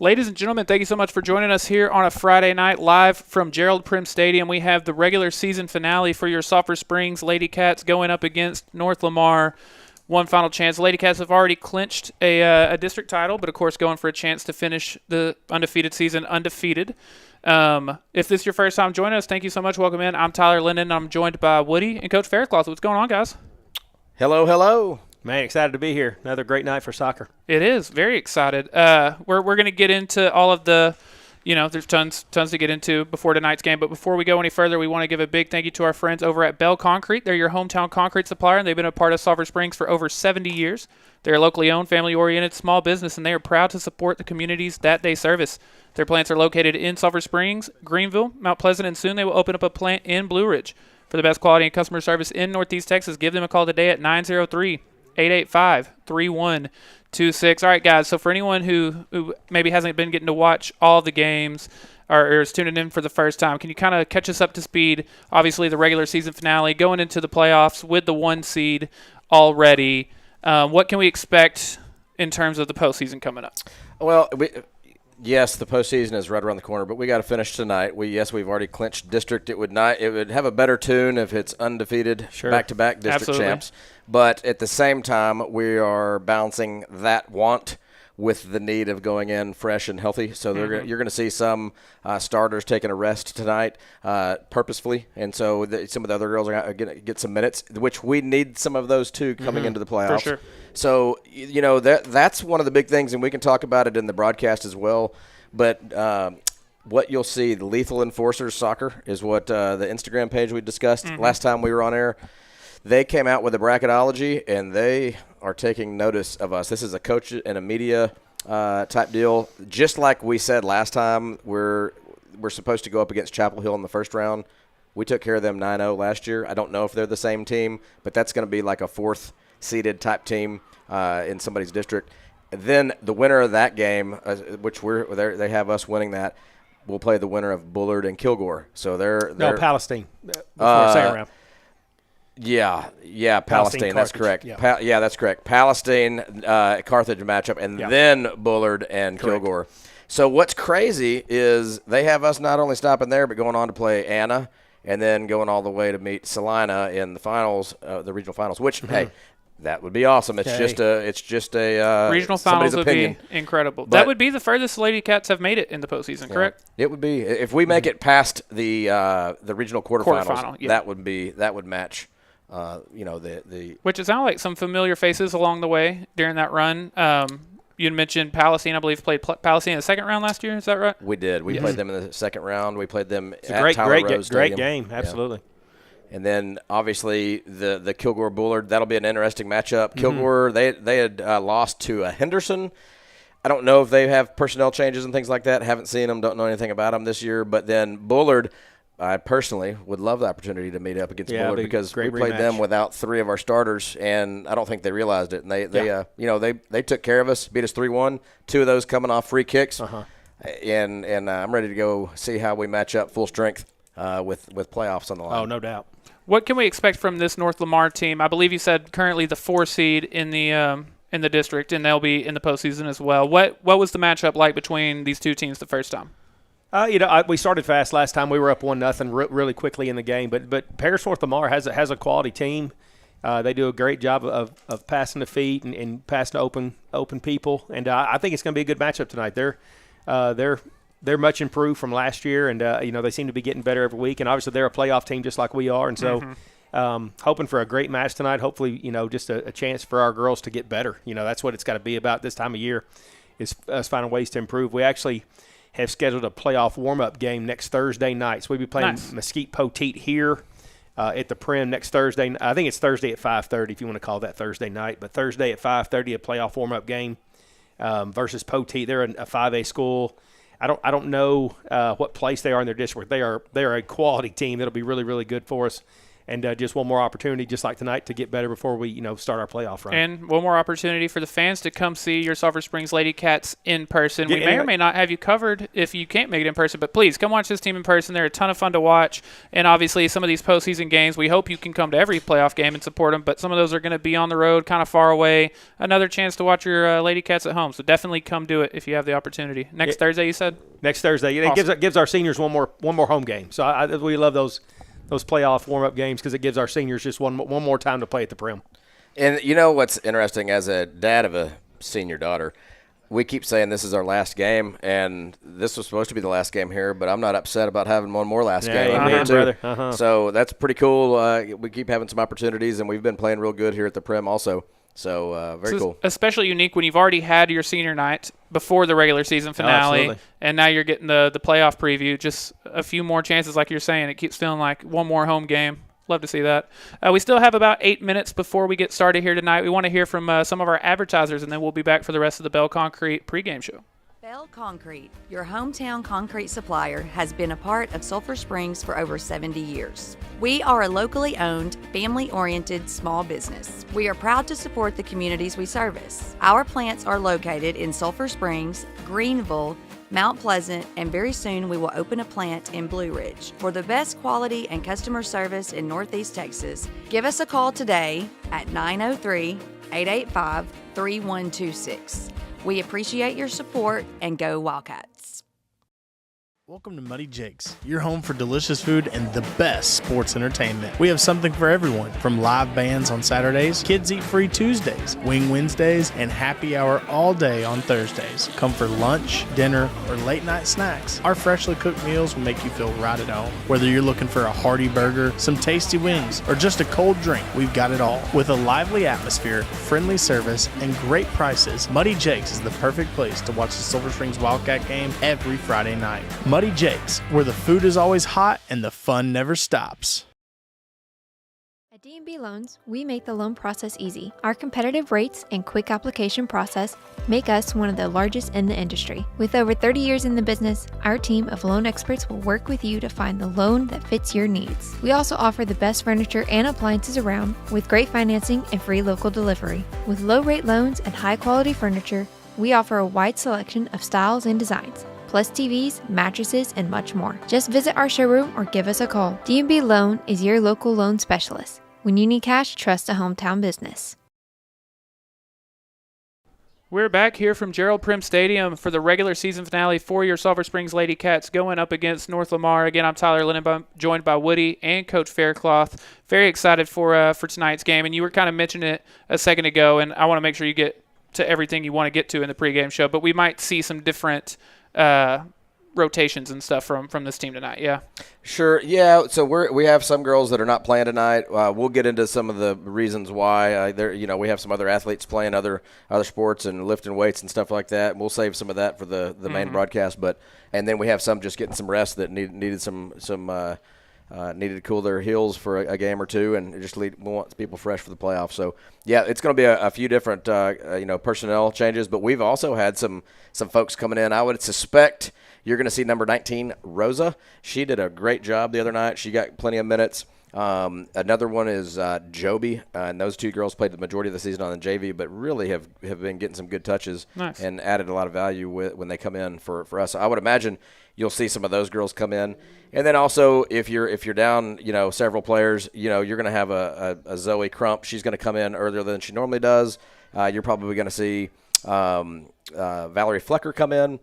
Ladies and gentlemen, thank you so much for joining us here on a Friday night live from Gerald Prim Stadium. We have the regular season finale for your Sulphur Springs Lady Cats going up against North Lamar. One final chance. Lady Cats have already clinched a district title, but of course going for a chance to finish the undefeated season undefeated. If this is your first time joining us, thank you so much. Welcome in. I'm Tyler Lennon. I'm joined by Woody and Coach Faircloth. What's going on, guys? Hello, hello. Man, excited to be here. Another great night for soccer. It is. Very excited. We're going to get into all of the, there's tons to get into before tonight's game. But before we go any further, we want to give a big thank you to our friends over at Bell Concrete. They're your hometown concrete supplier, and they've been a part of Sulphur Springs for over 70 years. They're a locally owned, family-oriented small business, and they are proud to support the communities that they service. Their plants are located in Sulphur Springs, Greenville, Mount Pleasant, and soon they will open up a plant in Blue Ridge. For the best quality and customer service in Northeast Texas, give them a call today at 903-885-3126. All right, guys, so for anyone who maybe hasn't been getting to watch all the games or is tuning in for the first time, can you kind of catch us up to speed? Obviously, the regular season finale, going into the playoffs with the 1 seed already. What can we expect in terms of the postseason coming up? Well, yes, the postseason is right around the corner, but we got to finish tonight. We've already clinched district. It would have a better tune if it's undefeated, back-to-back district Absolutely. champs. But at the same time, we are balancing that want with the need of going in fresh and healthy. So you're going to see some starters taking a rest tonight purposefully, and so some of the other girls are going to get some minutes, which we need some of those too coming into the playoffs. For sure. So that's one of the big things, and we can talk about it in the broadcast as well. But what you'll see, the Lethal Enforcers Soccer is what the Instagram page we discussed last time we were on air. They came out with a bracketology, and they are taking notice of us. This is a coach and a media type deal. Just like we said last time, we're supposed to go up against Chapel Hill in the first round. We took care of them 9-0 last year. I don't know if they're the same team, but that's going to be like a fourth-seeded type team in somebody's district. And then the winner of that game, which they have us winning that, will play the winner of Bullard and Kilgore. So they're Palestine before second round. Yeah, Palestine. That's correct. Yeah. That's correct. Palestine, Carthage matchup, and then Bullard and Kilgore. So what's crazy is they have us not only stopping there, but going on to play Anna, and then going all the way to meet Salina in the finals, the regional finals. Which hey, that would be awesome. It's just a regional finals would opinion. Be incredible. But that would be the furthest Lady Cats have made it in the postseason, correct? It would be if we make it past the regional quarterfinals. Quarterfinal, That would match. Which it sounded like some familiar faces along the way during that run. You mentioned Palestine. I believe played Palestine in the second round last year. Is that right? We did. We played them in the second round. We played them it's at Tyler Rose Stadium. Great game. Absolutely. Yeah. And then obviously the Kilgore Bullard. That'll be an interesting matchup. Kilgore they had lost to Henderson. I don't know if they have personnel changes and things like that. Haven't seen them. Don't know anything about them this year. But then Bullard. I personally would love the opportunity to meet up against Bullard because we played them without 3 of our starters, and I don't think they realized it. And they took care of us, beat us 3-1. 2 of those coming off free kicks, and I'm ready to go see how we match up full strength with playoffs on the line. Oh, no doubt. What can we expect from this North Lamar team? I believe you said currently the 4 seed in the district, and they'll be in the postseason as well. What was the matchup like between these two teams the first time? We started fast last time. We were up 1-0 really quickly in the game. But Paris North Lamar has a quality team. They do a great job of passing the feet and passing to open people. And I think it's going to be a good matchup tonight. They're much improved from last year, and they seem to be getting better every week. And obviously they're a playoff team just like we are. And so hoping for a great match tonight. Hopefully just a chance for our girls to get better. That's what it's got to be about this time of year is us finding ways to improve. We actually have scheduled a playoff warm-up game next Thursday night. So we'll be playing Mesquite Poteet here at the Prim next Thursday. I think it's Thursday at 5:30 if you want to call that Thursday night. But Thursday at 5:30, a playoff warm-up game versus Poteet. They're a 5A school. I don't know what place they are in their district. They're a quality team that'll be really, really good for us. and just one more opportunity, just like tonight, to get better before we start our playoff run. And one more opportunity for the fans to come see your Sulphur Springs Lady Cats in person. We may or may not have you covered if you can't make it in person, but please come watch this team in person. They're a ton of fun to watch, and obviously some of these postseason games, we hope you can come to every playoff game and support them, but some of those are going to be on the road, kind of far away. Another chance to watch your Lady Cats at home, so definitely come do it if you have the opportunity. Next Thursday, you said? Next Thursday. Awesome. It gives our seniors one more home game. So we love those playoff warm-up games because it gives our seniors just one more time to play at the Prim. And you know what's interesting, as a dad of a senior daughter, we keep saying this is our last game, and this was supposed to be the last game here, but I'm not upset about having one more last game. I'm here, brother. So that's pretty cool. We keep having some opportunities, and we've been playing real good here at the Prim also. So very cool. Especially unique when you've already had your senior night before the regular season finale, and now you're getting the playoff preview. Just a few more chances, like you're saying. It keeps feeling like one more home game. Love to see that. We still have about 8 minutes before we get started here tonight. We want to hear from some of our advertisers, and then we'll be back for the rest of the Bell Concrete pregame show. Bell Concrete, your hometown concrete supplier, has been a part of Sulphur Springs for over 70 years. We are a locally owned, family-oriented small business. We are proud to support the communities we service. Our plants are located in Sulphur Springs, Greenville, Mount Pleasant, and very soon we will open a plant in Blue Ridge. For the best quality and customer service in Northeast Texas, give us a call today at 903-885-3126. We appreciate your support, and go Wildcats. Welcome to Muddy Jake's, your home for delicious food and the best sports entertainment. We have something for everyone, from live bands on Saturdays, Kids Eat Free Tuesdays, Wing Wednesdays, and happy hour all day on Thursdays. Come for lunch, dinner, or late night snacks. Our freshly cooked meals will make you feel right at home. Whether you're looking for a hearty burger, some tasty wings, or just a cold drink, we've got it all. With a lively atmosphere, friendly service, and great prices, Muddy Jake's is the perfect place to watch the Sulphur Springs Wildcat game every Friday night. Muddy Jake's, where the food is always hot and the fun never stops. At D&B Loans, we make the loan process easy. Our competitive rates and quick application process make us one of the largest in the industry. With over 30 years in the business, our team of loan experts will work with you to find the loan that fits your needs. We also offer the best furniture and appliances around, with great financing and free local delivery. With low-rate loans and high-quality furniture, we offer a wide selection of styles and designs, plus TVs, mattresses, and much more. Just visit our showroom or give us a call. D&B Loan is your local loan specialist. When you need cash, trust a hometown business. We're back here from Gerald Prim Stadium for the regular season finale for your Sulphur Springs Lady Cats going up against North Lamar. Again, I'm Tyler Lennon, joined by Woody and Coach Faircloth. Very excited for tonight's game, and you were kind of mentioning it a second ago, and I want to make sure you get to everything you want to get to in the pregame show, but we might see some different rotations and stuff from this team tonight. Yeah, sure. Yeah, so we have some girls that are not playing tonight. We'll get into some of the reasons why. We have some other athletes playing other sports and lifting weights and stuff like that. We'll save some of that for the main broadcast, and then we have some just getting some rest that needed to cool their heels for a game or two, and just we want people fresh for the playoffs. So yeah, it's going to be a few different personnel changes, but we've also had some folks coming in. I would suspect you're going to see number 19, Rosa. She did a great job the other night. She got plenty of minutes. Another one is Joby, and those two girls played the majority of the season on the JV, but really have been getting some good touches. Nice. And added a lot of value when they come in for us. I would imagine you'll see some of those girls come in. And then also if you're down, several players, you're going to have a Zoe Crump. She's going to come in earlier than she normally does. You're probably going to see Valerie Flecker come in.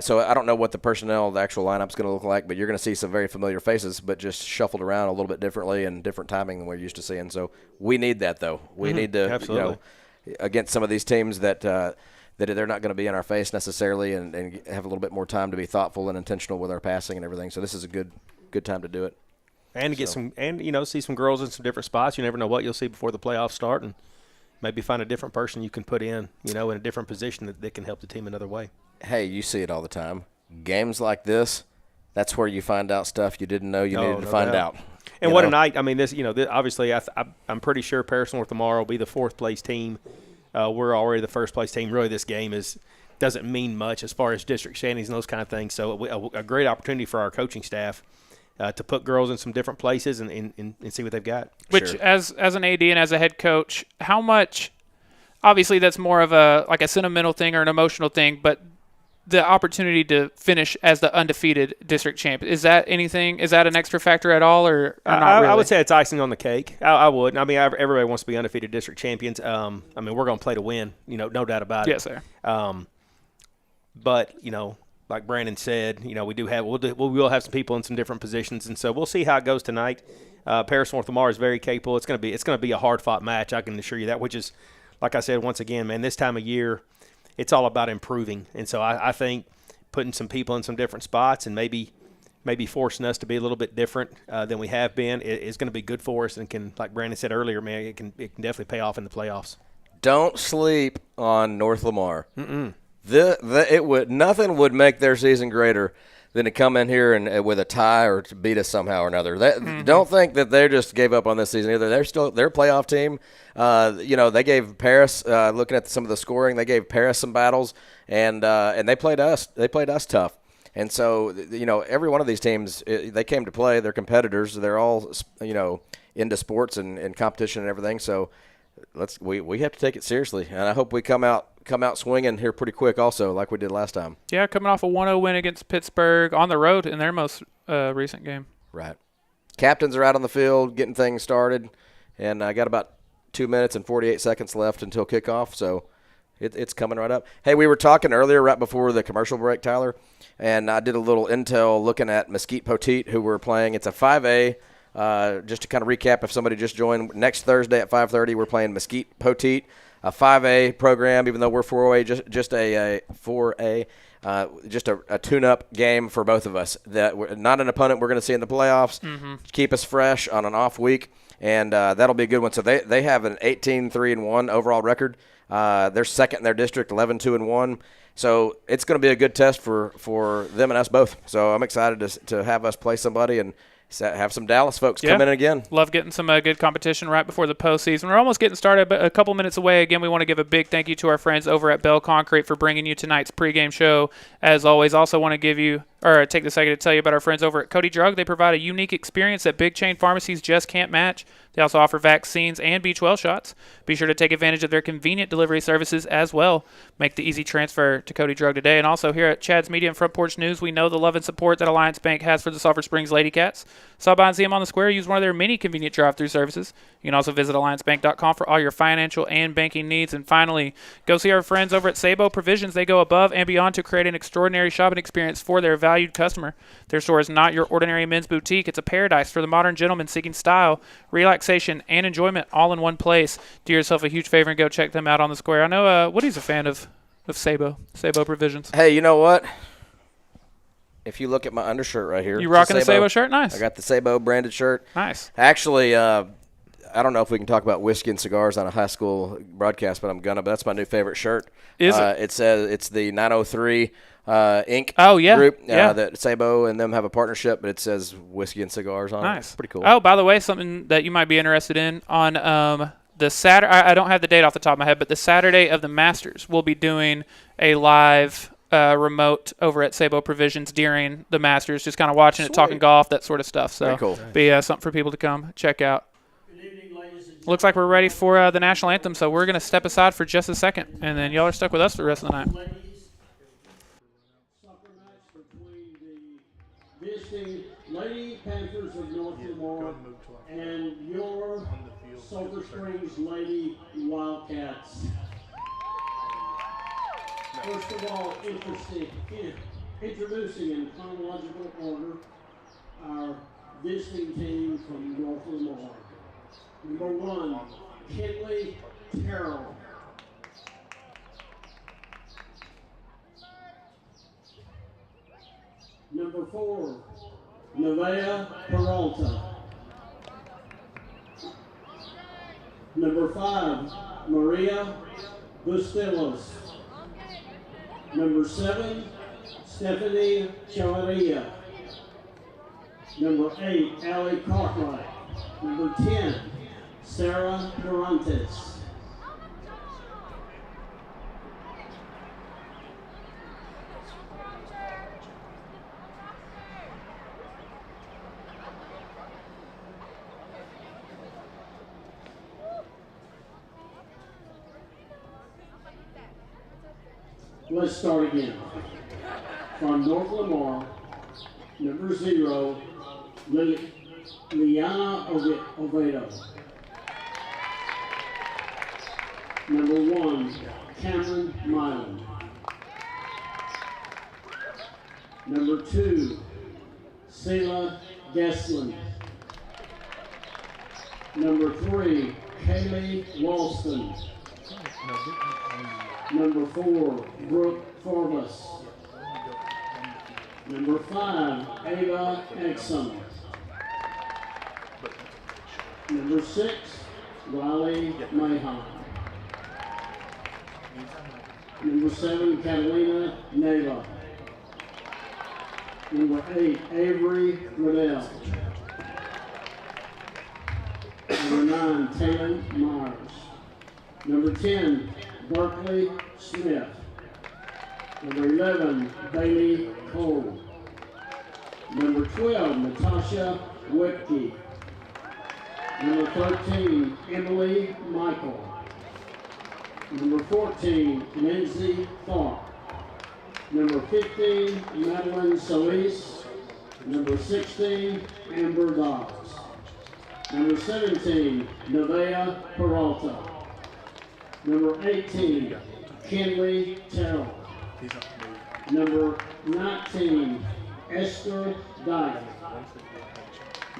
So I don't know what the actual lineup's going to look like, but you're going to see some very familiar faces, but just shuffled around a little bit differently and different timing than we're used to seeing. So we need that, though. We need to, against some of these teams that they're not going to be in our face necessarily, and have a little bit more time to be thoughtful and intentional with our passing and everything. So this is a good time to do it. And to get see some girls in some different spots. You never know what you'll see before the playoffs start, and maybe find a different person you can put in a different position that can help the team another way. Hey, you see it all the time. Games like this, that's where you find out stuff you didn't know you needed to find out. And what a night. I mean, this, obviously I'm pretty sure Paris North Lamar will be the fourth place team. We're already the first place team. Really, this game doesn't mean much as far as district standings and those kind of things. So a great opportunity for our coaching staff to put girls in some different places and see what they've got. Which, as an AD and as a head coach, how much – obviously that's more of a sentimental thing or an emotional thing, but the opportunity to finish as the undefeated district champ, is that an extra factor at all or not really? I would say it's icing on the cake. I would. I mean, everybody wants to be undefeated district champions. I mean, we're going to play to win, no doubt about it. Yes, sir. But, like Brandon said, we will have some people in some different positions, and so we'll see how it goes tonight. Paris North Lamar is very capable. It's going to be a hard-fought match, I can assure you that, which is, like I said, once again, man, this time of year, it's all about improving. And so I think putting some people in some different spots and maybe forcing us to be a little bit different than we have been is going to be good for us and can, like Brandon said earlier, man, it can definitely pay off in the playoffs. Don't sleep on North Lamar. Nothing would make their season greater than to come in here and with a tie or to beat us somehow or another. Don't think that they just gave up on this season either. They're a playoff team. They gave Paris, looking at some of the scoring, they gave Paris some battles, and they played us. They played us tough. And so, every one of these teams, they came to play. They're competitors. They're all, into sports and competition and everything. So we have to take it seriously, and I hope we come out swinging here pretty quick also, like we did last time. Yeah, coming off a 1-0 win against Pittsburgh on the road in their most recent game. Right. Captains are out on the field getting things started, and I got about 2 minutes and 48 seconds left until kickoff, so it's coming right up. Hey, we were talking earlier right before the commercial break, Tyler, and I did a little intel looking at Mesquite Poteet, who we're playing. It's a 5A. Just to kind of recap, if somebody just joined, next Thursday at 5:30, we're playing Mesquite Poteet, a 5A program, even though we're 4A, just a 4A, just a tune-up game for both of us. That not an opponent we're going to see in the playoffs. Keep us fresh on an off week, and that'll be a good one. So they have an 18-3-1 overall record. They're second in their district, 11-2-1. So it's going to be a good test for them and us both. So I'm excited to have us play somebody and have some Dallas folks come in again. Love getting some good competition right before the postseason. We're almost getting started, but a couple minutes away. Again, we want to give a big thank you to our friends over at Bell Concrete for bringing you tonight's pregame show. As always, also want to take the second to tell you about our friends over at Cody Drug. They provide a unique experience that big chain pharmacies just can't match. They also offer vaccines and B12 shots. Be sure to take advantage of their convenient delivery services as well. Make the easy transfer to Cody Drug today. And also here at Chad's Media and Front Porch News, we know the love and support that Alliance Bank has for the Sulphur Springs Lady Cats. Stop by and see them on the square. Use one of their many convenient drive-through services. You can also visit alliancebank.com for all your financial and banking needs. And finally, go see our friends over at Sabo Provisions. They go above and beyond to create an extraordinary shopping experience for their valued customer. Their store is not your ordinary men's boutique. It's a paradise for the modern gentleman seeking style, relaxation, and enjoyment all in one place. Do yourself a huge favor and go check them out on the square. I know Woody's a fan of Sabo Provisions. Hey, you know what? If you look at my undershirt right here. You rocking the Sabo shirt? Nice. I got the Sabo branded shirt. Nice. Actually, I don't know if we can talk about whiskey and cigars on a high school broadcast, but but that's my new favorite shirt. Is it? It says it's the 903 Inc. group. Yeah. That Sabo and them have a partnership, but it says whiskey and cigars on it. Nice. Pretty cool. Oh, by the way, something that you might be interested in on the Saturday. I don't have the date off the top of my head, but the Saturday of the Masters, we'll be doing a live remote over at Sabo Provisions during the Masters, just kind of watching it, talking golf, that sort of stuff. So very cool. Be something for people to come check out. Looks like we're ready for the national anthem, so we're going to step aside for just a second, and then y'all are stuck with us for the rest of the night. Soccer match between the visiting Lady Panthers of North Lamar and your Sulphur Springs Lady Wildcats. First of all, introducing in chronological order our visiting team from North Lamar. Number 1, Kinley Terrell. Number 4, Nevaeh Peralta. Number 5, Maria Bustillos. Number 7, Stephanie Chavarria. Number 8, Allie Cartwright. Number 10, Sarah Durantes. Let's start again. From North Lamar, number 0, Liana Oviedo. Number 1, Cameron Milan. Number 2, Selah Geslin. Number 3, Kaylee Walston. Number 4, Brooke Forbus. Number 5, Ava Exum. Number 6, Riley Mahan. Number 7, Catalina Neva. Number 8, Avery Riddell. Number 9, Taylor Myers. Number 10, Berkeley Smith. Number 11, Bailey Cole. Number 12, Natasha Whitke. Number 13, Emily Michael. Number 14, Lindsay Tharp. Number 15, Madeline Solis. Number 16, Amber Dobbs. Number 17, Nevaeh Peralta. Number 18, Kenley Terrell. Number 19, Esther Dyke.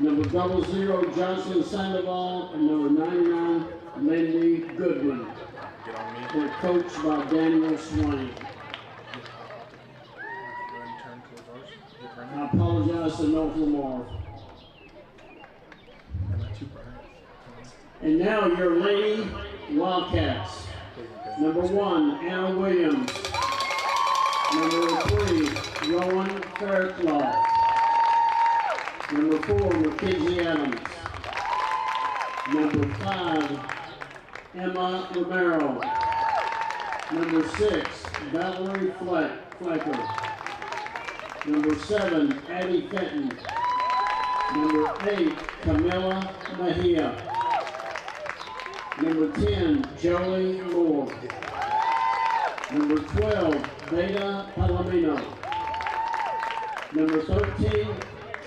Number 00, Johnson Sandoval. And number 99, Lindy Goodwin. They're coached by Daniel Swain. I apologize to North Lamar. And now your Lady Wildcats. Number 1, Anna Williams. Number 3, Rowan Fairclough. Number 4, Mackenzie Adams. Number 5, Emma Romero. Number 6, Valerie Flecker. Number 7, Addie Fenton. Number 8, Camilla Mejia. Number 10, Jolie Moore. Number 12, Beta Palomino. Number 13,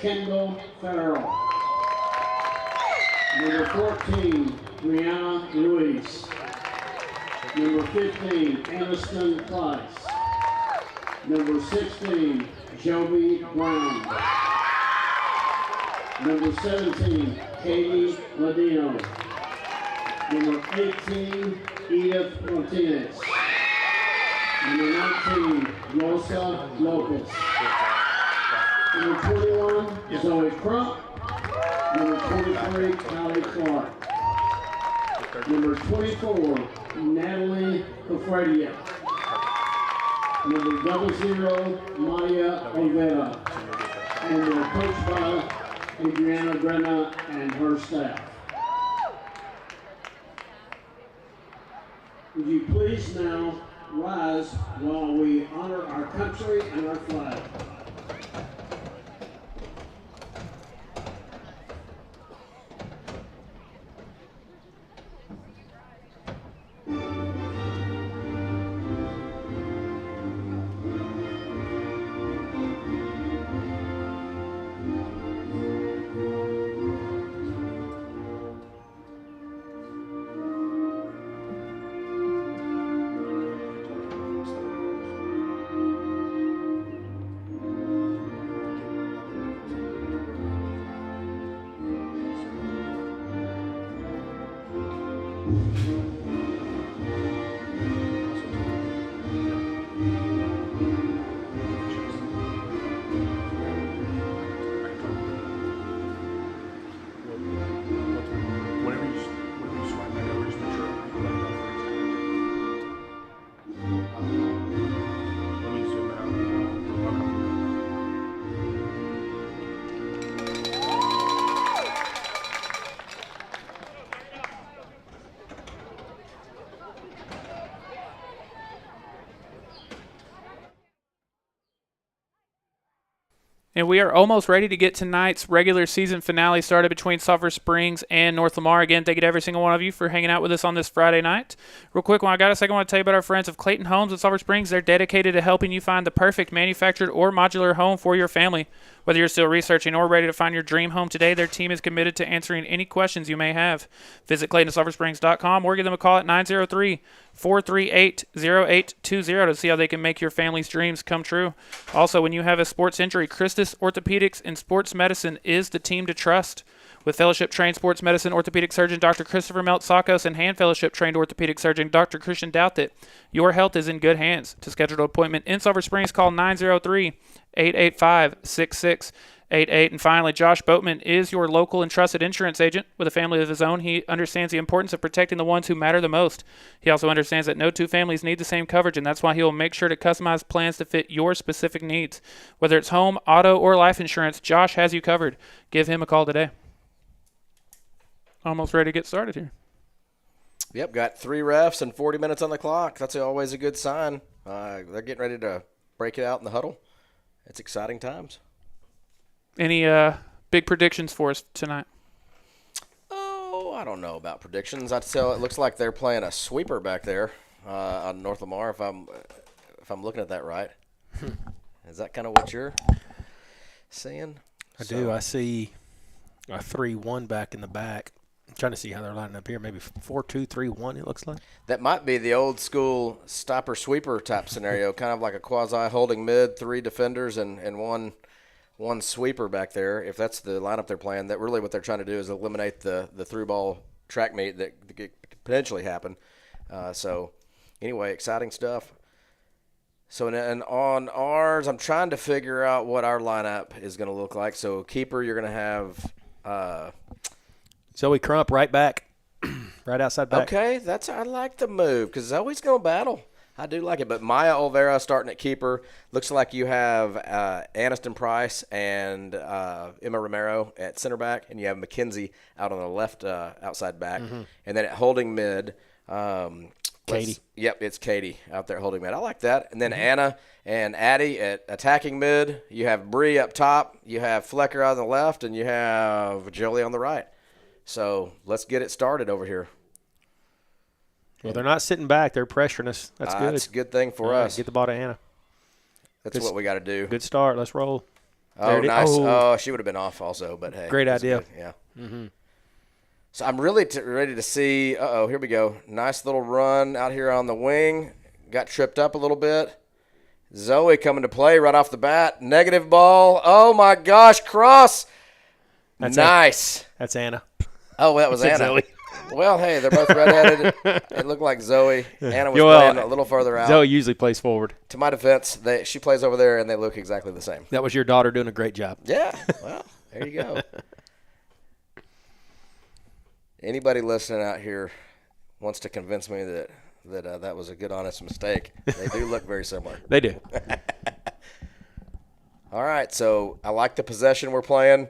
Kendall Farrell. Number 14, Brianna Luis. Number 15, Aniston Price. Number 16, Joby Brown. Number 17, Katie Ladino. Number 18, Edith Martinez. Number 19, Rosa Lopez. Number 21, Zoe Crump. Number 23, Callie Clark. Number 24, Natalie Cofredia. Number 00, Maya Oveda. And they're coached by Adriana Brenna and her staff. Would you please now rise while we honor our country and our flag. And we are almost ready to get tonight's regular season finale started between Sulphur Springs and North Lamar. Again, thank you to every single one of you for hanging out with us on this Friday night. Real quick, while I got a second, I want to tell you about our friends of Clayton Homes in Sulphur Springs. They're dedicated to helping you find the perfect manufactured or modular home for your family. Whether you're still researching or ready to find your dream home today, their team is committed to answering any questions you may have. Visit ClaytonSulphurSprings.com or give them a call at 903-438-0820 to see how they can make your family's dreams come true. Also, when you have a sports injury, Christus Orthopedics and Sports Medicine is the team to trust. With fellowship-trained sports medicine orthopedic surgeon Dr. Christopher Meltsakos and hand fellowship-trained orthopedic surgeon Dr. Christian Douthit, your health is in good hands. To schedule an appointment in Sulphur Springs, call 903-885-6688. And finally, Josh Boatman is your local and trusted insurance agent. With a family of his own, he understands the importance of protecting the ones who matter the most. He also understands that no two families need the same coverage, and that's why he will make sure to customize plans to fit your specific needs. Whether it's home, auto, or life insurance, Josh has you covered. Give him a call today. Almost ready to get started here. Yep, got 3 refs and 40 minutes on the clock. That's always a good sign. They're getting ready to break it out in the huddle. It's exciting times. Any big predictions for us tonight? Oh, I don't know about predictions. I'd say it looks like they're playing a sweeper back there on North Lamar, if I'm looking at that right. Is that kind of what you're seeing? I do. I see a 3-1 back in the back. I'm trying to see how they're lining up here. Maybe 4-2-3-1, it looks like. That might be the old school stopper-sweeper type scenario, kind of like a quasi-holding mid, 3 defenders and one sweeper back there. If that's the lineup they're playing, that really what they're trying to do is eliminate the through ball track meet that could potentially happen. So, anyway, exciting stuff. So, and on ours, I'm trying to figure out what our lineup is going to look like. So, keeper, you're going to have Zoe Crump right back, right outside back. Okay, I like the move because Zoe's going to battle. I do like it. But Maya Olvera starting at keeper. Looks like you have Aniston Price and Emma Romero at center back, and you have McKenzie out on the left outside back. Mm-hmm. And then at holding mid, Katie. Yep, it's Katie out there holding mid. I like that. And then Anna and Addie at attacking mid. You have Bree up top. You have Flecker on the left, and you have Jolie on the right. So let's get it started over here. Well, they're not sitting back. They're pressuring us. That's good. That's a good thing for us. Get the ball to Anna. That's what we got to do. Good start. Let's roll. Oh, nice. Oh, she would have been off also, but hey. Great idea. Yeah. Mm-hmm. So I'm really ready to see. Here we go. Nice little run out here on the wing. Got tripped up a little bit. Zoe coming to play right off the bat. Negative ball. Oh, my gosh. Cross. That's nice. That's Anna. Oh, that was Anna. Zoe. Well, hey, they're both redheaded. It looked like Zoe. Anna was playing a little further out. Zoe usually plays forward. To my defense, she plays over there, and they look exactly the same. That was your daughter doing a great job. Yeah. Well, there you go. Anybody listening out here wants to convince me that was a good, honest mistake. They do look very similar. They do. All right, so I like the possession we're playing.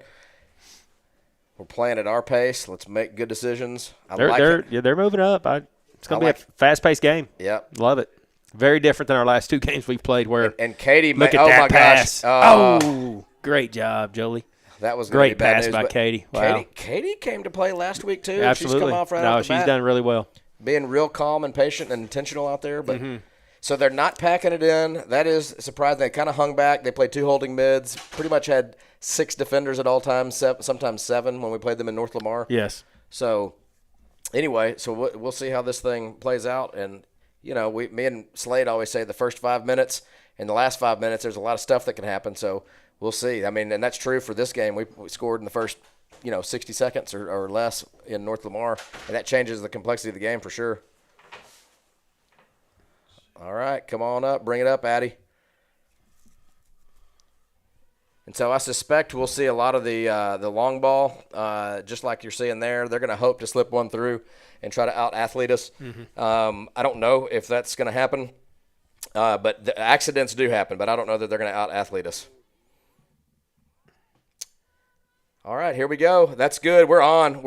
We're playing at our pace. Let's make good decisions. They're moving up. It's going to be a fast-paced game. Yep. Love it. Very different than our last 2 games we've played where and Katie look at that pass. Oh, great job, Jolie. That was great bad pass news, by Katie. Wow. Katie came to play last week too. Absolutely. She's come off right off the bat. She's done really well. Being real calm and patient and intentional out there, but so they're not packing it in. That is surprising. They kind of hung back. They played 2 holding mids. Pretty much had 6 defenders at all times, sometimes 7 when we played them in North Lamar. Yes. So anyway, so we'll see how this thing plays out. And you know, me and Slade always say the first 5 minutes and the last 5 minutes, there's a lot of stuff that can happen. So we'll see. I mean, and that's true for this game. We scored in the first 60 seconds or less in North Lamar, and that changes the complexity of the game for sure. All right, come on up. Bring it up, Addie. And so I suspect we'll see a lot of the long ball, just like you're seeing there. They're going to hope to slip one through and try to out-athlete us. Mm-hmm. I don't know if that's going to happen, but the accidents do happen, but I don't know that they're going to out-athlete us. All right, here we go. That's good. We're on.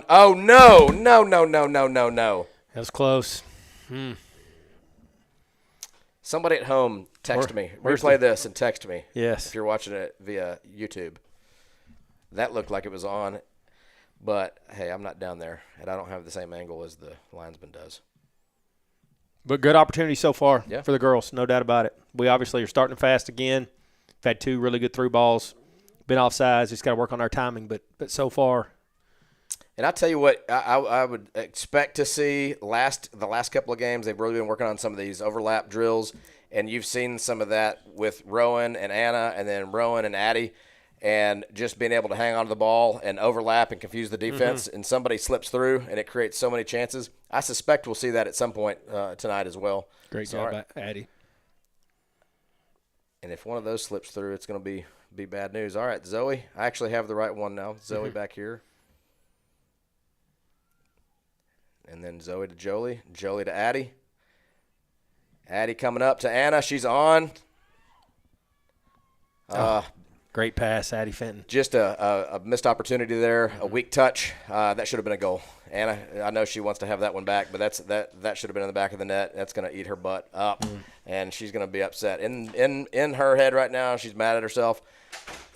Oh, no. No. That was close. Somebody at home, text me. Replay this and text me. Yes. If you're watching it via YouTube. That looked like it was on. But, hey, I'm not down there, and I don't have the same angle as the linesman does. But good opportunity so far Yeah. for the girls, no doubt about it. We obviously are starting fast again. We've had 2 really good through balls. Been offsides. Just got to work on our timing. But so far. And I'll tell you what, I would expect to see the last couple of games, they've really been working on some of these overlap drills, and you've seen some of that with Rowan and Anna and then Rowan and Addie, and just being able to hang on to the ball and overlap and confuse the defense, and somebody slips through, and it creates so many chances. I suspect we'll see that at some point tonight as well. Great job by Addie. And if one of those slips through, it's going to be bad news. All right, Zoe. I actually have the right one now. Zoe back here. And then Zoe to Jolie. Jolie to Addie. Addie coming up to Anna. She's on. Great pass, Addie Fenton. Just a missed opportunity there. A weak touch. That should have been a goal. Anna, I know she wants to have that one back, but that should have been in the back of the net. That's going to eat her butt up, and she's going to be upset. In her head right now, she's mad at herself.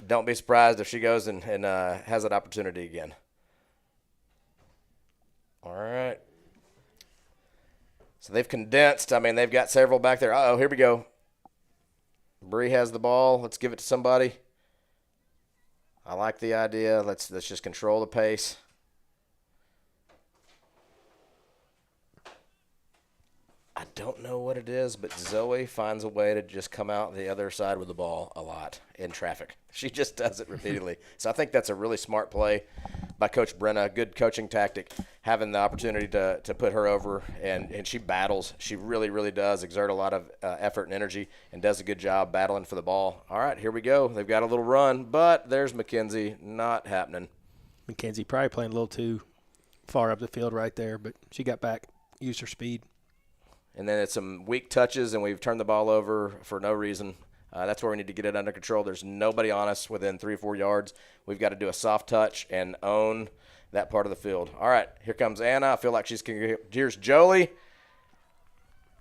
Don't be surprised if she goes and has that opportunity again. All right. So they've condensed. I mean, they've got several back there. Uh-oh, here we go. Bree has the ball. Let's give it to somebody. I like the idea. Let's just control the pace. I don't know what it is, but Zoe finds a way to just come out the other side with the ball a lot in traffic. She just does it repeatedly. So I think that's a really smart play by Coach Brenna. Good coaching tactic, having the opportunity to put her over, and she battles. She really, really does exert a lot of effort and energy and does a good job battling for the ball. All right, here we go. They've got a little run, but there's Mackenzie. Not happening. Mackenzie probably playing a little too far up the field right there, but she got back, used her speed. And then it's some weak touches, and we've turned the ball over for no reason. That's where we need to get it under control. There's nobody on us within 3 or 4 yards. We've got to do a soft touch and own that part of the field. All right, here comes Anna. I feel like here's Jolie.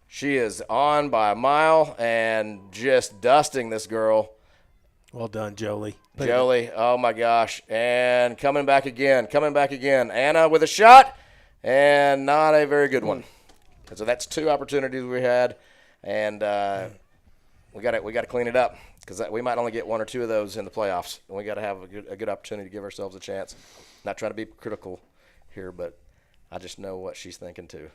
She is on by a mile and just dusting this girl. Well done, Jolie. Jolie, oh, my gosh. And coming back again. Anna with a shot, and not a very good one. So that's 2 opportunities we had, and we got to clean it up because we might only get 1 or 2 of those in the playoffs, and we got to have a good opportunity to give ourselves a chance. Not trying to be critical here, but I just know what she's thinking too.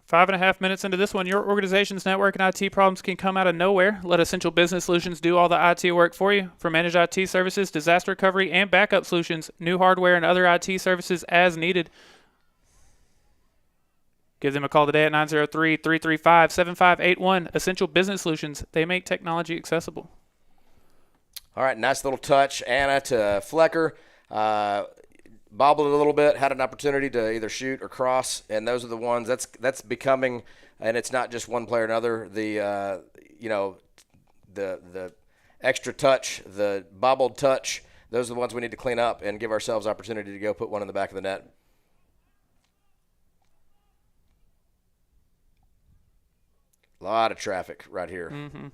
5.5 minutes into this one, your organization's network and IT problems can come out of nowhere. Let Essential Business Solutions do all the IT work for you. For managed IT services, disaster recovery, and backup solutions, new hardware, and other IT services as needed. Give them a call today at 903-335-7581. Essential Business Solutions. They make technology accessible. All right, nice little touch. Anna to Flecker. Bobbled it a little bit, had an opportunity to either shoot or cross, and those are the ones that's becoming, and it's not just one player or another, the extra touch, the bobbled touch, those are the ones we need to clean up and give ourselves opportunity to go put one in the back of the net. A lot of traffic right here. Mm-hmm.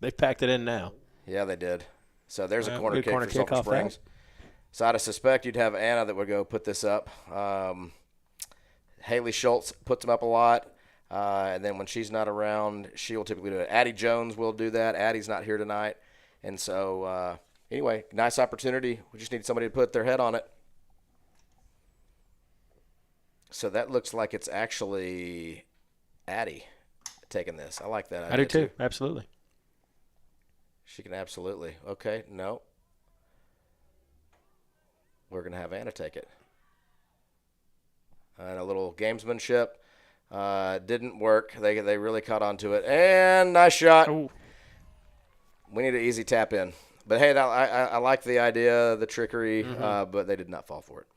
They've packed it in now. Yeah, they did. So there's a corner good kick corner for kick Sulphur off Springs. that. So I'd suspect you'd have Anna that would go put this up. Haley Schultz puts them up a lot. And then when she's not around, she will typically do it. Addie Jones will do that. Addie's not here tonight. And so, anyway, nice opportunity. We just need somebody to put their head on it. So that looks like it's actually Addie taking this. I like that idea. I do too. Absolutely. She can absolutely. Okay, no. We're going to have Anna take it. And a little gamesmanship. Didn't work. They really caught on to it. And nice shot. Ooh. We need an easy tap in. But, hey, I like the idea, the trickery, but they did not fall for it.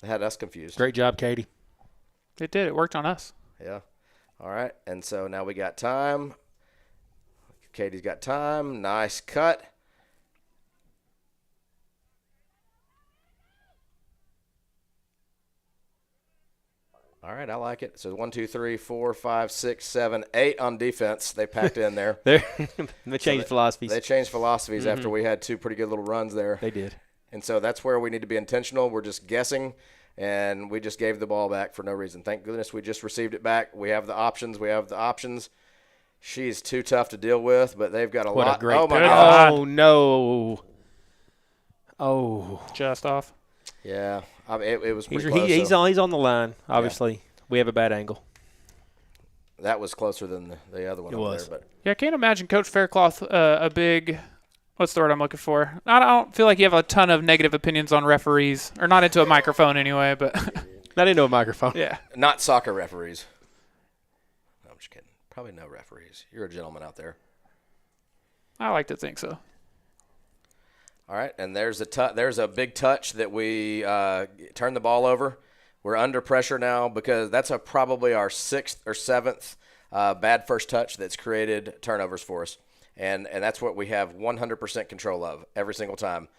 They had us confused. Great job, Katie. It did. It worked on us. Yeah. All right. And so now we got time. Katie's got time. Nice cut. All right, I like it. So 1, 2, 3, 4, 5, 6, 7, 8 on defense. They packed in there. They changed philosophies. They changed philosophies after we had 2 pretty good little runs there. They did. And so that's where we need to be intentional. We're just guessing, and we just gave the ball back for no reason. Thank goodness we just received it back. We have the options. She's too tough to deal with, but they've got a lot. What a great oh, my good God. Oh, no. Oh. Just off. Yeah, I mean, it was pretty close. He's on the line, obviously. We have a bad angle. That was closer than the other one It over was. there. But Yeah, I can't imagine Coach Faircloth a big – what's the word I'm looking for? I don't feel like you have a ton of negative opinions on referees, or not into a microphone anyway, but Not into a microphone. yeah. not soccer referees. No, I'm just kidding. Probably no referees. You're a gentleman out there. I like to think so. All right, and there's a big touch that we turned the ball over. We're under pressure now because that's probably our 6th or 7th bad first touch that's created turnovers for us. And that's what we have 100% control of every single time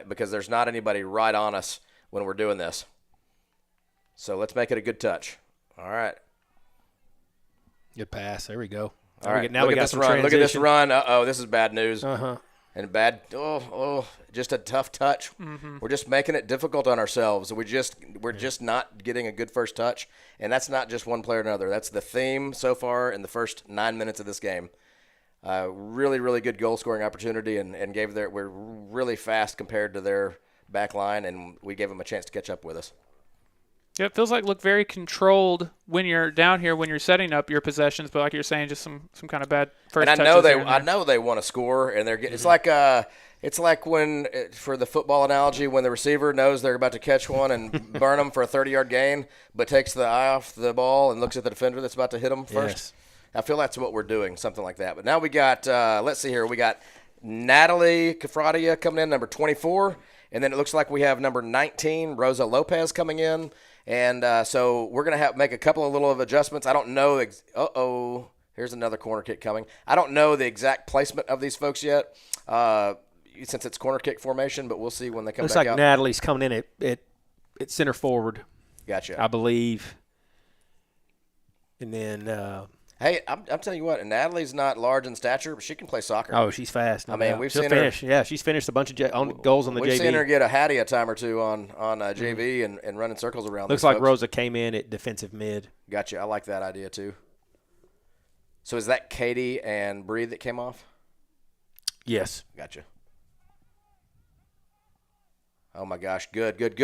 because there's not anybody right on us when we're doing this. So let's make it a good touch. All right. Good pass. There we go. All right. Now we got this some run. Look at this transition. run. Uh-oh, this is bad news. Uh-huh. And just a tough touch. Mm-hmm. We're just making it difficult on ourselves. We're just not getting a good first touch, and that's not just one player or another. That's the theme so far in the first 9 minutes of this game. Really, really good goal scoring opportunity, and we're really fast compared to their back line, and we gave them a chance to catch up with us. Yeah, it feels like look very controlled when you're down here when you're setting up your possessions, but like you're saying, just some kind of bad first. And touches here and I there. know they want to score, and they're getting. It's like when for the football analogy when the receiver knows they're about to catch one and burn them for a 30-yard gain, but takes the eye off the ball and looks at the defender that's about to hit them first. Yes. I feel that's what we're doing, something like that. But now we got. Let's see here. We got Natalie Cafradia coming in, number 24, and then it looks like we have number 19, Rosa Lopez, coming in. And so we're going to make a couple of little adjustments. I don't know. Here's another corner kick coming. I don't know the exact placement of these folks yet since it's corner kick formation, but we'll see when they come Looks back like out. Natalie's coming in at center forward, Gotcha. I believe. And then Hey, I'm telling you what, and Natalie's not large in stature, but she can play soccer. oh, she's fast. no I mean, doubt. we've She'll seen her- finish. Yeah, she's finished a bunch of goals on the We've JV. seen her get a Hattie a time or two on JV and running circles around. Looks these like folks. Rosa came in at defensive mid. Gotcha. I like that idea too. So is that Katie and Bree that came off? Yes. Gotcha. Oh my gosh. Good. Good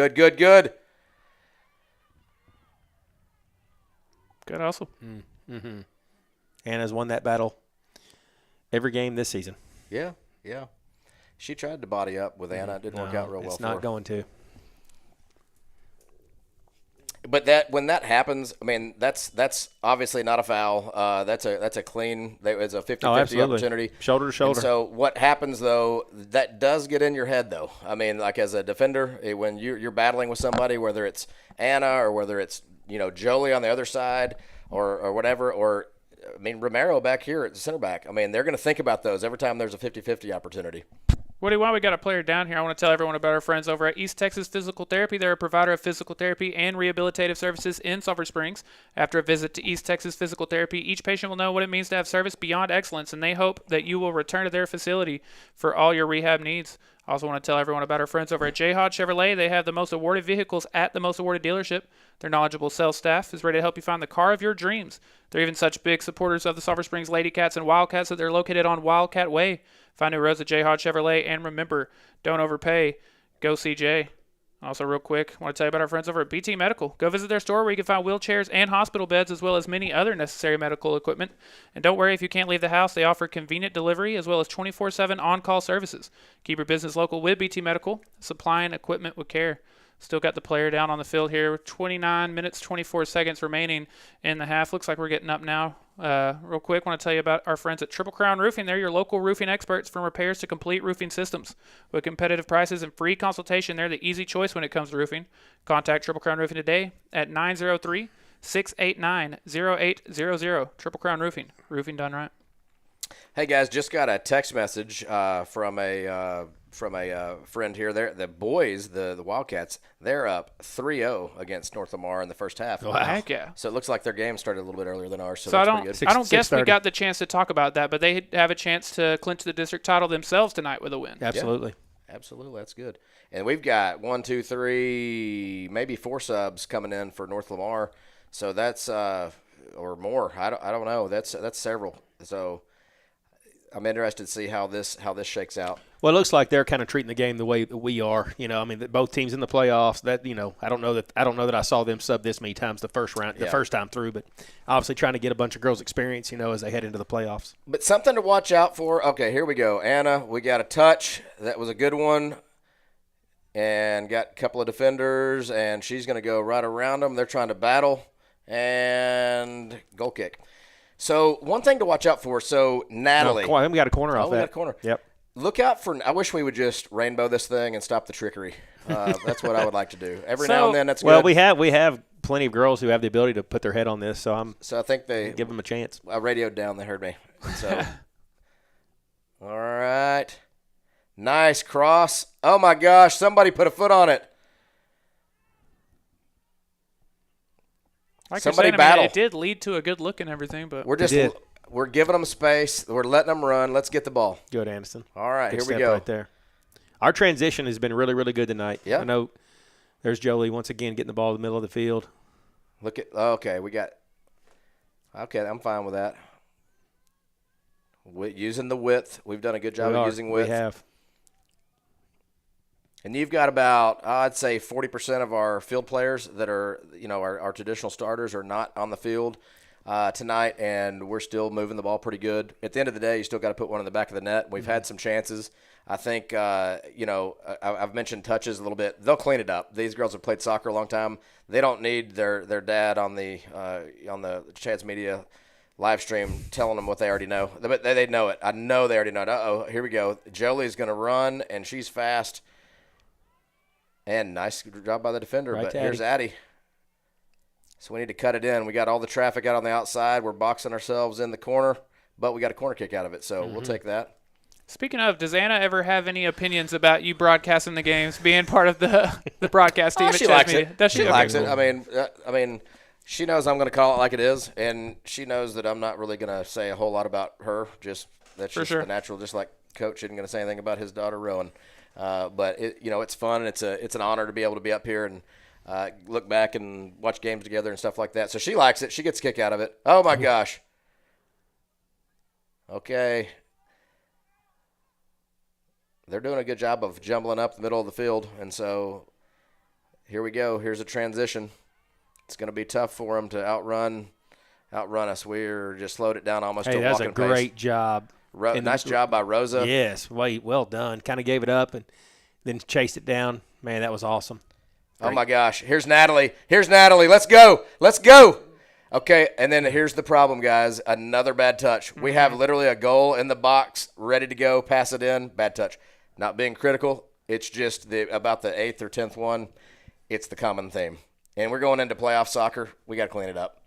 hustle. Mm-hmm. Anna's won that battle every game this season. Yeah. She tried to body up with Anna. It didn't work out real well It's for not her. going to. But when that happens, I mean, that's obviously not a foul. That's a clean. It's a 50-50 absolutely. opportunity. Shoulder to shoulder. And so what happens, though, that does get in your head, though. I mean, like as a defender, when you're battling with somebody, whether it's Anna or whether it's, Jolie on the other side or whatever, or, I mean, Romero back here at the center back. I mean, they're going to think about those every time there's a 50-50 opportunity. Woody, while we got a player down here, I want to tell everyone about our friends over at East Texas Physical Therapy. They're a provider of physical therapy and rehabilitative services in Sulphur Springs. After a visit to East Texas Physical Therapy, each patient will know what it means to have service beyond excellence, and they hope that you will return to their facility for all your rehab needs. I also want to tell everyone about our friends over at J. Hodge Chevrolet. They have the most awarded vehicles at the most awarded dealership. Their knowledgeable sales staff is ready to help you find the car of your dreams. They're even such big supporters of the Sulphur Springs Lady Cats and Wildcats that they're located on Wildcat Way. Find new roads at J. Hodge Chevrolet, and remember, don't overpay. Go CJ. Also, real quick, I want to tell you about our friends over at BT Medical. Go visit their store where you can find wheelchairs and hospital beds as well as many other necessary medical equipment. And don't worry if you can't leave the house. They offer convenient delivery as well as 24/7 on-call services. Keep your business local with BT Medical, supplying equipment with care. Still got the player down on the field here. 29 minutes, 24 seconds remaining in the half. Looks like we're getting up now. Real quick, want to tell you about our friends at Triple Crown Roofing. They're your local roofing experts from repairs to complete roofing systems. With competitive prices and free consultation, they're the easy choice when it comes to roofing. Contact Triple Crown Roofing today at 903-689-0800. Triple Crown Roofing. Roofing done right. Hey, guys, just got a text message from from a friend here. The boys, the Wildcats, they're up 3-0 against North Lamar in the first half. Wow. Heck yeah. So it looks like their game started a little bit earlier than ours. So I that's don't, pretty good. I don't guess we 6:30. got the chance to talk about that, but they have a chance to clinch the district title themselves tonight with a win. Absolutely. Yeah, absolutely. That's good. And we've got 1, 2, 3, maybe 4 subs coming in for North Lamar. So that's or more. I don't know. That's several. So I'm interested to see how this shakes out. Well, it looks like they're kind of treating the game the way that we are. I mean, both teams in the playoffs. That I don't know that I saw them sub this many times the first time through. But obviously, trying to get a bunch of girls experience, as they head into the playoffs. But something to watch out for. Okay, here we go. Anna, we got a touch. That was a good one. And got a couple of defenders, and she's going to go right around them. They're trying to battle, and goal kick. So one thing to watch out for. So Natalie. We got a corner off that. We got a corner. Yep. Look out for – I wish we would just rainbow this thing and stop the trickery. That's what I would like to do. Every now and then that's good. Well, we have plenty of girls who have the ability to put their head on this, so I think they – give them a chance. I radioed down. They heard me. So, all right. Nice cross. Oh, my gosh. Somebody put a foot on it. Like Somebody you're saying, battle. It did lead to a good look and everything, but We're giving them space. We're letting them run. Let's get the ball. Good, Anderson. All right, Good here we step go. right there. Our transition has been really, really good tonight. Yeah. I know there's Jolie once again getting the ball in the middle of the field. Okay, I'm fine with that. Using the width. We've done a good job of using width. We have. And you've got about, I'd say, 40% of our field players that are, our traditional starters are not on the field tonight, and we're still moving the ball pretty good. At the end of the day, you still got to put one in the back of the net. We've had some chances. I think, I've mentioned touches a little bit. They'll clean it up. These girls have played soccer a long time. They don't need their dad on the Chad's Media live stream telling them what they already know. But they know it. I know they already know it. Uh-oh, here we go. Jolie's going to run, and she's fast. And nice job by the defender. Right, but here's Addie. So we need to cut it in. We got all the traffic out on the outside. We're boxing ourselves in the corner, but we got a corner kick out of it, so we'll take that. Speaking of, does Anna ever have any opinions about you broadcasting the games, being part of the broadcast team? She likes it. Does she likes it. I mean, she knows I'm going to call it like it is, and she knows that I'm not really going to say a whole lot about her. That's just the natural. Just like Coach isn't going to say anything about his daughter Rowan. But it's fun. And it's an honor to be able to be up here and look back and watch games together and stuff like that. So she likes it. She gets a kick out of it. Oh my gosh. Okay. They're doing a good job of jumbling up the middle of the field, and so here we go. Here's a transition. It's going to be tough for them to outrun us. We're just slowed it down almost to a walking pace. That's a great job. Nice job by Rosa. Yes, well done. Kind of gave it up and then chased it down. Man, that was awesome. Great. Oh, my gosh. Here's Natalie. Let's go. Okay, and then here's the problem, guys. Another bad touch. We have literally a goal in the box, ready to go, pass it in, bad touch. Not being critical. It's just about the 8th or 10th one. It's the common theme. And we're going into playoff soccer. We got to clean it up.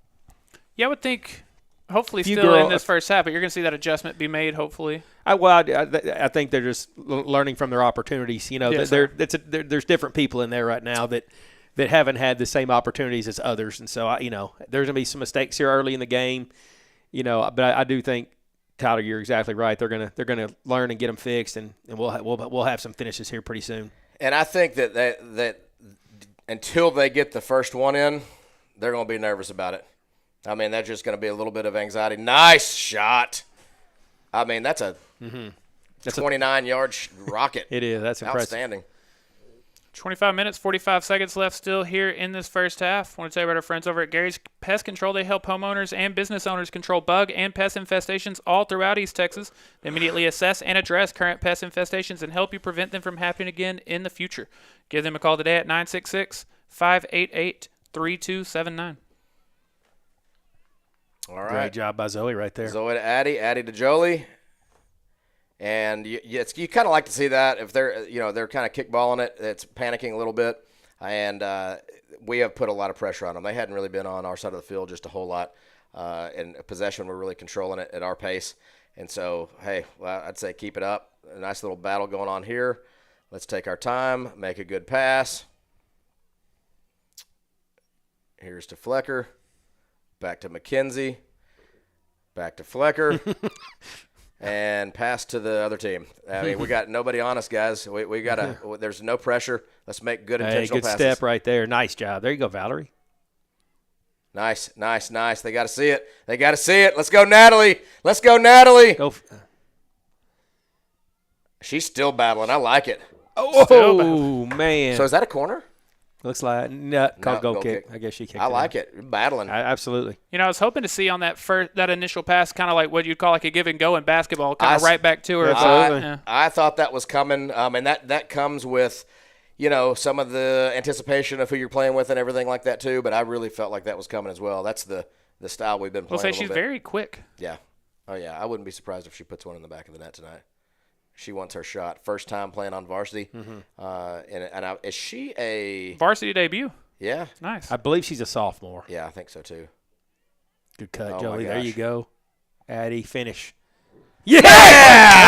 Yeah, I would think hopefully still in this first half, but you're going to see that adjustment be made, hopefully. I think they're just learning from their opportunities. There's different people in there right now that haven't had the same opportunities as others. And so, there's going to be some mistakes here early in the game, but I do think, Tyler, you're exactly right. They're gonna learn and get them fixed, and we'll have some finishes here pretty soon. And I think that until they get the first one in, they're going to be nervous about it. I mean, that's just going to be a little bit of anxiety. Nice shot. I mean, that's a 29-yard rocket. It is. That's impressive. Outstanding. 25 minutes, 45 seconds left still here in this first half. I want to tell you about our friends over at Gary's Pest Control. They help homeowners and business owners control bug and pest infestations all throughout East Texas. They immediately assess and address current pest infestations and help you prevent them from happening again in the future. Give them a call today at 966-588-3279. All right. Great job by Zoe right there. Zoe to Addie to Jolie. And you kind of like to see that if they're kind of kickballing it, it's panicking a little bit, and we have put a lot of pressure on them. They hadn't really been on our side of the field just a whole lot. In possession, we're really controlling it at our pace, and so I'd say keep it up. A nice little battle going on here. Let's take our time, make a good pass. Here's to Flecker. Back to McKenzie. Back to Flecker. And pass to the other team. I mean, we got nobody on us, guys. We got to – there's no pressure. Let's make good intentional good passes. step right there. Nice job. There you go, Valerie. Nice. They got to see it. Let's go, Natalie. Go. She's still battling. I like it. Oh, man. So is that a corner? Looks like called goal kick. I guess she kicked I like it. You're battling. Absolutely. I was hoping to see on that initial pass, kind of like what you'd call like a give and go in basketball, kind of right back to her. Absolutely. I thought that was coming, and that comes with, some of the anticipation of who you're playing with and everything like that too. But I really felt like that was coming as well. That's the style we've been playing. I'll say she's very quick. Yeah. Oh yeah. I wouldn't be surprised if she puts one in the back of the net tonight. She wants her shot. First time playing on varsity. Is she a varsity debut? Yeah. Nice. I believe she's a sophomore. Yeah, I think so too. Good cut, Oh, Joey. my There gosh. you go. Addie, finish. Yeah!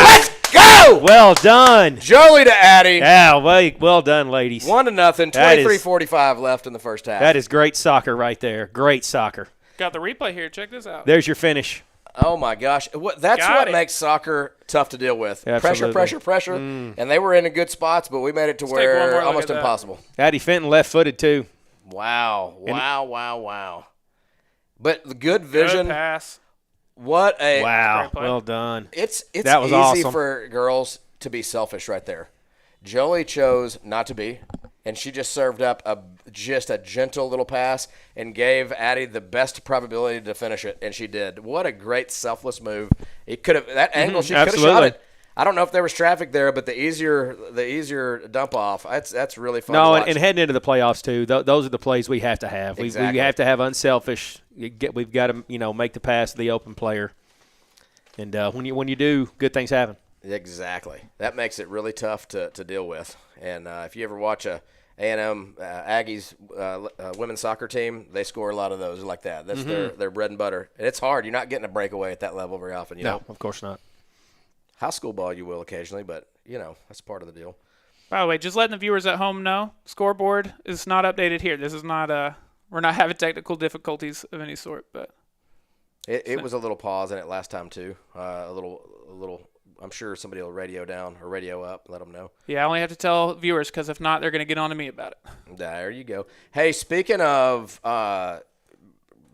Let's go! Well done. Jolie to Addie. Yeah, well done, ladies. 1-0. 23:45 left in the first half. That is great soccer right there. Great soccer. Got the replay here. Check this out. There's your finish. Oh my gosh, that's Got what it. makes soccer tough to deal with. Absolutely. Pressure, and they were in good spots, but we made it to take one more where look almost at that. impossible. Addie Fenton left-footed too. Wow. But the good vision. Good pass. What a Wow. Great play. Well done. It's That was easy awesome. for girls to be selfish right there. Jolie chose not to be, and she just served up just a gentle little pass and gave Addie the best probability to finish it, and she did. What a great selfless move! It could have that angle. She could have shot Absolutely. it. I don't know if there was traffic there, but the easier dump off. That's really fun. No, to and watch. heading into the playoffs too. Those are the plays we have to have. We Exactly. have to have unselfish. We've got to make the pass to the open player, and when you do, good things happen. Exactly. That makes it really tough to deal with. And if you ever watch a A&M Aggies women's soccer team, they score a lot of those like that. That's their bread and butter. And it's hard. You're not getting a breakaway at that level very often. You know, of course not. high school ball you will occasionally, but, that's part of the deal. By the way, just letting the viewers at home know, scoreboard is not updated here. This is not we're not having technical difficulties of any sort, but It was a little pause in it last time too. A little. I'm sure somebody will radio down or radio up, let them know. yeah, I only have to tell viewers because if not, they're going to get on to me about it. There you go. Hey, speaking of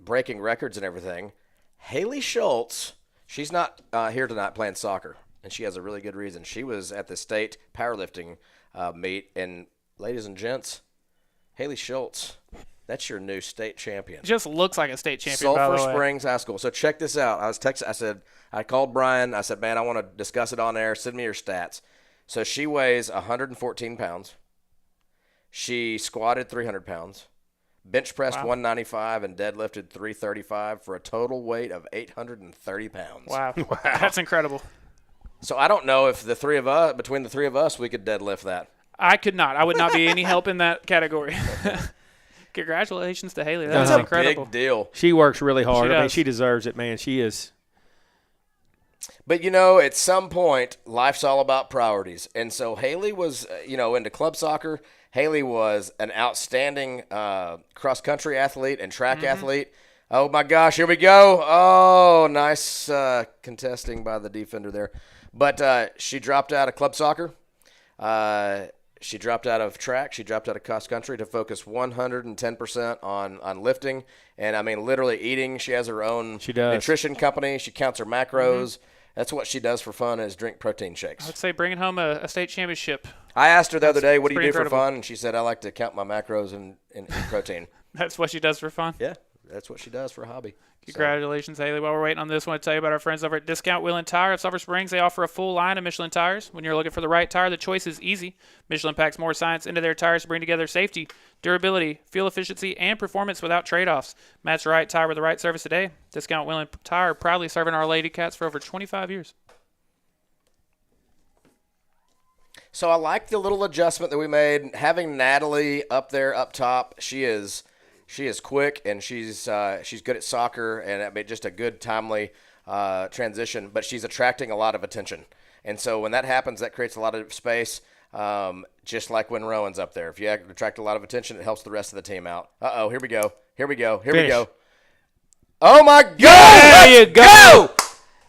breaking records and everything, Haley Schultz, she's not here tonight playing soccer, and she has a really good reason. She was at the state powerlifting meet, and ladies and gents, Haley Schultz, that's your new state champion. It just looks like a state champion, by the Sulphur way. Springs High School. So check this out. I called Brian. I said, man, I want to discuss it on air. Send me your stats. So she weighs 114 pounds. She squatted 300 pounds, bench pressed 195, and deadlifted 335 for a total weight of 830 pounds. Wow. That's incredible. So I don't know if between the three of us, we could deadlift that. I could not. I would not be any help in that category. Congratulations to Haley. That's That's a incredible. big deal. She works really hard. She I mean, does. she deserves it, man. She is. But, at some point, life's all about priorities. And so Haley was, into club soccer. Haley was an outstanding cross-country athlete and track athlete. Oh, my gosh, here we go. Oh, nice contesting by the defender there. But she dropped out of club soccer. She dropped out of track. She dropped out of cross-country to focus 110% on lifting. And, I mean, literally eating. She has her own nutrition company. She counts her macros. That's what she does for fun is drink protein shakes. I'd say bringing home a state championship. I asked her the other day, what do you do pretty for incredible. fun? And she said, I like to count my macros and eat protein. That's what she does for fun. Yeah, that's what she does for a hobby. Congratulations, Haley. While we're waiting on this, I want to tell you about our friends over at Discount Wheel and Tire of Sulphur Springs. They offer a full line of Michelin tires. When you're looking for the right tire, the choice is easy. Michelin packs more science into their tires to bring together safety, durability, fuel efficiency, and performance without trade-offs. Match the right tire with the right service today. Discount Wheel and Tire, proudly serving our Lady Cats for over 25 years. So I like the little adjustment that we made. Having Natalie up there, up top, she is quick and she's good at soccer, and I mean just a good timely transition. But she's attracting a lot of attention, and so when that happens, that creates a lot of space. Just like when Rowan's up there. If you attract a lot of attention, it helps the rest of the team out. Uh-oh, here we go. Here we go. Oh, my God. There you go.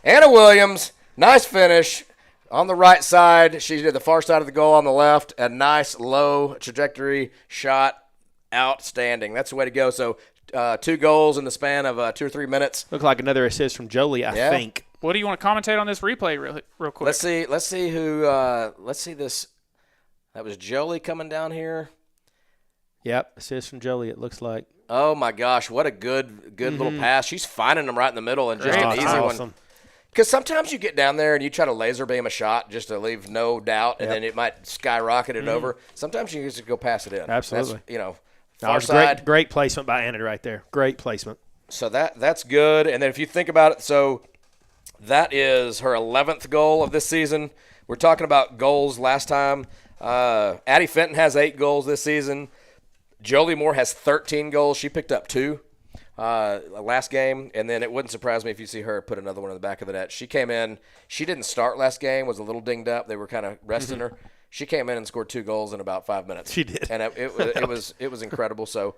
Anna Williams, nice finish on the right side. She did the far side of the goal on the left. A nice low trajectory shot. Outstanding. That's the way to go. So 2 goals in the span of 2 or 3 minutes. Looked like another assist from Jolie, I think. What do you want to commentate on this replay real quick? Let's see who. Let's see this. That was Jolie coming down here. Yep, assist from Jolie. It looks like. Oh my gosh, what a good little pass. She's finding them right in the middle and just an easy one. Because sometimes you get down there and you try to laser beam a shot just to leave no doubt, and then it might skyrocket it over. Sometimes you just go pass it in. Absolutely. That's, far side. Great placement by Anna right there. Great placement. So that's good. And then if you think about it, so that is her 11th goal of this season. We're talking about goals last time. Addie Fenton has 8 goals this season. Jolie Moore has 13 goals. She picked up 2 last game, and then it wouldn't surprise me if you see her put another one in the back of the net. She came in. She didn't start last game, was a little dinged up. They were kind of resting her. She came in and scored 2 goals in about 5 minutes. She did. And it was incredible. So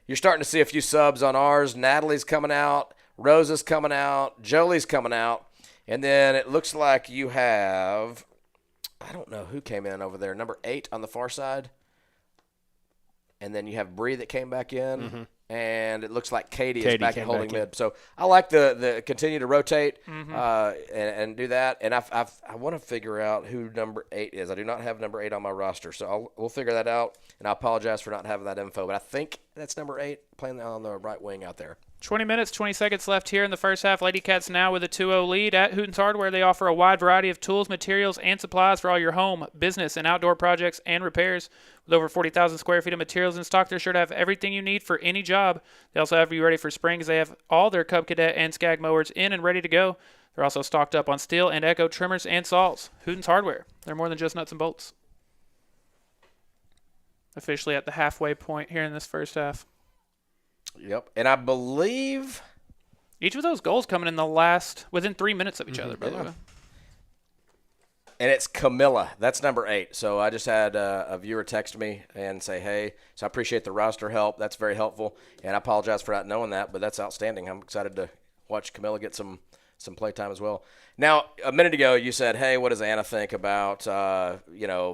you're starting to see a few subs on ours. Natalie's coming out. Rosa's coming out. Jolie's coming out. And then it looks like you have – I don't know who came in over there. Number 8 on the far side. And then you have Bree that came back in. And it looks like Katie is back at holding mid. So I like the continue to rotate and do that. And I want to figure out who number 8 is. I do not have number 8 on my roster. So we'll figure that out. And I apologize for not having that info. But I think that's number 8 playing on the right wing out there. 20 minutes, 20 seconds left here in the first half. Lady Cats now with a 2-0 lead at Hooten's Hardware. They offer a wide variety of tools, materials, and supplies for all your home, business, and outdoor projects and repairs. With over 40,000 square feet of materials in stock, they're sure to have everything you need for any job. They also have you ready for spring, as they have all their Cub Cadet and Skag mowers in and ready to go. They're also stocked up on steel and Echo trimmers and saws. Hooten's Hardware. They're more than just nuts and bolts. Officially at the halfway point here in this first half. Yep. And I believe each of those goals coming in within 3 minutes of each other, by the way. And it's Camilla. That's number 8. So I just had a viewer text me and say, hey, so I appreciate the roster help. That's very helpful. And I apologize for not knowing that, but that's outstanding. I'm excited to watch Camilla get some play time as well. Now, a minute ago, you said, hey, what does Anna think about,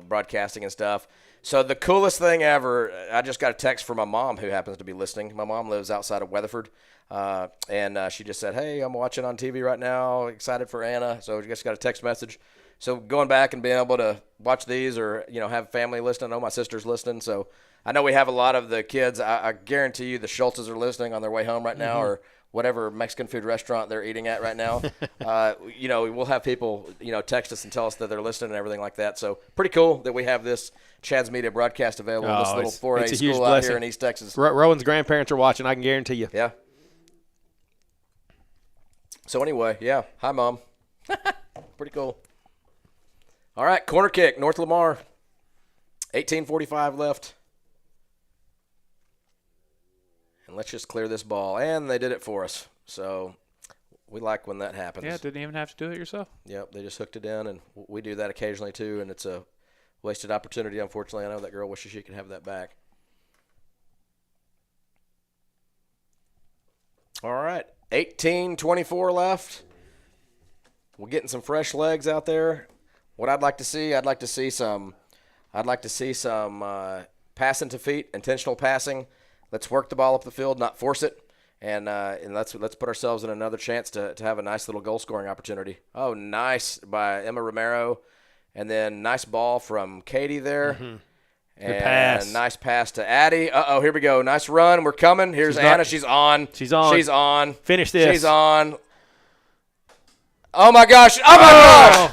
broadcasting and stuff? So the coolest thing ever, I just got a text from my mom who happens to be listening. My mom lives outside of Weatherford, and she just said, hey, I'm watching on TV right now, excited for Anna. So I just got a text message. So going back and being able to watch these or, have family listening. I know my sister's listening. So I know we have a lot of the kids. I guarantee you the Schultzes are listening on their way home right now or whatever Mexican food restaurant they're eating at right now. We'll have people, text us and tell us that they're listening and everything like that. So pretty cool that we have this Chad's Media broadcast available in this little 4A school out here in East Texas. Rowan's grandparents are watching, I can guarantee you. Yeah. So anyway, yeah. Hi, Mom. Pretty cool. All right, corner kick, North Lamar. 18:45 left. And let's just clear this ball. And they did it for us. So we like when that happens. Yeah, didn't even have to do it yourself. Yep, they just hooked it in, and we do that occasionally too, and it's a wasted opportunity, unfortunately. I know that girl wishes she could have that back. All right, 18:24 left. We're getting some fresh legs out there. What I'd like to see some passing to feet, intentional passing. Let's work the ball up the field, not force it, and let's put ourselves in another chance to have a nice little goal scoring opportunity. Oh, nice by Emma Romero, and then nice ball from Katie there. Good and pass. Nice pass to Addie. Uh-oh, here we go. Nice run. We're coming. Here's Anna. She's on. She's on. Finish this. She's on. Oh, my gosh. Oh, my gosh.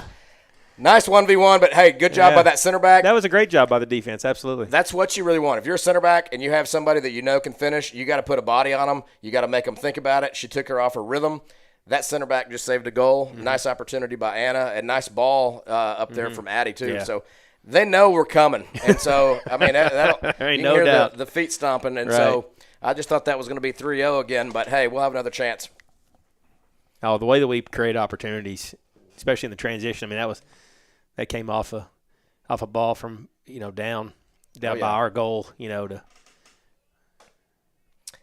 Nice 1v1, but, hey, good job by that center back. That was a great job by the defense, absolutely. That's what you really want. If you're a center back and you have somebody that you know can finish, you got to put a body on them. You got to make them think about it. She took her off her rhythm. That center back just saved a goal. Nice opportunity by Anna, and nice ball up there from Addie, too. Yeah. So they know we're coming. And so, I mean, that'll, ain't you no can hear doubt. the feet stomping. And so I just thought that was going to be 3-0 again, but, hey, we'll have another chance. Oh, the way that we create opportunities, especially in the transition, I mean, that came off a off a ball from down Oh, yeah. by our goal. To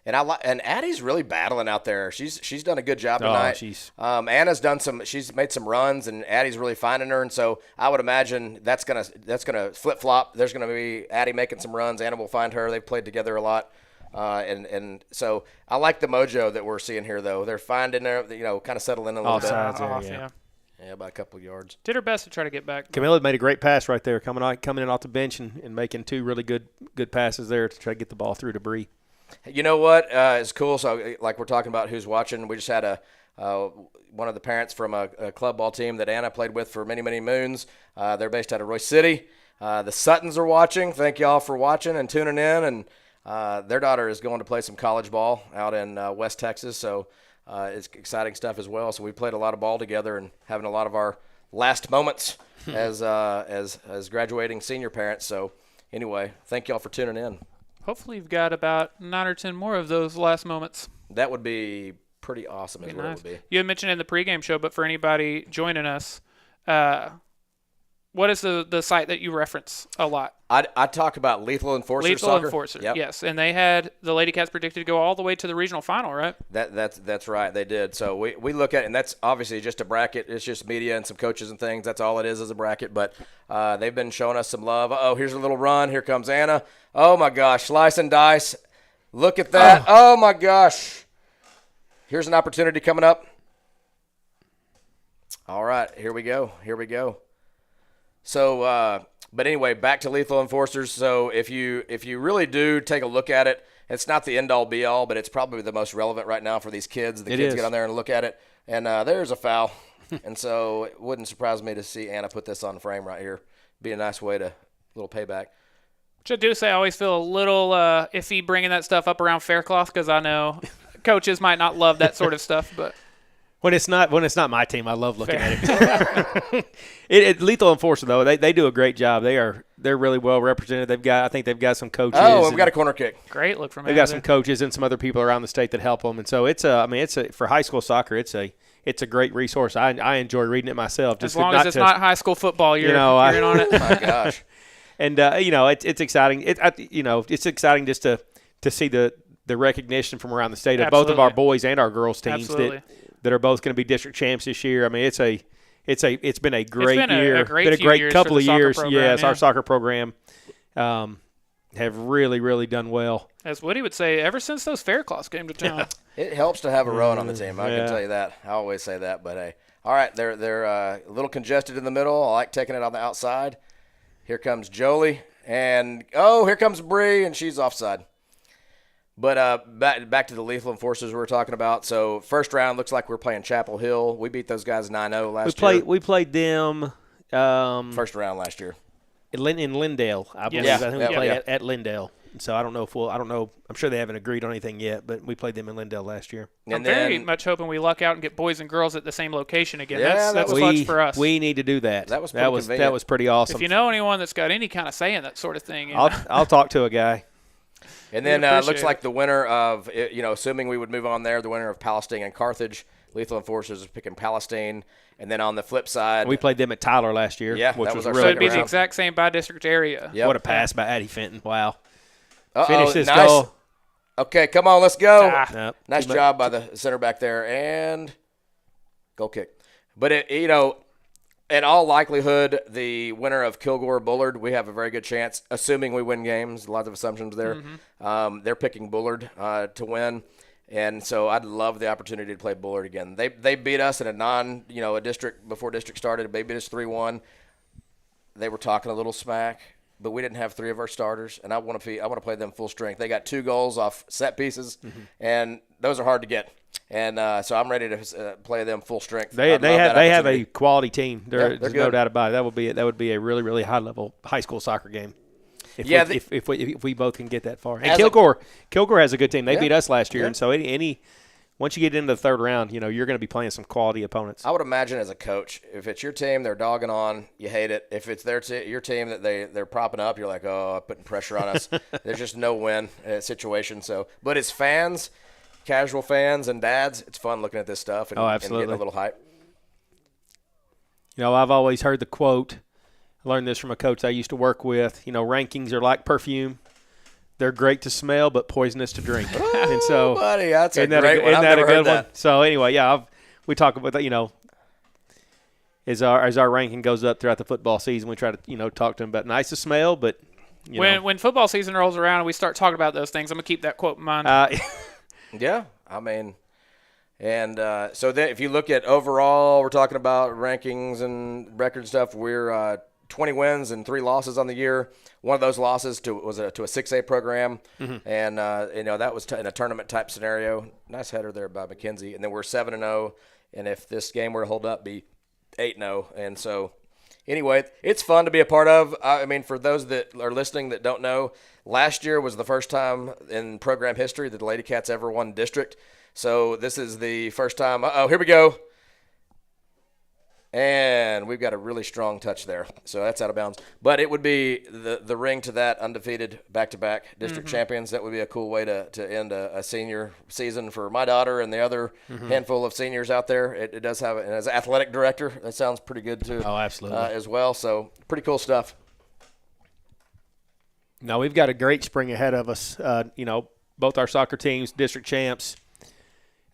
And Addie's really battling out there. She's done a good job Oh, tonight. she's- Anna's she's made some runs, and Addie's really finding her. And so I would imagine that's gonna flip flop. There's gonna be Addie making some runs. Anna will find her. They've played together a lot, and so I like the mojo that we're seeing here. Though they're finding her, kind of settling in a little All bit. sides there, Off, yeah. Yeah, by a couple of yards. Did her best to try to get back. Camilla made a great pass right there, coming in off the bench and making 2 really good passes there to try to get the ball through to Bree. You know what? It's cool. So, like we're talking about who's watching, we just had one of the parents from a club ball team that Anna played with for many, many moons. They're based out of Royce City. The Suttons are watching. Thank y'all for watching and tuning in. And their daughter is going to play some college ball out in West Texas. So it's exciting stuff as well. So we played a lot of ball together and having a lot of our last moments as graduating senior parents. So anyway, thank y'all for tuning in. Hopefully you've got about 9 or 10 more of those last moments. That would be pretty awesome is what Nice. it would be. You had mentioned in the pregame show, but for anybody joining us, what is the site that you reference a lot? I talk about Lethal Enforcers Lethal soccer. Enforcer, Yep. yes. And they had the Lady Cats predicted to go all the way to the regional final, right? That's right. They did. So we look at, and that's obviously just a bracket. It's just media and some coaches and things. That's all it is a bracket. But they've been showing us some love. Oh, here's a little run. Here comes Anna. Oh, my gosh. Slice and dice. Look at that. Oh, my gosh. Here's an opportunity coming up. All right. Here we go. So, but anyway, back to Lethal Enforcers. So if you really do take a look at it, it's not the end-all, be-all, but it's probably the most relevant right now for these kids. The kids get on there and look at it, and there's a foul. And so it wouldn't surprise me to see Anna put this on the frame right here. Be a nice way to little payback. Which I do say I always feel a little iffy bringing that stuff up around Faircloth because I know coaches might not love that sort of stuff, but When it's not my team, I love looking at it. Lethal Enforcer though, they do a great job. They're really well represented. I think they've got some coaches. Oh, we've got a corner kick. great look from They've got some coaches and some other people around the state that help them, and so for high school soccer, it's a great resource. I enjoy reading it myself. As long as it's not high school football, you're in on it. My gosh. And it's exciting. It's exciting just to see the recognition from around the state of both of our boys and our girls teams that are both going to be district champs this year. I mean, it's been a great year. Been a great couple of years. Yes, our soccer program have really, really done well. As Woody would say, ever since those Faircloths came to town. It helps to have a Rowan on the team. I can tell you that. I always say that. But hey, all right, they're a little congested in the middle. I like taking it on the outside. Here comes Jolie, and here comes Bree, and she's offside. But back to the Lethal Enforcers we were talking about. So first round looks like we're playing Chapel Hill. We beat those guys 9-0 last year. We played them First round last year. in Lindale, I believe. Yes. I think we played at Lindale. So I don't know I'm sure they haven't agreed on anything yet, but we played them in Lindale last year. I'm very much hoping we luck out and get boys and girls at the same location again. Yeah, that's clutch for us. We need to do that. That was pretty that was pretty awesome. If you know anyone that's got any kind of say in that sort of thing, I'll talk to a guy. And then it looks like the winner of, assuming we would move on there, the winner of Palestine and Carthage, Lethal Enforcers is picking Palestine. And then on the flip side, we played them at Tyler last year, Yeah, which that was our really so it'd be round. the exact same by district area. Yep. What a pass by Addie Fenton. Wow. Finish this nice. goal. Okay, come on, let's go. Nope. Nice job by the center back there, and goal kick. But, in all likelihood, the winner of Kilgore-Bullard, we have a very good chance, assuming we win games. Lots of assumptions there. Mm-hmm. They're picking Bullard to win, and so I'd love the opportunity to play Bullard again. They beat us in a district before district started. They beat us 3-1. They were talking a little smack, but we didn't have 3 of our starters, and I want to play them full strength. They got 2 goals off set pieces, and those are hard to get. And so I'm ready to play them full strength. They have a quality team. There's good. no doubt about it. That would be a really, really high level high school soccer game. If we both can get that far. And Kilgore has a good team. They beat us last year, and so once you get into the third round, you're going to be playing some quality opponents. I would imagine as a coach, if it's your team, they're dogging on, you hate it. If it's your team that they're propping up, you're like, oh, putting pressure on us. There's just no win situation. So, but as fans, casual fans and dads, it's fun looking at this stuff and absolutely. getting a little hype. I've always heard the quote, I learned this from a coach I used to work with. Rankings are like perfume. They're great to smell, but poisonous to drink. And so, buddy, that's a isn't that great one. Isn't I've that a never heard good one? that. So anyway, yeah, we talk about that. As our ranking goes up throughout the football season, we try to talk to them about nice to smell, but when football season rolls around and we start talking about those things, I'm gonna keep that quote in mind. Yeah, I mean, and so then if you look at overall, we're talking about rankings and record stuff. We're 20 wins and 3 losses on the year. One of those losses was to a 6A program, and that was in a tournament type scenario. Nice header there by McKenzie, and then we're 7-0, and if this game were to hold up, be 8-0, and so. Anyway, it's fun to be a part of. I mean, for those that are listening that don't know, last year was the first time in program history that the Lady Cats ever won district. So this is the first time. Here we go. And we've got a really strong touch there. So that's out of bounds. But it would be the ring to that undefeated back-to-back district champions. That would be a cool way to end a senior season for my daughter and the other handful of seniors out there. It does have, and as athletic director, that sounds pretty good too. Oh, absolutely. As well. So pretty cool stuff. No, we've got a great spring ahead of us. Both our soccer teams, district champs.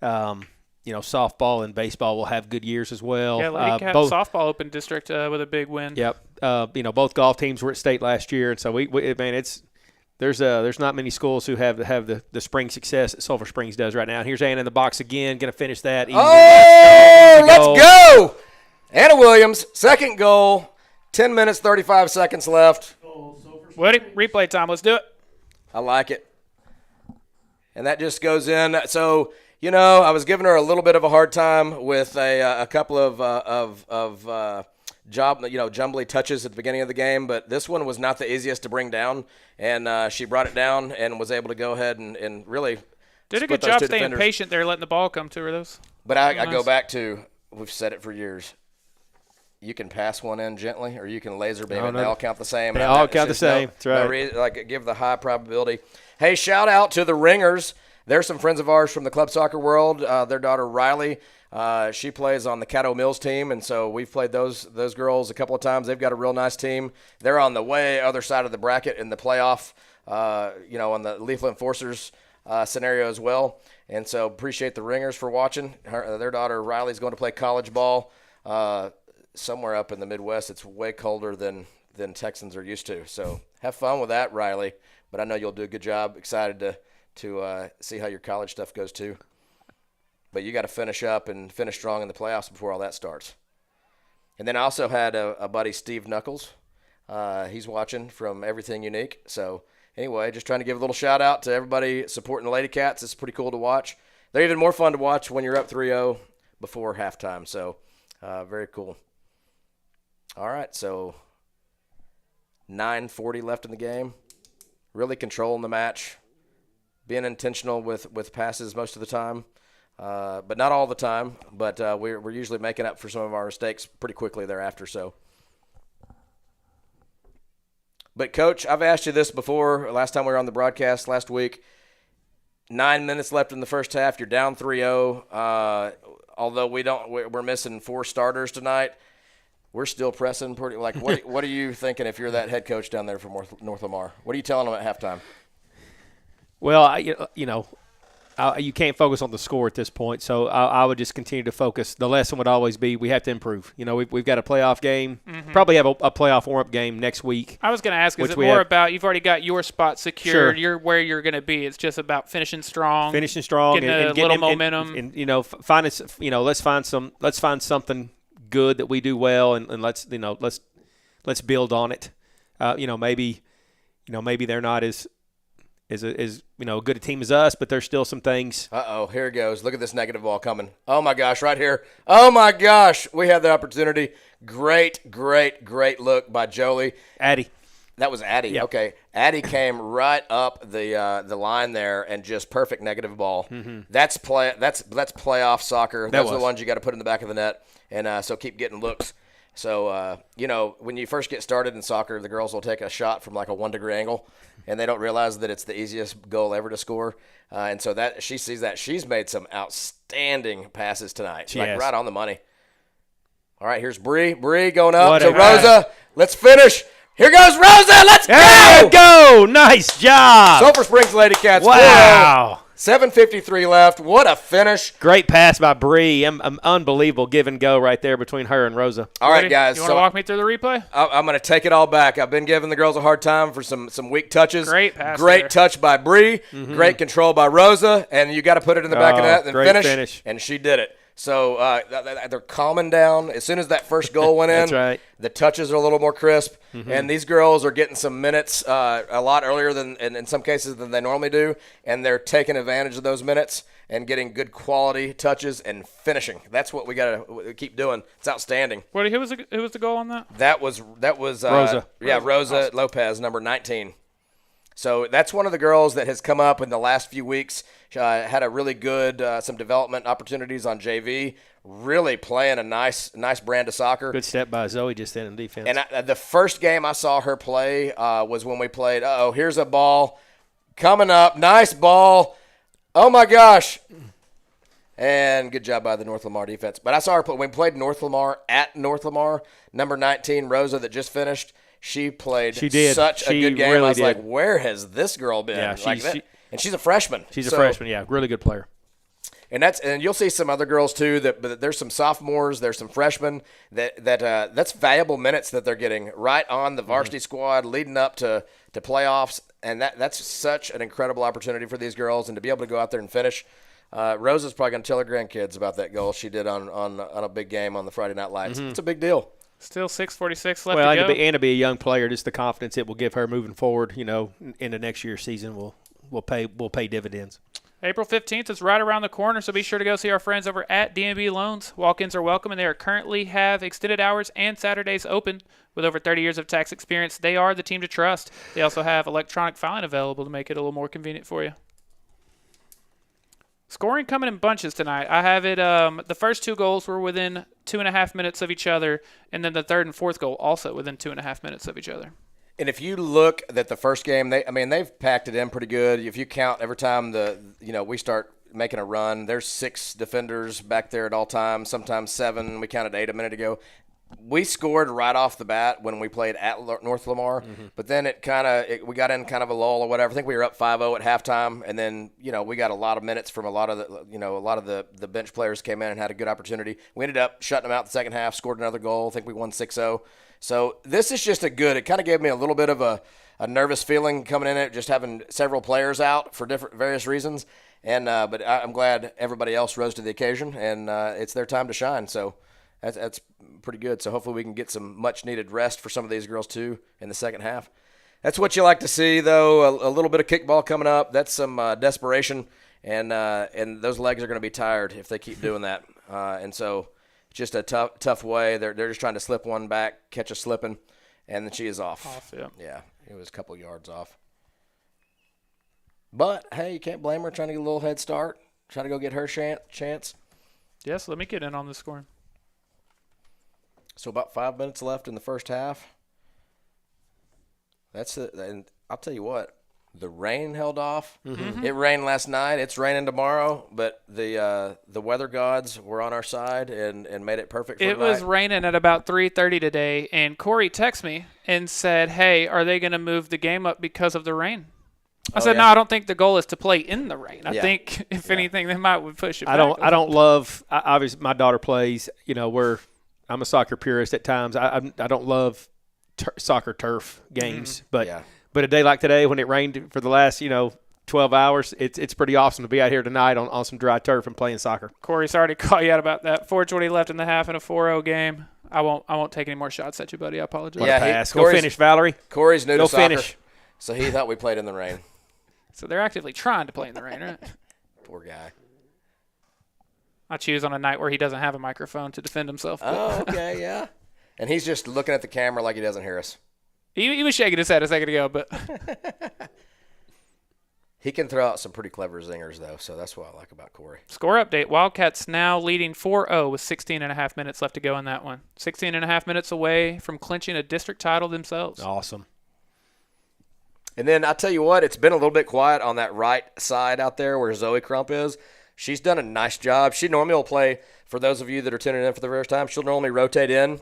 Softball and baseball will have good years as well. Yeah, Lady Cat softball opened district with a big win. Yep. Both golf teams were at state last year, and so there's not many schools who have the spring success that Sulphur Springs does right now. And here's Anna in the box again, going to finish that. Easy. Let's go! Anna Williams, second goal, 10 minutes, 35 seconds left. Woody, replay time. Let's do it. I like it. And that just goes in. So, I was giving her a little bit of a hard time with a couple of jumbly touches at the beginning of the game, but this one was not the easiest to bring down, and she brought it down and was able to go ahead and really did a good job staying defenders. Patient there, letting the ball come to her. Those. But I go back to, we've said it for years. You can pass one in gently, or you can laser beam it. They all count the same. They all count the same. That's right. Give the high probability. Hey, shout out to the Ringers. They're some friends of ours from the club soccer world. Their daughter Riley, she plays on the Caddo Mills team, and so we've played those girls a couple of times. They've got a real nice team. They're on the way other side of the bracket in the playoff, on the Lethal Enforcers scenario as well. And so appreciate the Ringers for watching. Their daughter Riley's going to play college ball somewhere up in the Midwest. It's way colder than Texans are used to. So have fun with that, Riley. But I know you'll do a good job. Excited to see how your college stuff goes too. But you got to finish up and finish strong in the playoffs before all that starts. And then I also had a buddy, Steve Knuckles. He's watching from Everything Unique. So anyway, just trying to give a little shout out to everybody supporting the Lady Cats. It's pretty cool to watch. They're even more fun to watch when you're up 3-0 before halftime. So very cool. All right, so 9:40 left in the game. Really controlling the match. Being intentional with passes most of the time, but not all the time. But we're usually making up for some of our mistakes pretty quickly thereafter. So, but Coach, I've asked you this before. Last time we were on the broadcast last week, 9 minutes left in the first half. You're down 3-0. Although we're missing 4 starters tonight. We're still pressing pretty. Like, what are you thinking if you're that head coach down there for North Lamar? What are you telling them at halftime? Well, you can't focus on the score at this point, so I would just continue to focus. The lesson would always be we have to improve. We've got a playoff game, probably have a playoff warm-up game next week. I was going to ask, is it more about you've already got your spot secured, sure. You're where you're going to be. It's just about finishing strong, getting a little momentum, and let's find something good that we do well, and let's build on it. Maybe they're not as good a team as us, but there's still some things. Here it goes. Look at this negative ball coming. Oh my gosh, right here. Oh my gosh, we had the opportunity. Great look by Jolie. Addie. That was Addie. Yep. Okay, Addie came right up the line there and just perfect negative ball. Mm-hmm. That's playoff soccer. Those are the ones you got to put in the back of the net, and so keep getting looks. So, when you first get started in soccer, the girls will take a shot from like a 1-degree angle, and they don't realize that it's the easiest goal ever to score. And so that she sees that. She's made some outstanding passes tonight, right on the money. All right, here's Bree. Bree going up to Rosa. Let's finish. Here goes Rosa. Let's There you go. Nice job. Sulphur Springs Lady Cats. Wow. 7:53 left. What a finish. Great pass by Bree. Unbelievable give and go right there between her and Rosa. All right, guys. You want to walk me through the replay? I'm going to take it all back. I've been giving the girls a hard time for some weak touches. Great pass Great there. touch by Bree. Great control by Rosa. And you got to put it in the back of the net and great then finish. And she did it. So they're calming down. As soon as that first goal went in, That's right. the touches are a little more crisp. And these girls are getting some minutes a lot earlier than in some cases than they normally do. And they're taking advantage of those minutes and getting good quality touches and finishing. That's what we got to keep doing. It's outstanding. Who was the goal on that? That was Rosa. Yeah, Rosa Lopez, number 19. So that's one of the girls that has come up in the last few weeks. Had a really good some development opportunities on JV. Really playing a nice brand of soccer. Good step by Zoe just then in defense. And the first game I saw her play was when we played. Here's a ball coming up. Nice ball. Oh my gosh. And good job by the North Lamar defense. But I saw her play when we played North Lamar at North Lamar. Number 19, Rosa, that just finished. She played such a good game. Really I was did. like, where has this girl been? Yeah, and she's a freshman. She's a freshman, yeah. Really good player. And you'll see some other girls too. But there's some sophomores, there's some freshmen that's valuable minutes that they're getting right on the varsity squad leading up to playoffs. And that's such an incredible opportunity for these girls, and to be able to go out there and finish. Rosa's probably going to tell her grandkids about that goal she did on a big game on the Friday Night Lights. It's a big deal. Still 6:46 left to go. And to be a young player, just the confidence it will give her moving forward, into next year's season will pay dividends. April 15th is right around the corner, so be sure to go see our friends over at D&B Loans. Walk-ins are welcome, and they currently have extended hours and Saturdays open. With over 30 years of tax experience, they are the team to trust. They also have electronic filing available to make it a little more convenient for you. Scoring coming in bunches tonight. I have it. The first two goals were within 2.5 minutes of each other, and then the third and fourth goal also within 2.5 minutes of each other. And if you look at the first game, they've packed it in pretty good. If you count every time we start making a run, there's 6 defenders back there at all times, sometimes 7. We counted 8 a minute ago. We scored right off the bat when we played at North Lamar, but then we got in kind of a lull or whatever. I think we were up 5-0 at halftime, and then we got a lot of minutes from a lot of the bench players came in and had a good opportunity. We ended up shutting them out the second half, scored another goal. I think we won 6-0. So this is just it kind of gave me a little bit of a nervous feeling coming in it, just having several players out for various reasons. And but I'm glad everybody else rose to the occasion, and it's their time to shine. So that's pretty good. So hopefully we can get some much-needed rest for some of these girls too in the second half. That's what you like to see, though. A little bit of kickball coming up. That's some desperation, and those legs are going to be tired if they keep doing that. And so just a tough way. They're just trying to slip one back, catch a slipping, and then she is off. Yeah, it was a couple yards off. But, hey, you can't blame her trying to get a little head start, trying to go get her chance. Yes, let me get in on the scoring. So about 5 minutes left in the first half. That's it. And I'll tell you what, the rain held off. It rained last night. It's raining tomorrow, but the weather gods were on our side and made it perfect for It tonight. was raining at about 3:30 today, and Corey texted me and said, hey, are they going to move the game up because of the rain? I said, yeah. no, I don't think the goal is to play in the rain. I Yeah. think, if anything, they might would push it back. I don't love – obviously, my daughter plays, I'm a soccer purist at times. I don't love soccer turf games, but a day like today when it rained for the last 12 hours, it's pretty awesome to be out here tonight on some dry turf and playing soccer. Corey, sorry to call you out about that. 4:20 left in the half in a 4-0 game. I won't take any more shots at you, buddy. I apologize. Pass. Go finish, Valerie. Corey's new to soccer, finish. so he thought we played in the rain. So they're actively trying to play in the rain, right? Poor guy. I choose on a night where he doesn't have a microphone to defend himself. Oh, okay, yeah. And he's just looking at the camera like he doesn't hear us. He was shaking his head a second ago, but He can throw out some pretty clever zingers, though, so that's what I like about Corey. score update. Wildcats now leading 4-0 with 16.5 minutes left to go in that one. 16.5 minutes away from clinching a district title themselves. Awesome. And then I tell you what, it's been a little bit quiet on that right side out there where Zoe Crump is. She's done a nice job. She normally will play, for those of you that are tuning in for the first time, she'll normally rotate in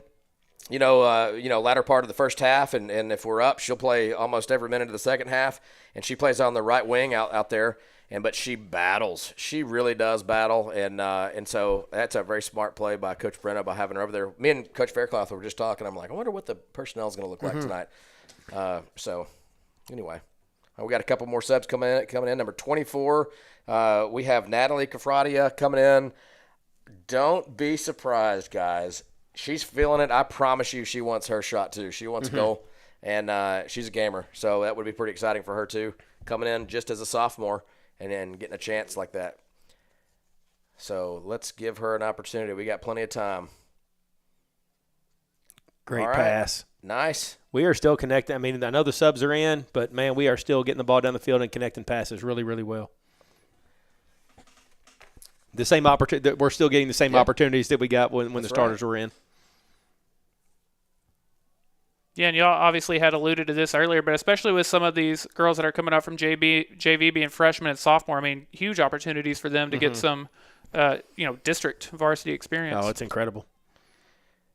latter part of the first half, and if we're up, she'll play almost every minute of the second half, and she plays on the right wing out there. But she battles. She really does battle, and so that's a very smart play by Coach Brenna by having her over there. Me and Coach Faircloth were just talking. I'm like, I wonder what the personnel is going to look like tonight. So anyway, we got a couple more subs coming in. Number 24, we have Natalie Kafradia coming in. Don't be surprised, guys. She's feeling it. I promise you, she wants her shot too. She wants a goal, and she's a gamer, so that would be pretty exciting for her too. Coming in just as a sophomore. And then getting a chance like that. So let's give her an opportunity. We got plenty of time. Great pass. Nice. We are still connecting. I mean, I know the subs are in, but, man, we are still getting the ball down the field and connecting passes really, really well. The same opportunity. We're still getting the same opportunities that we got when the starters were in. Yeah, and y'all obviously had alluded to this earlier, but especially with some of these girls that are coming up from JV being freshmen and sophomore, I mean, huge opportunities for them to get some, district varsity experience. Oh, it's incredible.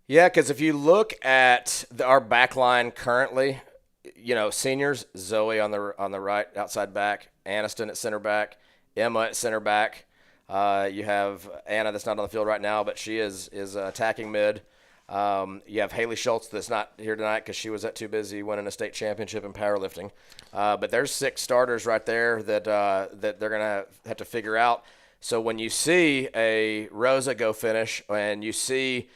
Yeah, because if you look at our back line currently, seniors, Zoe on the right outside back, Aniston at center back, Emma at center back. You have Anna that's not on the field right now, but she is attacking mid. You have Haley Schultz that's not here tonight because she was too busy winning a state championship in powerlifting. But there's 6 starters right there that they're going to have to figure out. So when you see a Rosa go finish and you see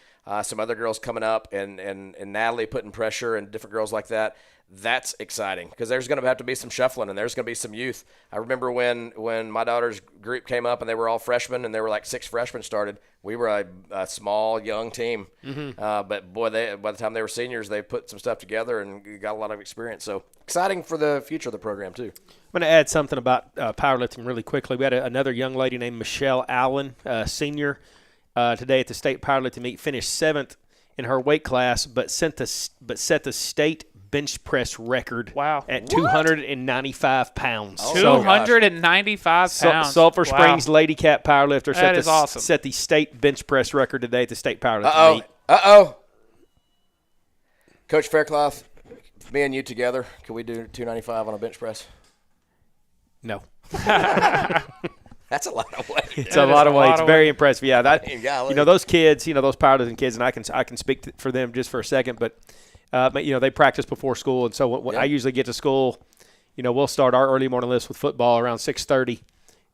some other girls coming up and Natalie putting pressure and different girls like that, that's exciting because there's going to have to be some shuffling and there's going to be some youth. I remember when my daughter's group came up and they were all freshmen and there were like 6 freshmen started. We were a small, young team. But, boy, by the time they were seniors, they put some stuff together and got a lot of experience. So exciting for the future of the program too. I'm going to add something about powerlifting really quickly. We had another young lady named Michelle Allen, senior, today at the state powerlifting meet, finished 7th in her weight class, but set the state bench press record at 295 pounds. Oh, 295 pounds. Sulphur Springs Lady Cat powerlifter awesome. set the state bench press record today at the state powerlifting meet. Coach Faircloth, me and you together, can we do 295 on a bench press? No. That's a lot of weight. It's a lot of weight. It's very impressive. Yeah, those kids, those powerlifting kids, and I can speak for them just for a second, but they practice before school, and so when I usually get to school, we'll start our early morning lifts with football around 6:30,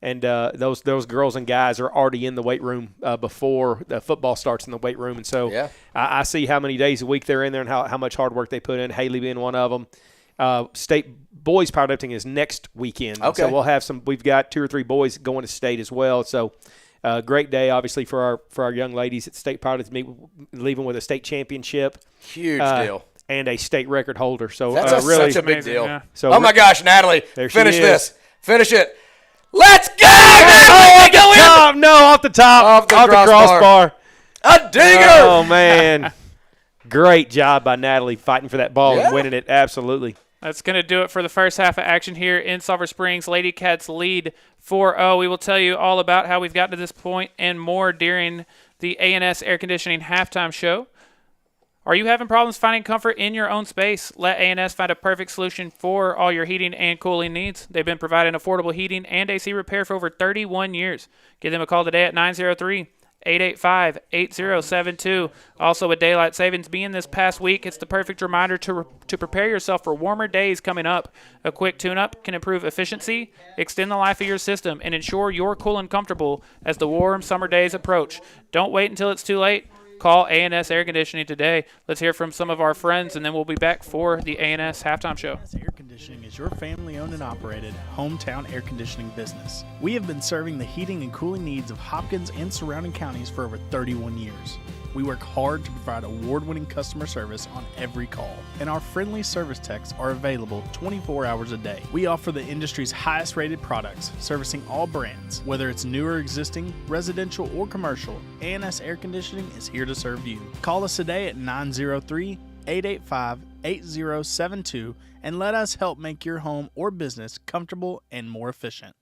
and those girls and guys are already in the weight room before the football starts in the weight room, and so I see how many days a week they're in there and how much hard work they put in. Haley being one of them. State boys powerlifting is next weekend. Okay. So we've got 2 or 3 boys going to state as well. So great day, obviously, for our young ladies at state powerlifting meet, leaving with a state championship. Huge deal. And a state record holder. So that's really such a big deal. Yeah. So oh my gosh, Natalie, finish this. Finish it. Let's go! Natalie, off the top. Off the crossbar. A dinger! Oh, man. Great job by Natalie fighting for that ball and winning it. Absolutely. That's going to do it for the first half of action here in Sulphur Springs. Lady Cats lead 4-0. We will tell you all about how we've gotten to this point and more during the A&S Air Conditioning halftime show. Are you having problems finding comfort in your own space? Let A&S find a perfect solution for all your heating and cooling needs. They've been providing affordable heating and AC repair for over 31 years. Give them a call today at 903-885-8072. Also, with daylight savings being this past week, it's the perfect reminder to prepare yourself for warmer days coming up. A quick tune-up can improve efficiency, extend the life of your system, and ensure you're cool and comfortable as the warm summer days approach. Don't wait until it's too late. Call A&S Air Conditioning today. Let's hear from some of our friends, and then we'll be back for the A&S halftime show. A&S Air Conditioning is your family-owned and operated hometown air conditioning business. We have been serving the heating and cooling needs of Hopkins and surrounding counties for over 31 years. We work hard to provide award-winning customer service on every call, and our friendly service techs are available 24 hours a day. We offer the industry's highest-rated products, servicing all brands. Whether it's new or existing, residential or commercial, A&S Air Conditioning is here to serve you. Call us today at 903-885-8072 and let us help make your home or business comfortable and more efficient.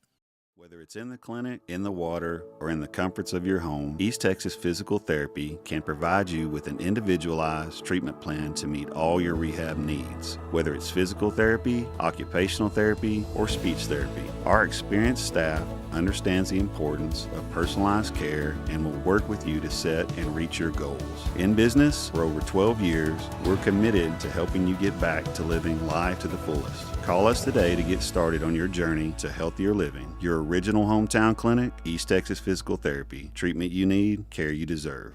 Whether it's in the clinic, in the water, or in the comforts of your home, East Texas Physical Therapy can provide you with an individualized treatment plan to meet all your rehab needs. Whether it's physical therapy, occupational therapy, or speech therapy, our experienced staff understands the importance of personalized care and will work with you to set and reach your goals. In business for over 12 years, we're committed to helping you get back to living life to the fullest. Call us today to get started on your journey to healthier living. Your original hometown clinic, East Texas Physical Therapy. Treatment you need, care you deserve.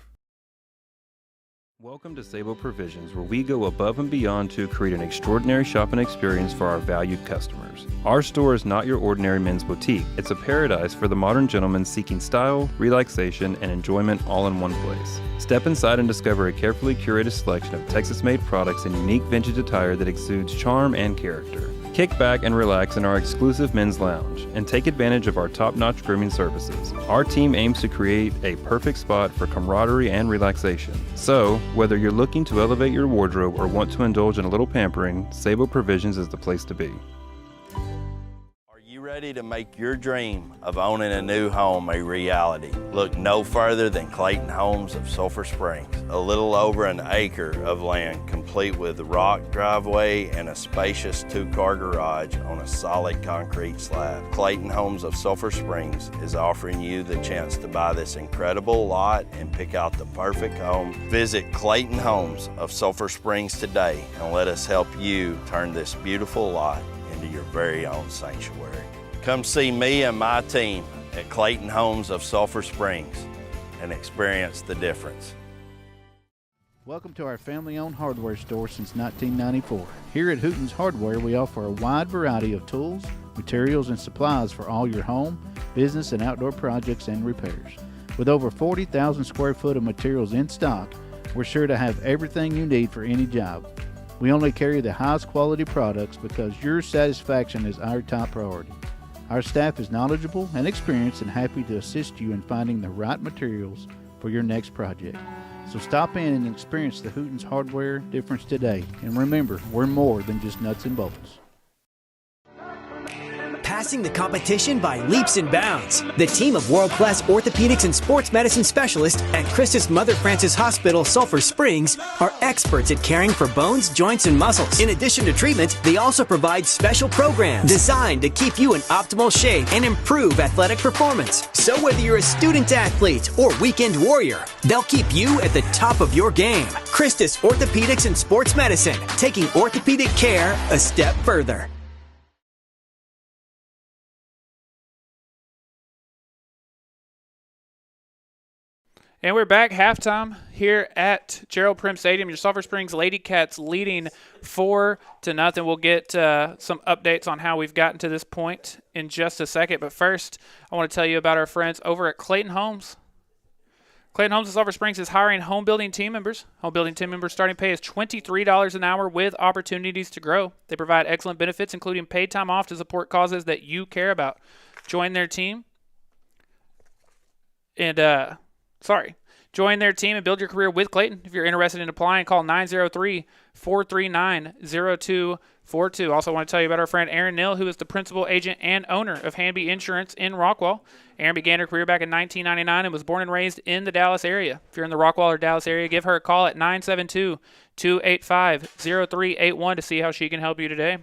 Welcome to Sabo Provisions, where we go above and beyond to create an extraordinary shopping experience for our valued customers. Our store is not your ordinary men's boutique. It's a paradise for the modern gentleman seeking style, relaxation, and enjoyment all in one place. Step inside and discover a carefully curated selection of Texas-made products and unique vintage attire that exudes charm and character. Kick back and relax in our exclusive men's lounge and take advantage of our top-notch grooming services. Our team aims to create a perfect spot for camaraderie and relaxation. So, whether you're looking to elevate your wardrobe or want to indulge in a little pampering, Sabo Provisions is the place to be. Ready to make your dream of owning a new home a reality? Look no further than Clayton Homes of Sulphur Springs. A little over an acre of land complete with rock driveway and a spacious 2-car garage on a solid concrete slab. Clayton Homes of Sulphur Springs is offering you the chance to buy this incredible lot and pick out the perfect home. Visit Clayton Homes of Sulphur Springs today and let us help you turn this beautiful lot into your very own sanctuary. Come see me and my team at Clayton Homes of Sulphur Springs and experience the difference. Welcome to our family-owned hardware store since 1994. Here at Hooten's Hardware, we offer a wide variety of tools, materials, and supplies for all your home, business, and outdoor projects and repairs. With over 40,000 square foot of materials in stock, we're sure to have everything you need for any job. We only carry the highest quality products because your satisfaction is our top priority. Our staff is knowledgeable and experienced and happy to assist you in finding the right materials for your next project. So stop in and experience the Hooten's Hardware difference today. And remember, we're more than just nuts and bolts. Passing the competition by leaps and bounds. The team of world-class orthopedics and sports medicine specialists at Christus Mother Frances Hospital, Sulphur Springs, are experts at caring for bones, joints, and muscles. In addition to treatment, they also provide special programs designed to keep you in optimal shape and improve athletic performance. So whether you're a student athlete or weekend warrior, they'll keep you at the top of your game. Christus Orthopedics and Sports Medicine, taking orthopedic care a step further. And we're back halftime here at Gerald Prim Stadium. Your Sulphur Springs Lady Cats leading 4-0. We'll get some updates on how we've gotten to this point in just a second. But first, I want to tell you about our friends over at Clayton Homes. Clayton Homes of Sulphur Springs is hiring home building team members. Home building team members starting pay is $23 an hour with opportunities to grow. They provide excellent benefits, including paid time off to support causes that you care about. Join their team and join their team and build your career with Clayton. If you're interested in applying, call 903-439-0242. Also want to tell you about our friend Aaron Nill, who is the principal agent and owner of Hanby Insurance in Rockwall. Aaron began her career back in 1999 and was born and raised in the Dallas area. If you're in the Rockwall or Dallas area, give her a call at 972-285-0381 to see how she can help you today.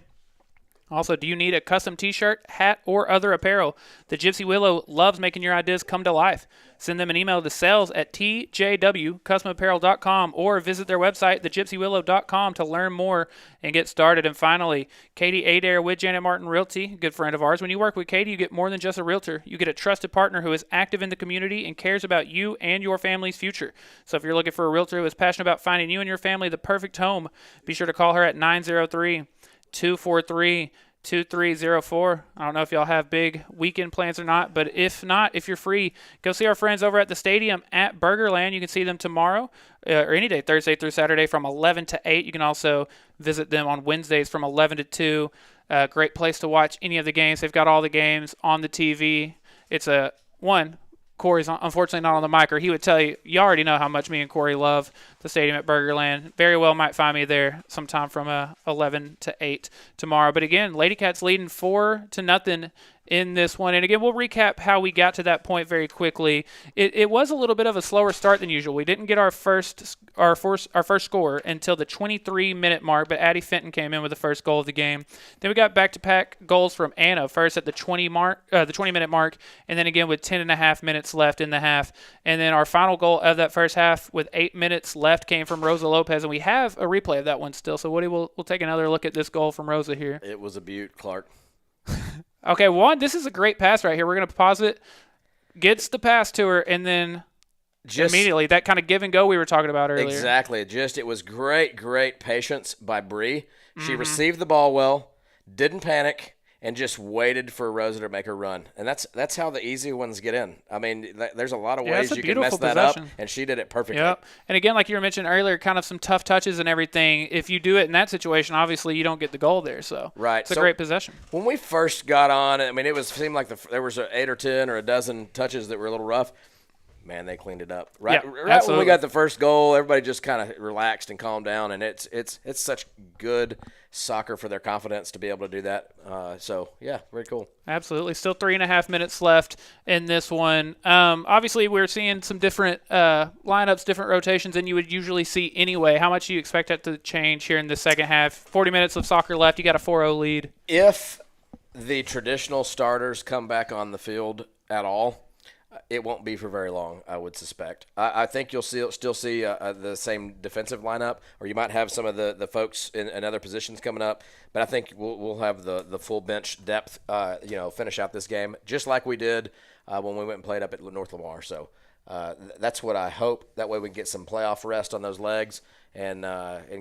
Also, do you need a custom t-shirt, hat, or other apparel? The Gypsy Willow loves making your ideas come to life. Send them an email to sales@tjwcustomapparel.com or visit their website, thegypsywillow.com, to learn more and get started. And finally, Katie Adair with Janet Martin Realty, a good friend of ours. When you work with Katie, you get more than just a realtor. You get a trusted partner who is active in the community and cares about you and your family's future. So if you're looking for a realtor who is passionate about finding you and your family the perfect home, be sure to call her at 903-243-2304. I don't know if y'all have big weekend plans or not, but if not, if you're free, go see our friends over at the stadium at Burgerland. You can see them tomorrow or any day, Thursday through Saturday from 11 to 8. You can also visit them on Wednesdays from 11 to 2. Great place to watch any of the games. They've got all the games on the TV. It's Corey's unfortunately not on the mic, or he would tell you, you already know how much me and Corey love the stadium at Burgerland. Very well might find me there sometime from 11 to 8 tomorrow. But again, Lady Cats leading 4-0 in this one. And again, we'll recap how we got to that point very quickly. It was a little bit of a slower start than usual. We didn't get our first score until the 23-minute mark, but Addie Fenton came in with the first goal of the game. Then we got back-to-back goals from Anna, first at the 20-minute mark, and then again with 10.5 minutes left in the half. And then our final goal of that first half with 8 minutes left came from Rosa Lopez, and we have a replay of that one still. So Woody, we'll take another look at this goal from Rosa here. It was a beaut, Clark. Okay, this is a great pass right here. We're going to pause it. Gets the pass to her, and then immediately that kind of give and go we were talking about earlier. Exactly. It was great patience by Bree. She received the ball well, didn't panic, and just waited for Rosa to make her run. And that's how the easy ones get in. I mean, there's a lot of ways you can mess that up, and she did it perfectly. Yep. And again, like you were mentioning earlier, kind of some tough touches and everything. If you do it in that situation, obviously you don't get the goal there. So right. It's a great possession. When we first got on, I mean, seemed like there was 8 or 10 or a dozen touches that were a little rough. Man, they cleaned it up. Right when we got the first goal, everybody just kind of relaxed and calmed down, and it's such good soccer for their confidence to be able to do that. So, yeah, very cool. Absolutely. Still 3.5 minutes left in this one. Obviously, we're seeing some different lineups, different rotations than you would usually see anyway. How much do you expect that to change here in the second half? 40 minutes of soccer left. You got a 4-0 lead. If the traditional starters come back on the field at all, it won't be for very long, I would suspect. I think you'll still see the same defensive lineup, or you might have some of the folks in other positions coming up. But I think we'll have the full bench depth, finish out this game, just like we did when we went and played up at North Lamar. So that's what I hope. That way we can get some playoff rest on those legs and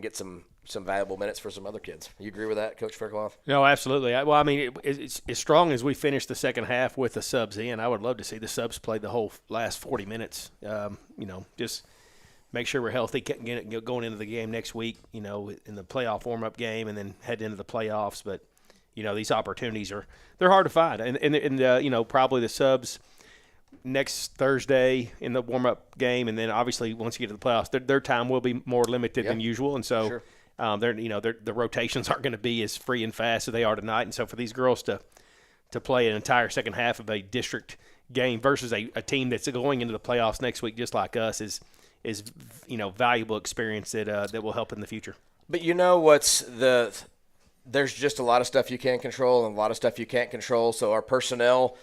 get some valuable minutes for some other kids. You agree with that, Coach Faircloth? No, absolutely. Well, I mean, it's as strong as we finish the second half with the subs in. I would love to see the subs play the whole last 40 minutes. Just make sure we're healthy going into the game next week, in the playoff warm-up game and then head into the playoffs. But, these opportunities they're hard to find. And probably the subs next Thursday in the warm-up game, and then obviously once you get to the playoffs, their time will be more limited than usual. And so sure. The rotations aren't going to be as free and fast as they are tonight. And so for these girls to play an entire second half of a district game versus a team that's going into the playoffs next week just like us is valuable experience that will help in the future. But there's just a lot of stuff you can control and a lot of stuff you can't control. So our personnel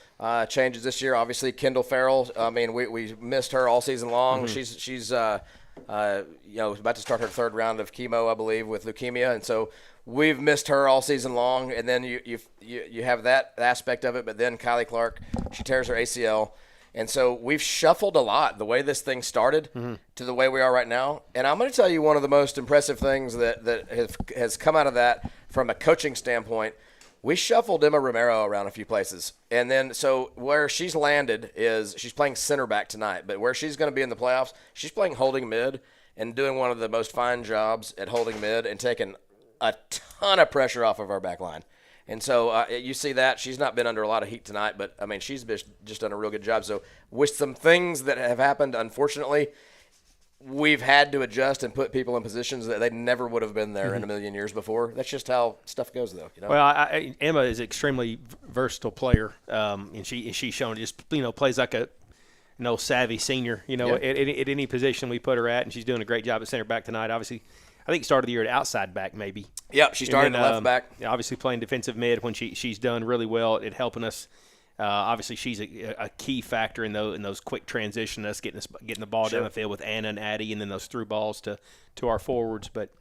changes this year. Obviously, Kendall Farrell, I mean, we missed her all season long. Mm-hmm. She's about to start her third round of chemo, I believe, with leukemia. And so we've missed her all season long. And then you have that aspect of it. But then Kylie Clark, she tears her ACL. And so we've shuffled a lot the way this thing started to the way we are right now. And I'm going to tell you one of the most impressive things that has come out of that from a coaching standpoint. We shuffled Emma Romero around a few places. And then so where she's landed is she's playing center back tonight. But where she's going to be in the playoffs, she's playing holding mid and doing one of the most fine jobs at holding mid and taking a ton of pressure off of our back line. And so you see that. She's not been under a lot of heat tonight, but, I mean, she's just done a real good job. So with some things that have happened, unfortunately, we've had to adjust and put people in positions that they never would have been there in a million years before. That's just how stuff goes, though. Well, Emma is an extremely versatile player, and she's shown just plays like a savvy senior. At any position we put her at, and she's doing a great job at center back tonight. Obviously, I think started the year at outside back maybe. Yep, she started at left back. Obviously playing defensive mid when she's done really well at helping us. Obviously, she's a key factor in those quick transitions, us getting the ball down the field with Anna and Addie, and then those through balls to our forwards. But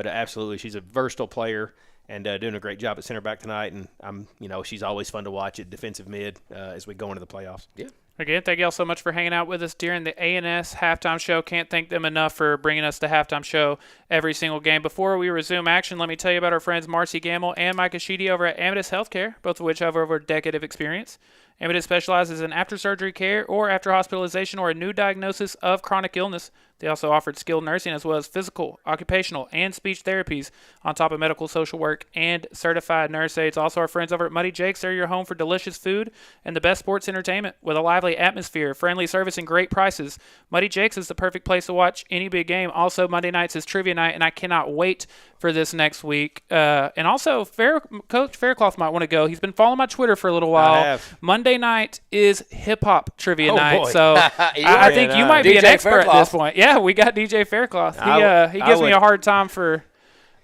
absolutely, she's a versatile player and doing a great job at center back tonight. And she's always fun to watch at defensive mid as we go into the playoffs. Yeah. Again, thank you all so much for hanging out with us during the A&S halftime show. Can't thank them enough for bringing us the halftime show every single game. Before we resume action, let me tell you about our friends Marcy Gamble and Micah Sheedy over at Amadeus Healthcare, both of which have over a decade of experience Amethyst specializes in after-surgery care or after hospitalization or a new diagnosis of chronic illness. They also offered skilled nursing as well as physical, occupational, and speech therapies on top of medical social work and certified nurse aides. Also, our friends over at Muddy Jake's, they're your home for delicious food and the best sports entertainment with a lively atmosphere, friendly service, and great prices. Muddy Jake's is the perfect place to watch any big game. Also, Monday nights is trivia night, and I cannot wait for this next week. And also, Coach Faircloth might want to go. He's been following my Twitter for a little while. I have. Monday night is hip-hop trivia Oh, night, boy. so I think you might be an DJ expert at this Faircloth. point. Yeah, we got DJ Faircloth. He I gives me would- a hard time for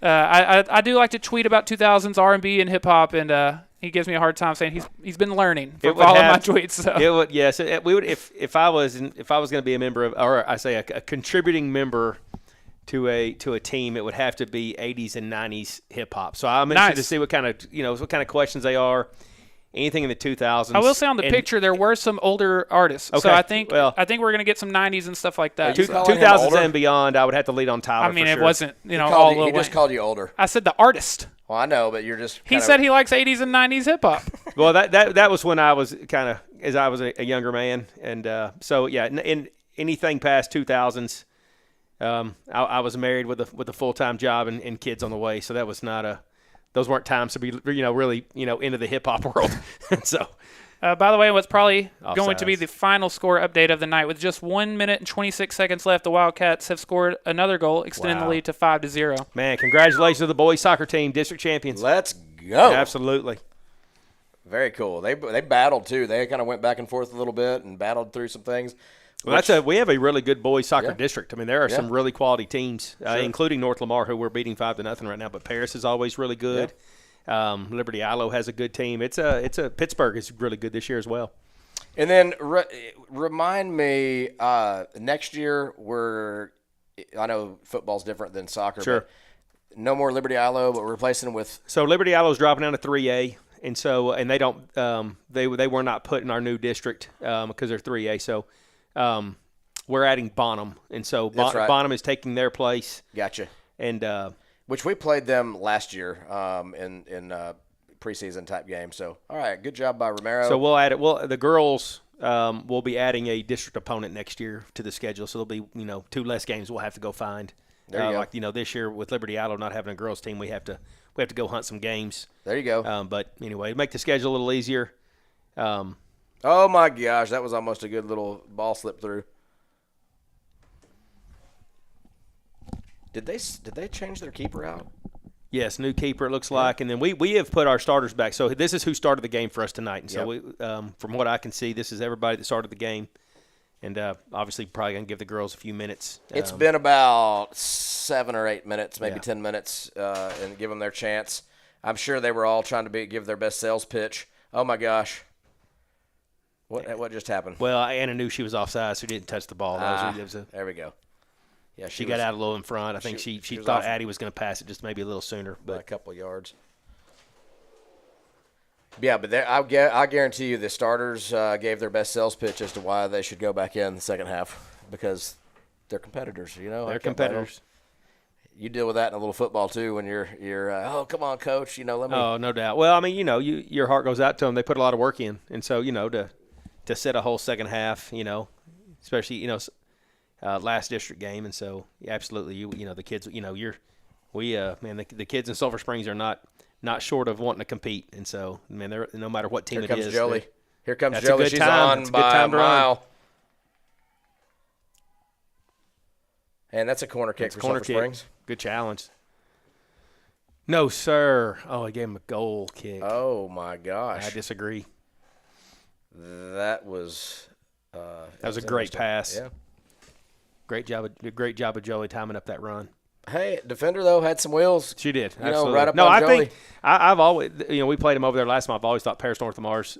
I do like to tweet about 2000s R&B and hip-hop, and he gives me a hard time saying he's been learning from following my tweets. So. It would, yes. We would if I was going to be a member of, or I say a contributing member to a team, it would have to be 80s and 90s hip hop. So I'm interested to see what kind of questions they are. Anything in the 2000s. I will say on the picture there were some older artists. Okay. So I think we're going to get some 90s and stuff like that. 2000s and beyond, I would have to lead on Tyler. I mean, for it sure. wasn't all the He way. just called you older. I said the artist. Well, I know, but you're just. He said he likes 80s and 90s hip hop. Well, that was when I was as I was a younger man, and so yeah, in anything past 2000s, I was married with a full-time job and kids on the way, so that was not those weren't times to be really into the hip hop world. So, by the way, what's probably going to be Offsides. the final score update of the night with just 1 minute and 26 seconds left, the Wildcats have scored another goal, extending the lead to 5-0. man, congratulations to the boys soccer team, district champions. Let's go. Absolutely. Very cool. They battled too. They kind of went back and forth a little bit and battled through some things. Well, we have a really good boys soccer district. I mean, there are Yeah. some really quality teams, Sure. including North Lamar, who we're beating 5-0 right now. But Paris is always really good. Liberty Ilo has a good team. It's a Pittsburgh is really good this year as well. And then remind me, next year I know football's different than soccer. Sure. But no more Liberty Ilo, but we're replacing with. So Liberty Ilo is dropping down to 3A, and so they don't they were not put in our new district because they're 3A. So we're adding Bonham, and so That's right. Bonham is taking their place. Gotcha. And which we played them last year in preseason type game. So all right, good job by Romero. So we'll add it. Well, the girls will be adding a district opponent next year to the schedule, so there'll be 2 less games we'll have to go find. There you go. Like this year with Liberty Ilo not having a girls team, we have to go hunt some games. There you go. But anyway, make the schedule a little easier. Oh my gosh, that was almost a good little ball slip through. Did they change their keeper out? Yes, new keeper it looks like, and then we have put our starters back. So this is who started the game for us tonight. And so we, from what I can see, this is everybody that started the game, and obviously probably gonna give the girls a few minutes. It's been about 7 or 8 minutes, maybe 10 minutes, and give them their chance. I'm sure they were all trying to give their best sales pitch. Oh my gosh, what just happened? Well, Anna knew she was offside, so she didn't touch the ball. There we go. Yeah, she got out a little in front. I think she thought Addie was going to pass it just maybe a little sooner, by but a couple of yards. Yeah, but I guarantee you the starters gave their best sales pitch as to why they should go back in the second half because they're competitors. they're competitors. You deal with that in a little football too when you're oh come on coach let me. Oh, no doubt. Well, I mean your heart goes out to them. They put a lot of work in, and so to set a whole second half, especially last district game, and so absolutely the kids the kids in Sulphur Springs are not short of wanting to compete, and so they're no matter what team Here it is. comes Jolie. Here comes That's Jolie. a good She's time. on It's a good by time a to run. mile. And that's a corner kick for Sulphur Springs. Good challenge. No, sir. Oh, he gave him a goal kick. Oh my gosh. I disagree. That was a great pass. Yeah. Great job of Jolie timing up that run. Hey, defender though had some wheels. She did. You know, Absolutely. right up no, on I Jolie. think I've always we played them over there last month. I've always thought Paris North Lamar's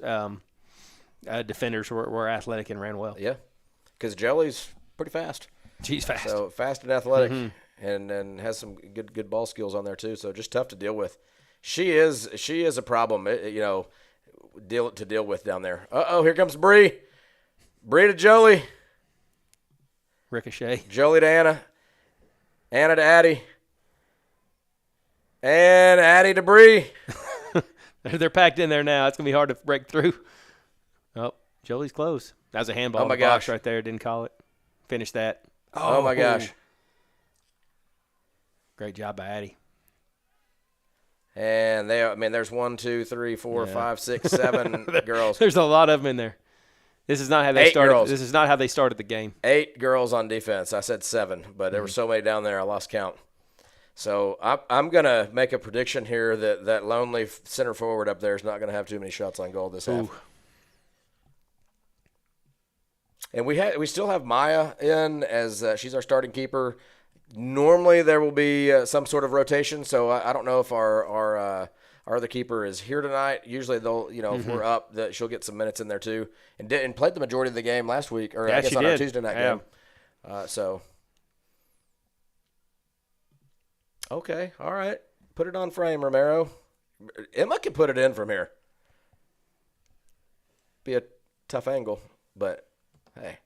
defenders were athletic and ran well. Yeah, because Jolie's pretty fast. She's fast. So fast and athletic, and has some good ball skills on there too. So just tough to deal with. She is a problem. Deal with down there. Here comes Bree. Bree to Jolie. Ricochet. Jolie to Anna. Anna to Addie. And Addie to Bree. They're packed in there now. It's gonna be hard to break through. Jolie's close. That was a handball Oh, my in the box gosh. right there. Didn't call it. Finish that. Oh, my gosh. Great job by Addie. And there's 1, 2, 3, 4, 5, 6, 7 girls. There's a lot of them in there. This is not how they 8 started. girls. This is not how they started the game. 8 girls on defense. I said 7, but there were so many down there I lost count. So I'm going to make a prediction here that lonely center forward up there is not going to have too many shots on goal this half. And we still have Maya in as she's our starting keeper. Normally there will be some sort of rotation, so I don't know if our other keeper is here tonight. Usually they'll, if we're up, that she'll get some minutes in there too. And played the majority of the game last week, or I guess on our Tuesday night game. Okay, all right. Put it on frame, Romero. Emma can put it in from here. Be a tough angle, but hey.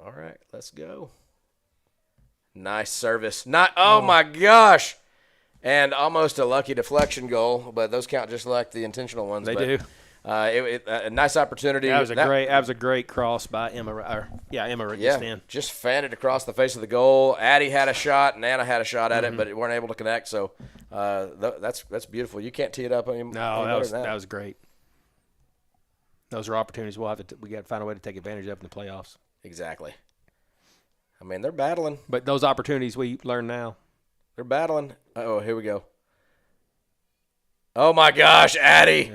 All right, let's go. Nice service. Oh my gosh. And almost a lucky deflection goal, but those count just like the intentional ones. They do. A nice opportunity. That was a great cross by Emma. Emma just in. Just fanned it across the face of the goal. Addie had a shot, and Anna had a shot at it, but weren't able to connect. So that's beautiful. You can't tee it up anymore. No, that was great. Those are opportunities we got to find a way to take advantage of in the playoffs. Exactly. I mean, they're battling. But those opportunities we learn now. They're battling. Oh, here we go. Oh, my gosh, Addie.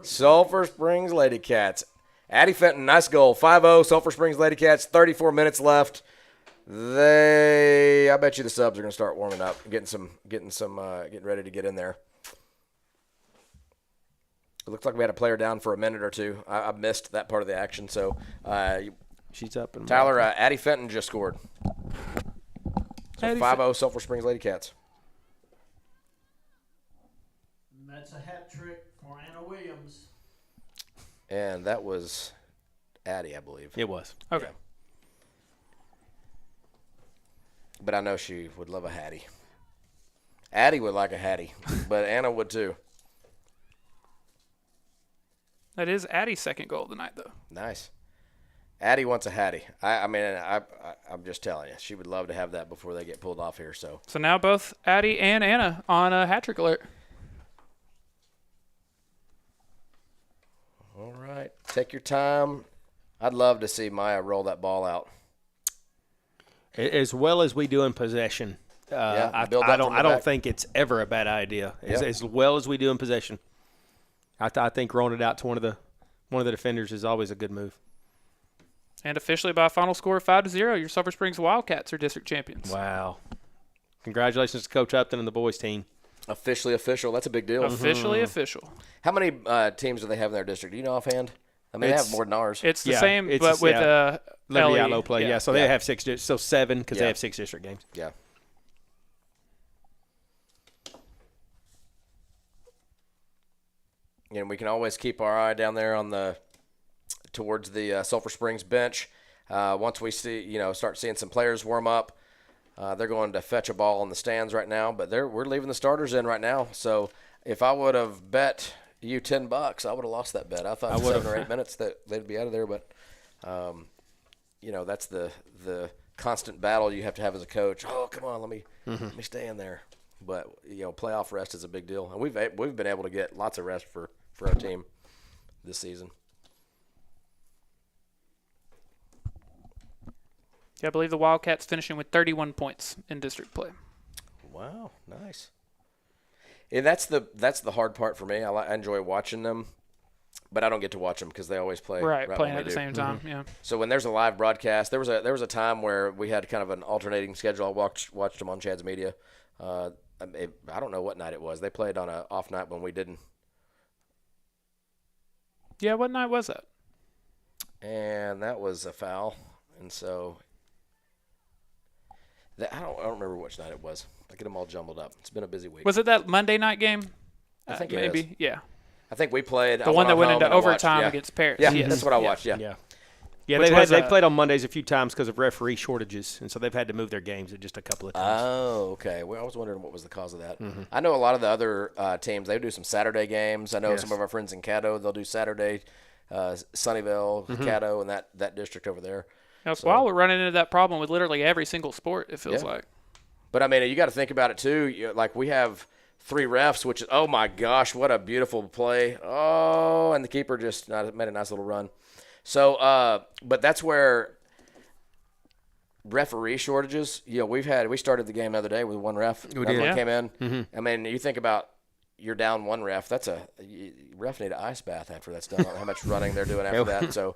Sulphur Springs Lady Cats. Addie Fenton, nice goal. 5-0, Sulphur Springs Lady Cats, 34 minutes left. I bet you the subs are going to start warming up, getting ready to get in there. It looks like we had a player down for a minute or two. I missed that part of the action. So she's up. And Tyler, Addie Fenton just scored. So 5-0 Sulphur Springs Lady Cats. That's a hat trick for Anna Williams. And that was Addie, I believe. It was. Okay. Yeah. But I know she would love a hattie. Addie would like a hattie, but Anna would too. That is Addie's second goal tonight, though. Nice. Addie wants a hattie. I'm just telling you, she would love to have that before they get pulled off here. So now both Addie and Anna on a hat trick alert. All right, take your time. I'd love to see Maya roll that ball out. As well as we do in possession, I don't think it's ever a bad idea. As well as we do in possession, I think rolling it out to one of the defenders is always a good move. And officially by a final score of 5-0, your Sulphur Springs Wildcats are district champions. Wow! Congratulations to Coach Upton and the boys team. Officially official. That's a big deal. Officially official. How many teams do they have in their district? Do you know offhand? I mean, they have more than ours. It's the same, but with Levialo play. Yeah, so they have 6. So 7 because they have 6 district games. Yeah. And we can always keep our eye down there on towards the Sulphur Springs bench. Once we start seeing some players warm up, they're going to fetch a ball in the stands right now. But we're leaving the starters in right now. So if I would have bet you $10, I would have lost that bet. I thought 7 or 8 minutes that they'd be out of there, but that's the constant battle you have to have as a coach. Oh, come on, let me stay in there. But playoff rest is a big deal, and we've been able to get lots of rest for our team this season. Yeah, I believe the Wildcats finishing with 31 points in district play. Wow, nice. And that's the hard part for me. I enjoy watching them, but I don't get to watch them because they always play playing at the same time. Yeah. So when there's a live broadcast, there was a time where we had kind of an alternating schedule. I watched them on Chad's Media. I don't know what night it was. They played on an off night when we didn't. Yeah, what night was that? And that was a foul, and so I don't remember which night it was. I get them all jumbled up. It's been a busy week. Was it that Monday night game? I think maybe. It is. Yeah. I think we played the one that went into overtime against Paris. Yeah, that's what I watched. Yeah. Yeah, they've played on Mondays a few times because of referee shortages, and so they've had to move their games just a couple of times. Oh, okay. Well, I was wondering what was the cause of that. I know a lot of the other teams, they do some Saturday games. I know some of our friends in Caddo, they'll do Saturday, Sunnyvale, Caddo, and that district over there. Now, while we're running into that problem with literally every single sport, it feels like. But, I mean, you got to think about it, too. Like, we have 3 refs, which is, oh, my gosh, what a beautiful play. Oh, and the keeper just made a nice little run. So, but that's where referee shortages, we started the game the other day with 1 ref. We did. Came in. I mean, you think about you're down 1 ref. Ref need an ice bath after that's done. How much running they're doing after that. So,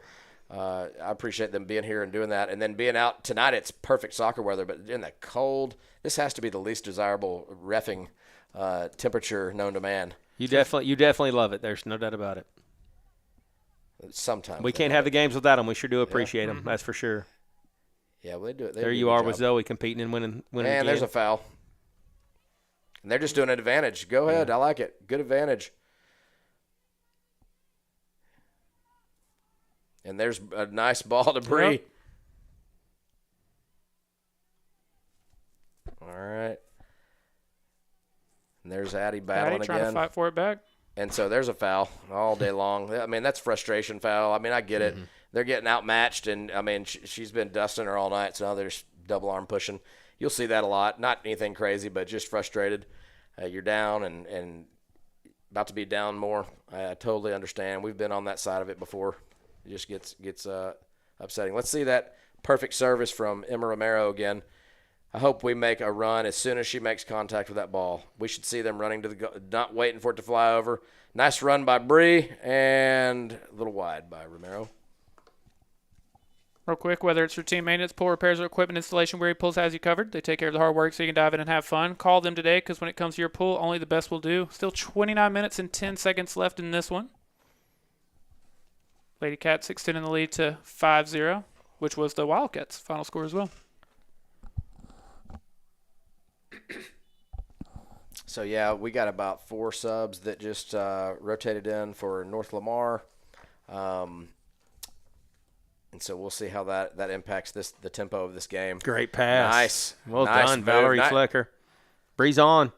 I appreciate them being here and doing that. And then being out tonight, it's perfect soccer weather, but in the cold, this has to be the least desirable reffing temperature known to man. You definitely love it. There's no doubt about it. Sometimes we can't have the games without them. We sure do appreciate them. That's for sure. Yeah, well, they do it. There you are with Zoe competing and winning. And there's a foul. And they're just doing an advantage. Go ahead. I like it. Good advantage. And there's a nice ball to Bree. Yep. All right. And there's Addie battling again. Trying to fight for it back. And so there's a foul all day long. I mean, that's frustration foul. I mean, I get it. They're getting outmatched, and, I mean, she's been dusting her all night, so now they're just double arm pushing. You'll see that a lot. Not anything crazy, but just frustrated. You're down and about to be down more. I totally understand. We've been on that side of it before. It just gets upsetting. Let's see that perfect service from Emma Romero again. I hope we make a run as soon as she makes contact with that ball. We should see them running to the goal, not waiting for it to fly over. Nice run by Bree, and a little wide by Romero. Real quick, whether it's routine maintenance, pool repairs, or equipment installation, Weary Pools has you covered. They take care of the hard work so you can dive in and have fun. Call them today because when it comes to your pool, only the best will do. Still 29 minutes and 10 seconds left in this one. Lady Cats extending the lead to 5-0, which was the Wildcats' final score as well. So, yeah, we got about 4 subs that just rotated in for North Lamar. And so we'll see how that impacts the tempo of this game. Great pass. Nice. Well nice done, move. Valerie Flecker. Bree's on.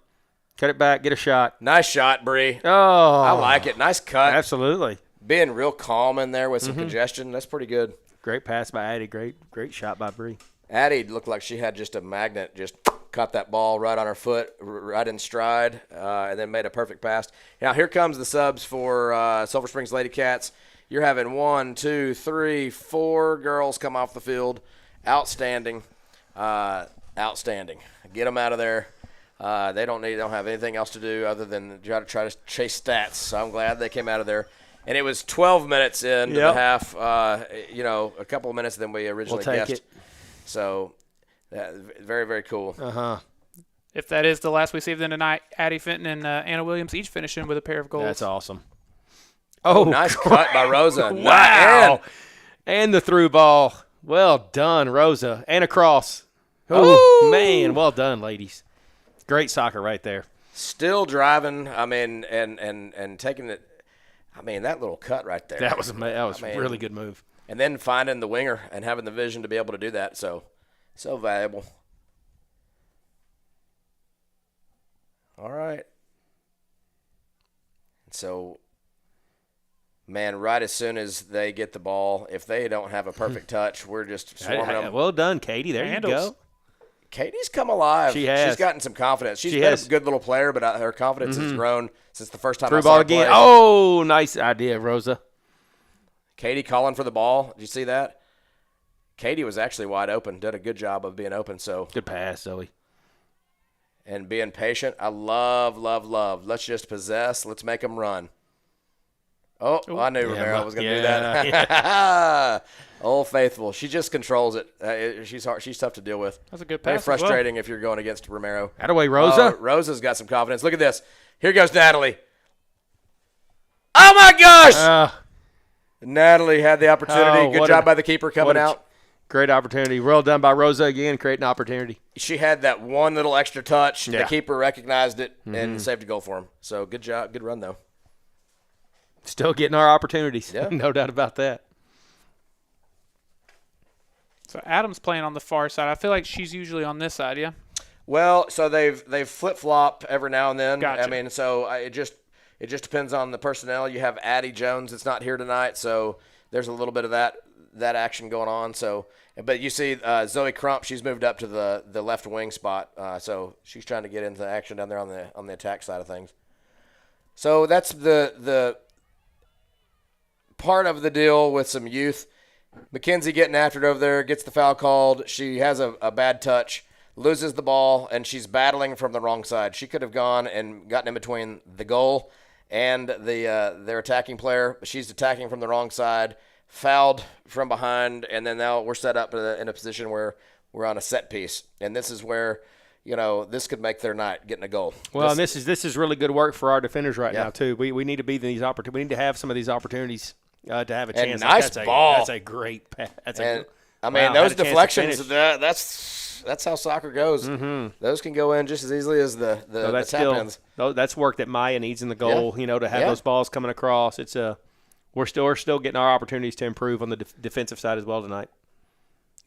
Cut it back. Get a shot. Nice shot, Bree. Oh. I like it. Nice cut. Absolutely. Being real calm in there with some congestion. That's pretty good. Great pass by Addie. Great shot by Bree. Addie looked like she had just a magnet, just caught that ball right on her foot, right in stride, and then made a perfect pass. Now, here comes the subs for Sulphur Springs Lady Cats. You're having 1, 2, 3, 4 girls come off the field. Outstanding. Outstanding. Get them out of there. They don't have anything else to do other than try to chase stats. So I'm glad they came out of there. And it was 12 minutes into the half, a couple of minutes than we originally guessed. We'll take it. So, very, very cool. If that is the last we see of them tonight, Addie Fenton and Anna Williams each finishing with a pair of goals. That's awesome. Oh, nice cut by Rosa. Wow. And the through ball. Well done, Rosa. And a cross. Oh, man. Well done, ladies. Great soccer right there. Still driving, I mean, and taking it. I mean, that little cut right there. That was a really good move. And then finding the winger and having the vision to be able to do that. So valuable. All right. So, man, right as soon as they get the ball, if they don't have a perfect touch, we're just swarming them. Well done, Katie. There you go. Katie's come alive. She has. She's gotten some confidence. She's been a good little player, but her confidence has grown since the first time Through I saw ball her again. play. Oh, nice idea, Rosa. Katie calling for the ball. Did you see that? Katie was actually wide open. Did a good job of being open. So good pass, Zoe. And being patient. I love, love, love. Let's just possess. Let's make them run. Oh, I knew Romero was going to do that. Yeah. Old Faithful. She just controls it. She's hard. She's tough to deal with. That's a good pass. Very frustrating if you're going against Romero. Attaboy, Rosa. Rosa's got some confidence. Look at this. Here goes Natalie. Oh, my gosh. Natalie had the opportunity. Good job by the keeper coming out. Great opportunity. Well done by Rosa again, creating opportunity. She had that one little extra touch. Yeah. The keeper recognized it and saved a goal for him. So good job. Good run, though. Still getting our opportunities. Yeah. No doubt about that. So Adam's playing on the far side. I feel like she's usually on this side, yeah? Well, so they've flip-flop every now and then. Gotcha. I mean, so it just depends on the personnel. You have Addie Jones that's not here tonight, so there's a little bit of that action going on. So, but you see Zoe Crump, she's moved up to the left wing spot, so she's trying to get into action down there on the attack side of things. So that's the part of the deal with some youth. Mackenzie getting after it over there, gets the foul called. She has a bad touch, loses the ball, and she's battling from the wrong side. She could have gone and gotten in between the goal and their attacking player. She's attacking from the wrong side, fouled from behind, and then now we're set up in a position where we're on a set piece. And this is where, this could make their night, getting a goal. Well, this is really good work for our defenders right now, too. We need to be these opportunities. We need to have some of these opportunities to have a chance. And nice ball. That's a great pass. Those deflections, that's how soccer goes. Mm-hmm. Those can go in just as easily as the tap-ins. That's work that Maya needs in the goal, to have those balls coming across. We're still getting our opportunities to improve on the defensive side as well tonight.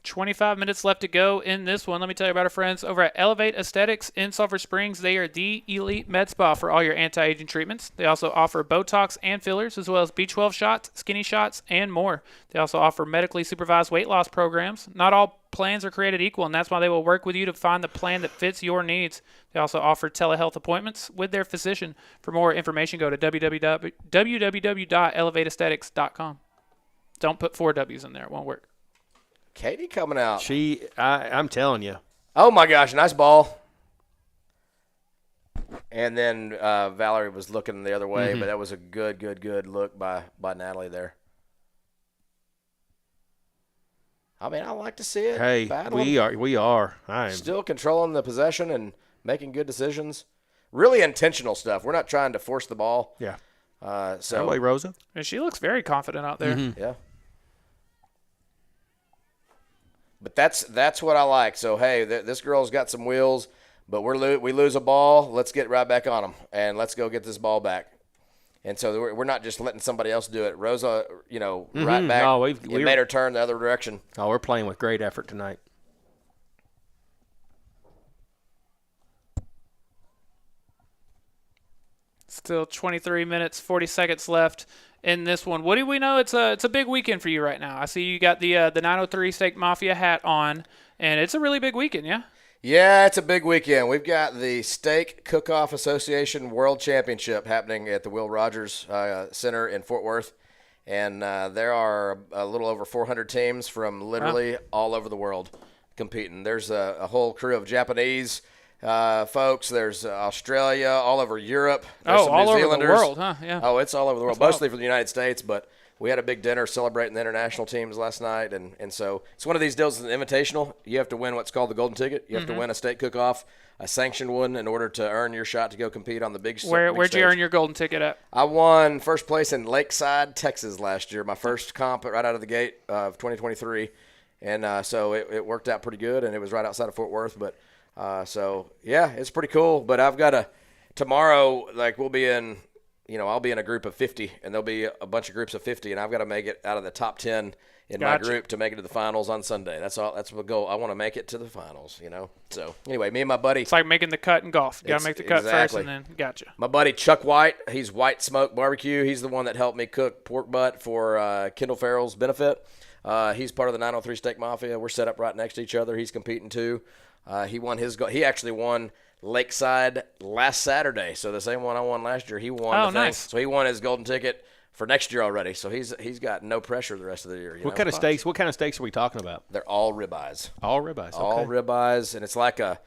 25 minutes left to go in this one. Let me tell you about our friends over at Elevate Aesthetics in Sulphur Springs. They are the elite med spa for all your anti-aging treatments. They also offer Botox and fillers, as well as B12 shots, skinny shots, and more. They also offer medically supervised weight loss programs. Not all plans are created equal, and that's why they will work with you to find the plan that fits your needs. They also offer telehealth appointments with their physician. For more information, go to www.elevateaesthetics.com. Don't put 4 W's in there. It won't work. Katie coming out. I'm telling you. Oh, my gosh, nice ball. And then Valerie was looking the other way, but that was a good look by Natalie there. I mean, I like to see it. Hey, battling. we are. I am still controlling the possession and making good decisions. Really intentional stuff. We're not trying to force the ball. Yeah. So way, Rosa. And she looks very confident out there. Mm-hmm. Yeah. But that's what I like. So, hey, this girl's got some wheels, but we lose a ball. Let's get right back on them, and let's go get this ball back. And so we're not just letting somebody else do it. Rosa, right back, we made her turn the other direction. Oh, we're playing with great effort tonight. Still 23 minutes, 40 seconds left in this one. What do we know? It's a big weekend for you right now. I see you got the 903 Steak Mafia hat on, and it's a really big weekend, yeah? Yeah, it's a big weekend. We've got the Steak Cook-Off Association World Championship happening at the Will Rogers Center in Fort Worth, and there are a little over 400 teams from literally all over the world competing. There's a whole crew of Japanese folks. There's Australia, all over Europe. There's some all New over Zealanders. the world, huh? Yeah. Oh, it's all over the world, That's mostly for the United States, but we had a big dinner celebrating the international teams last night, and so it's one of these deals. It's an invitational. You have to win what's called the golden ticket. You have to win a steak cook-off, a sanctioned one, in order to earn your shot to go compete on the big stage. Where'd you earn your golden ticket at? I won first place in Lakeside, Texas last year, my first comp right out of the gate of 2023, and so it worked out pretty good, and it was right outside of Fort Worth, but so, yeah, it's pretty cool. But I've got tomorrow, we'll be in – I'll be in a group of 50, and there'll be a bunch of groups of 50, and I've got to make it out of the top 10 in my group to make it to the finals on Sunday. That's all. That's the goal. I want to make it to the finals, So, anyway, me and my buddy. It's like making the cut in golf. You got to make the cut first, and then gotcha. My buddy Chuck White, he's White Smoke Barbecue. He's the one that helped me cook pork butt for Kendall Farrell's benefit. He's part of the 903 Steak Mafia. We're set up right next to each other. He's competing, too. He actually won Lakeside last Saturday, so the same one I won last year. He won. Oh, nice! So he won his golden ticket for next year already. So he's got no pressure the rest of the year. What kind of steaks? What kind of steaks are we talking about? They're all ribeyes. All ribeyes. Okay. All ribeyes, and it's like a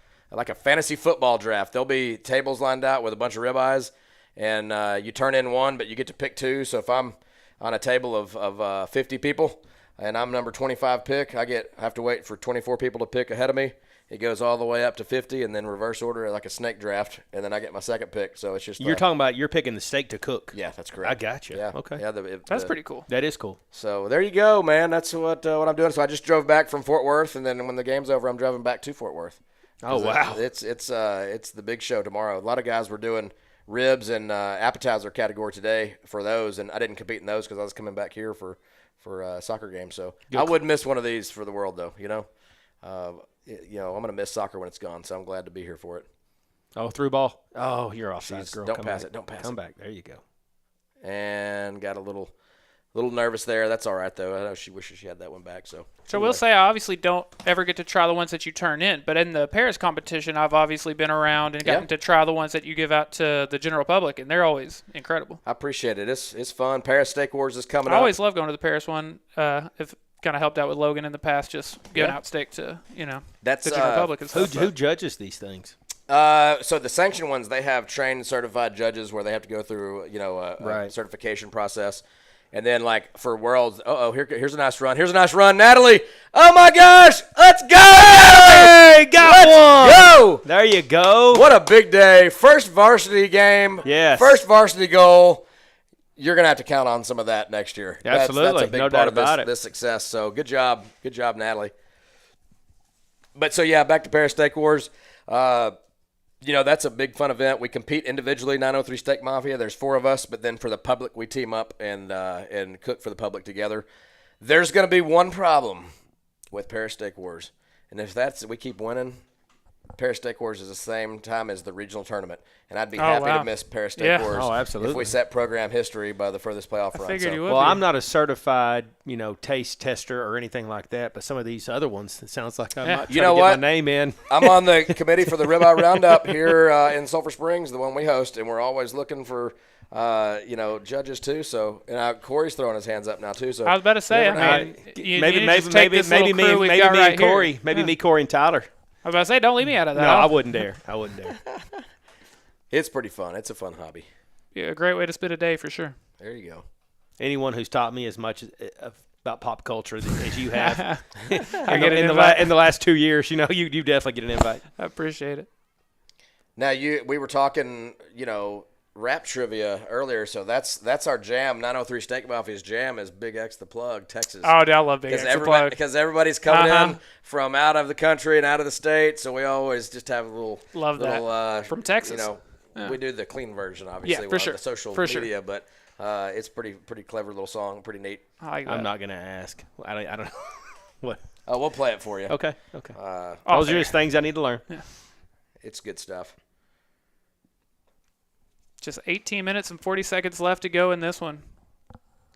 fantasy football draft. There'll be tables lined out with a bunch of ribeyes, and you turn in one, but you get to pick two. So if I'm on a table of 50 people and I'm number 25 pick, I have to wait for 24 people to pick ahead of me. It goes all the way up to 50, and then reverse order like a snake draft, and then I get my second pick. So it's just you're talking about you're picking the steak to cook. Yeah, that's correct. I got you. Yeah. Okay. Yeah, that's pretty cool. That is cool. So there you go, man. That's what I'm doing. So I just drove back from Fort Worth, and then when the game's over, I'm driving back to Fort Worth. Oh wow! It's the big show tomorrow. A lot of guys were doing ribs and appetizer category today for those, and I didn't compete in those because I was coming back here for soccer games. So I wouldn't miss one of these for the world, though. I'm going to miss soccer when it's gone, so I'm glad to be here for it. Oh, through ball. Oh, you're offside, girl. Don't pass it. Don't pass it. Come back. There you go. And got a little nervous there. That's all right, though. I know she wishes she had that one back. So we'll say I obviously don't ever get to try the ones that you turn in, but in the Paris competition, I've obviously been around and gotten to try the ones that you give out to the general public, and they're always incredible. I appreciate it. It's fun. Paris Steak Wars is coming up. I always love going to the Paris one. If kind of helped out with Logan in the past, just giving out steak to that's the general public and stuff. Who judges these things? So the sanctioned ones, they have trained, certified judges where they have to go through, a certification process. And then, like, for Worlds, here's a nice run. Here's a nice run, Natalie. Oh, my gosh. Let's go. Hey, got one. Go. There you go. What a big day. First varsity game. Yes. First varsity goal. You're going to have to count on some of that next year. Absolutely. That's a big No part doubt of this success. So good job. Good job, Natalie. But, so, yeah, back to Paris Steak Wars. That's a big fun event. We compete individually, 903 Steak Mafia. There's 4 of us, but then for the public, we team up and cook for the public together. There's going to be one problem with Paris Steak Wars, and if we keep winning, Paris Steak Wars is the same time as the regional tournament, and I'd be happy to miss Paris Steak Wars. Oh, absolutely. If we set program history by the furthest playoff run. Figured you would. Well, I'm not a certified, taste tester or anything like that, but some of these other ones, it sounds like I might try to get my name in. I'm on the committee for the Ribeye Roundup here in Sulphur Springs, the one we host, and we're always looking for judges too. So, and Corey's throwing his hands up now too. So I was about to say, maybe me, Corey, and Tyler. I was about to say, don't leave me out of that. No, I wouldn't dare. It's pretty fun. It's a fun hobby. Yeah, a great way to spend a day for sure. There you go. Anyone who's taught me as much about pop culture as you have in the last 2 years, you definitely get an invite. I appreciate it. Now we were talking, rap trivia earlier, so that's our jam. 903 Steak Mafia's jam is Big X the Plug, Texas. Oh, I love Big X the Plug. Because everybody's coming in from out of the country and out of the state, so we always just have a little from Texas. We do the clean version, obviously, for sure. The social media, but it's pretty clever little song, pretty neat. I like that. I'm not gonna ask. I don't know what. Oh, we'll play it for you. Okay. Those are just things I need to learn. Yeah. It's good stuff. Just 18 minutes and 40 seconds left to go in this one.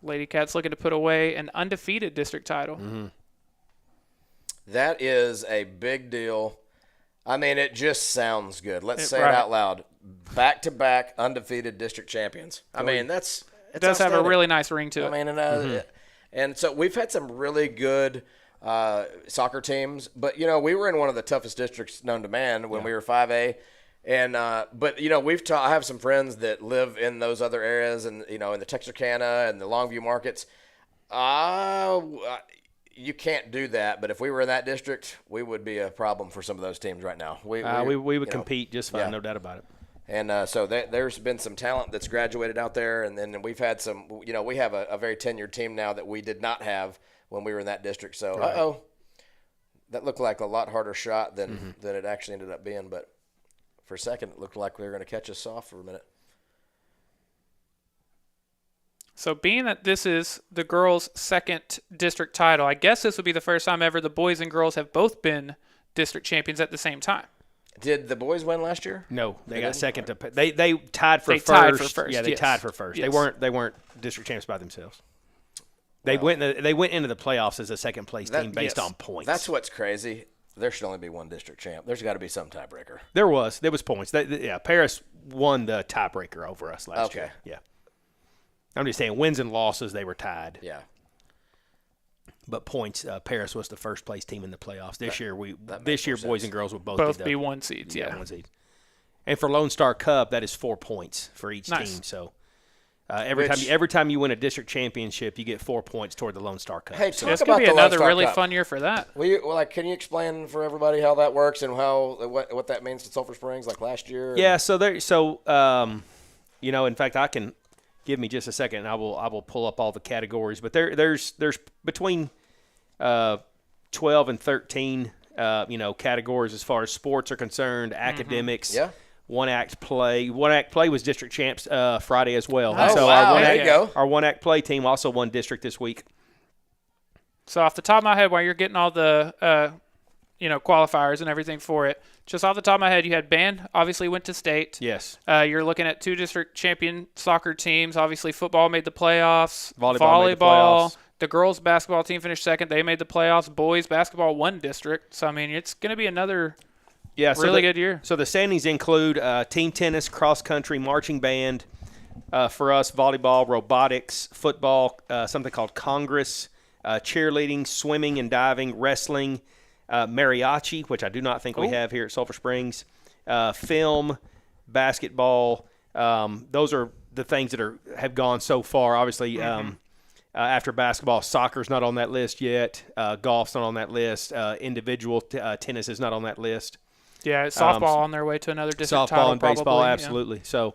Lady Cats looking to put away an undefeated district title. Mm-hmm. That is a big deal. I mean, it just sounds good. Let's say it out loud. Back-to-back undefeated district champions. I mean, it does have a really nice ring to it. I mean, and so we've had some really good soccer teams, but, we were in one of the toughest districts known to man when we were 5A. And but I have some friends that live in those other areas, and in the Texarkana and the Longview markets. You can't do that. But if we were in that district, we would be a problem for some of those teams right now. We would compete just fine, no doubt about it. And so there's been some talent that's graduated out there, and then we've had some. We have a very tenured team now that we did not have when we were in that district. So that looked like a lot harder shot than it actually ended up being, but. For a second, it looked like they were going to catch us off for a minute. So being that this is the girls' second district title, I guess this would be the first time ever the boys and girls have both been district champions at the same time. Did the boys win last year? No, they got second to. They tied for first. Tied for first. Yeah, they tied for first. Yes. They weren't district champions by themselves. They went into the playoffs as a second place team based on points. That's what's crazy. There should only be one district champ. There's got to be some tiebreaker. There was points. Paris won the tiebreaker over us last year. Yeah. I'm just saying, wins and losses, they were tied. Yeah. But points, Paris was the first place team in the playoffs. This year, boys and girls will both be one seeds. Yeah, one seed. And for Lone Star Cup, that is 4 points for each team. So every time you win a district championship, you get 4 points toward the Lone Star Cup. Hey, so it's going to be another really fun year for that. Can you explain for everybody how that works and what that means to Sulphur Springs, like last year? Yeah. In fact, I can give me just a second, and I will pull up all the categories. But there's between 12 and 13 categories as far as sports are concerned, academics. Yeah. one-act play. One-act play was district champs Friday as well. Oh, so wow. There you go. Our one-act play team also won district this week. So off the top of my head, while you're getting all the qualifiers and everything for it, just off the top of my head, you had band obviously went to state. Yes. You're looking at 2 district champion soccer teams. Obviously, football made the playoffs. Volleyball made the playoffs. The girls basketball team finished second. They made the playoffs. Boys basketball won district. So I mean, it's going to be another really good year. So the standings include team tennis, cross country, marching band. For us, volleyball, robotics, football, something called Congress, cheerleading, swimming and diving, wrestling, mariachi, which I do not think we have here at Sulphur Springs, film, basketball. Those are the things that have gone so far. Obviously, after basketball, soccer's not on that list yet. Golf's not on that list. Individual tennis is not on that list. Yeah, softball on their way to another district title. Softball and baseball, probably, absolutely. Yeah. So,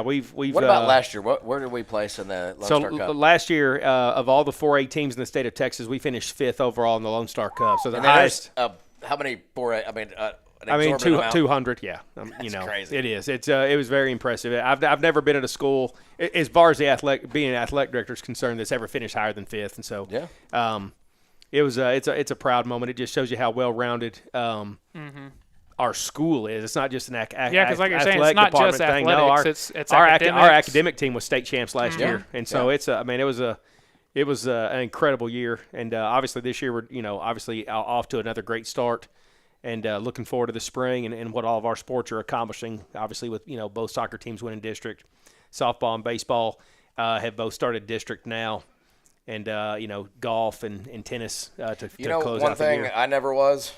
we've. What about last year? Where did we place in the Lone Star Cup? Last year, of all the 4A teams in the state of Texas, we finished 5th overall in the Lone Star Cup. So the highest. How many 4A? I mean, 200. Yeah, That's crazy. It is. It was very impressive. I've never been at a school as far as being an athletic director is concerned that's ever finished higher than 5th, and so it was. It's a proud moment. It just shows you how well rounded. Our school is. It's not just an because like you're saying, it's not just thing. athletics. No, it's our academics. academic team was state champs last year, and so it was an incredible year. And obviously this year we're obviously off to another great start, and looking forward to the spring and what all of our sports are accomplishing. Obviously with both soccer teams winning district, softball and baseball have both started district now, and golf and tennis to close one out the year. thing I never was.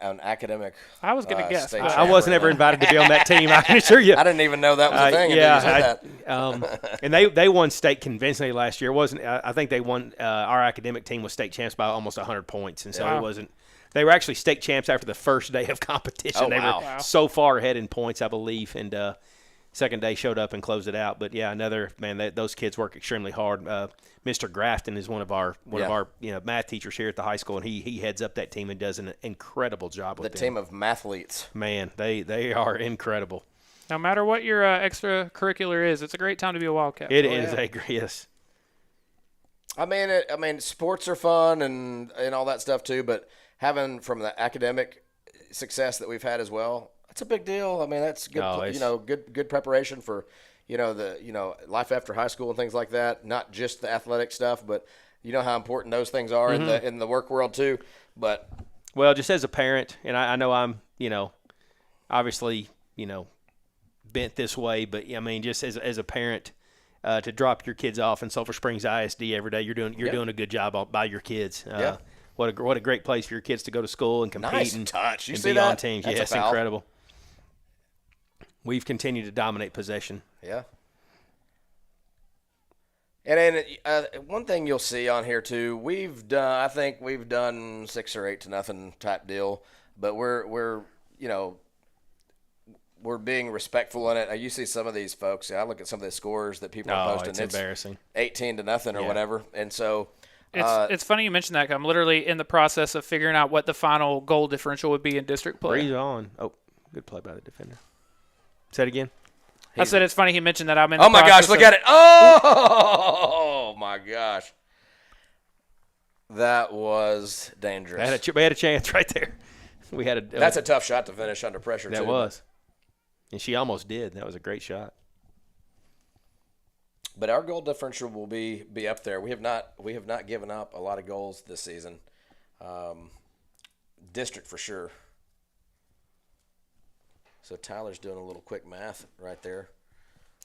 An academic. I was going to guess. I wasn't ever invited to be on that team. I can assure you. I didn't even know that was a thing. And they won state convincingly last year. It wasn't. I think they won. Our academic team was state champs by almost 100 points, and so it wasn't. They were actually state champs after the first day of competition. Oh, they wow. were so far ahead in points, I believe, and second day showed up and closed it out. But yeah, those kids work extremely hard. Mr. Grafton is one of our math teachers here at the high school, and he heads up that team and does an incredible job with the team of mathletes. Man, they are incredible. No matter what your extracurricular is, it's a great time to be a Wildcat. It is. Yes. I mean, sports are fun and all that stuff too, but having from the academic success that we've had as well, that's a big deal. I mean, that's good. Good preparation for the life after high school and things like that. Not just the athletic stuff, but you know how important those things are in the work world too. But just as a parent, and I know I'm obviously bent this way, but I mean just as a parent. To drop your kids off in Sulphur Springs ISD every day, you're doing a good job by your kids. What a great place for your kids to go to school and compete nice and, touch. You and see be that? on teams. That's yes, incredible. We've continued to dominate possession. Yeah. And then one thing you'll see on here too, I think we've done 6 or 8-0 type deal, but we're being respectful in it. You see some of these folks. I look at some of the scores that people are posting. It's embarrassing. 18-0 or whatever. And so it's funny you mentioned that. I'm literally in the process of figuring out what the final goal differential would be in district play. Breeze on. Oh, good play by the defender. Say it again. I said it's funny he mentioned that. I'm in. Oh my gosh! Look at it! Oh my gosh! That was dangerous. We had a chance right there. We had a. That's a tough shot to finish under pressure. That was. And she almost did. That was a great shot. But our goal differential will be up there. We have not given up a lot of goals this season. District for sure. So Tyler's doing a little quick math right there.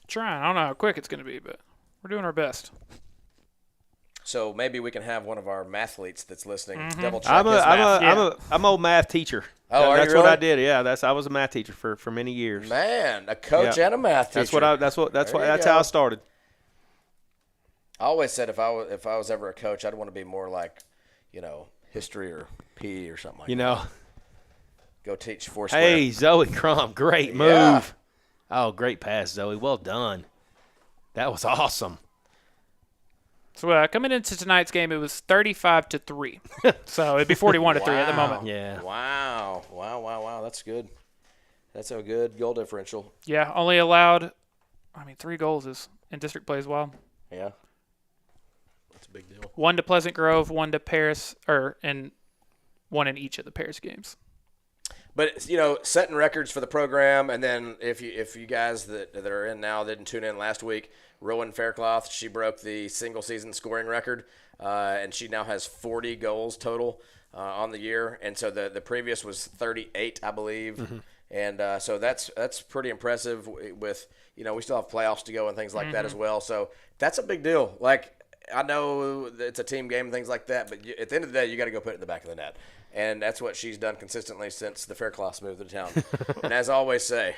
Trying. I don't know how quick it's going to be, but we're doing our best. So maybe we can have one of our mathletes that's listening double check I'm his math. I'm an old math teacher. Oh, that's really? what I did. Yeah, I was a math teacher for many years. Man, a coach and a math teacher. That's how I started. I always said if I was ever a coach, I'd want to be more like, history or PE or something like that. Go teach Foursquare. Hey, Zoe Crum, great move. Yeah. Oh, great pass, Zoe. Well done. That was awesome. So coming into tonight's game, it was 35-3. So it'd be 41-3 at the moment. Yeah. Wow. That's good. That's a good goal differential. Yeah, only allowed, 3 goals is in district play as well. Yeah. That's a big deal. 1 to Pleasant Grove, 1 to Paris, and 1 in each of the Paris games. But, setting records for the program, and then if you guys that are in now didn't tune in last week, Rowan Faircloth, she broke the single-season scoring record, and she now has 40 goals total on the year. And so the previous was 38, I believe. Mm-hmm. And so that's pretty impressive with, we still have playoffs to go and things like that as well. So that's a big deal. Like, I know it's a team game and things like that, but at the end of the day, you got to go put it in the back of the net. And that's what she's done consistently since the Faircloths moved to town. And as I always say,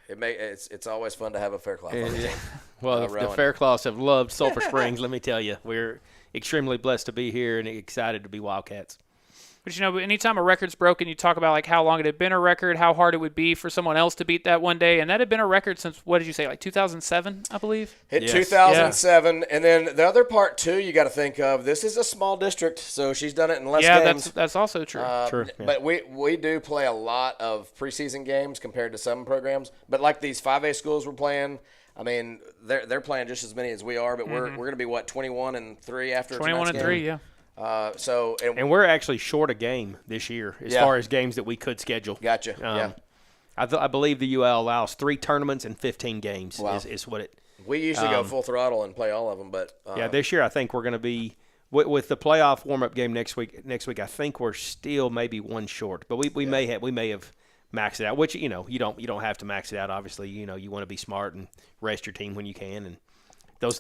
it's always fun to have a Faircloth on the team. Well, the Faircloths have loved Sulphur Springs, let me tell you. We're extremely blessed to be here and excited to be Wildcats. But, anytime a record's broken, you talk about, how long it had been a record, how hard it would be for someone else to beat that one day. And that had been a record since, what did you say, 2007, I believe? Hit 2007. Yeah. And then the other part, too, you got to think of, this is a small district, so she's done it in less games. Yeah, that's also true. True. Yeah. But we do play a lot of preseason games compared to some programs. But like these 5A schools we're playing, they're playing just as many as we are, but we're going to be, 21-3 after 21-3, yeah. And we're actually short a game this year as far as games that we could schedule. Gotcha. Yeah. I believe the UL allows 3 tournaments and 15 games. Wow. Is what it. We usually go full throttle and play all of them, but this year I think we're going to be with the playoff warm up game next week. I think we're still maybe 1 short, but we may have maxed it out. Which you don't have to max it out. Obviously, you want to be smart and rest your team when you can and.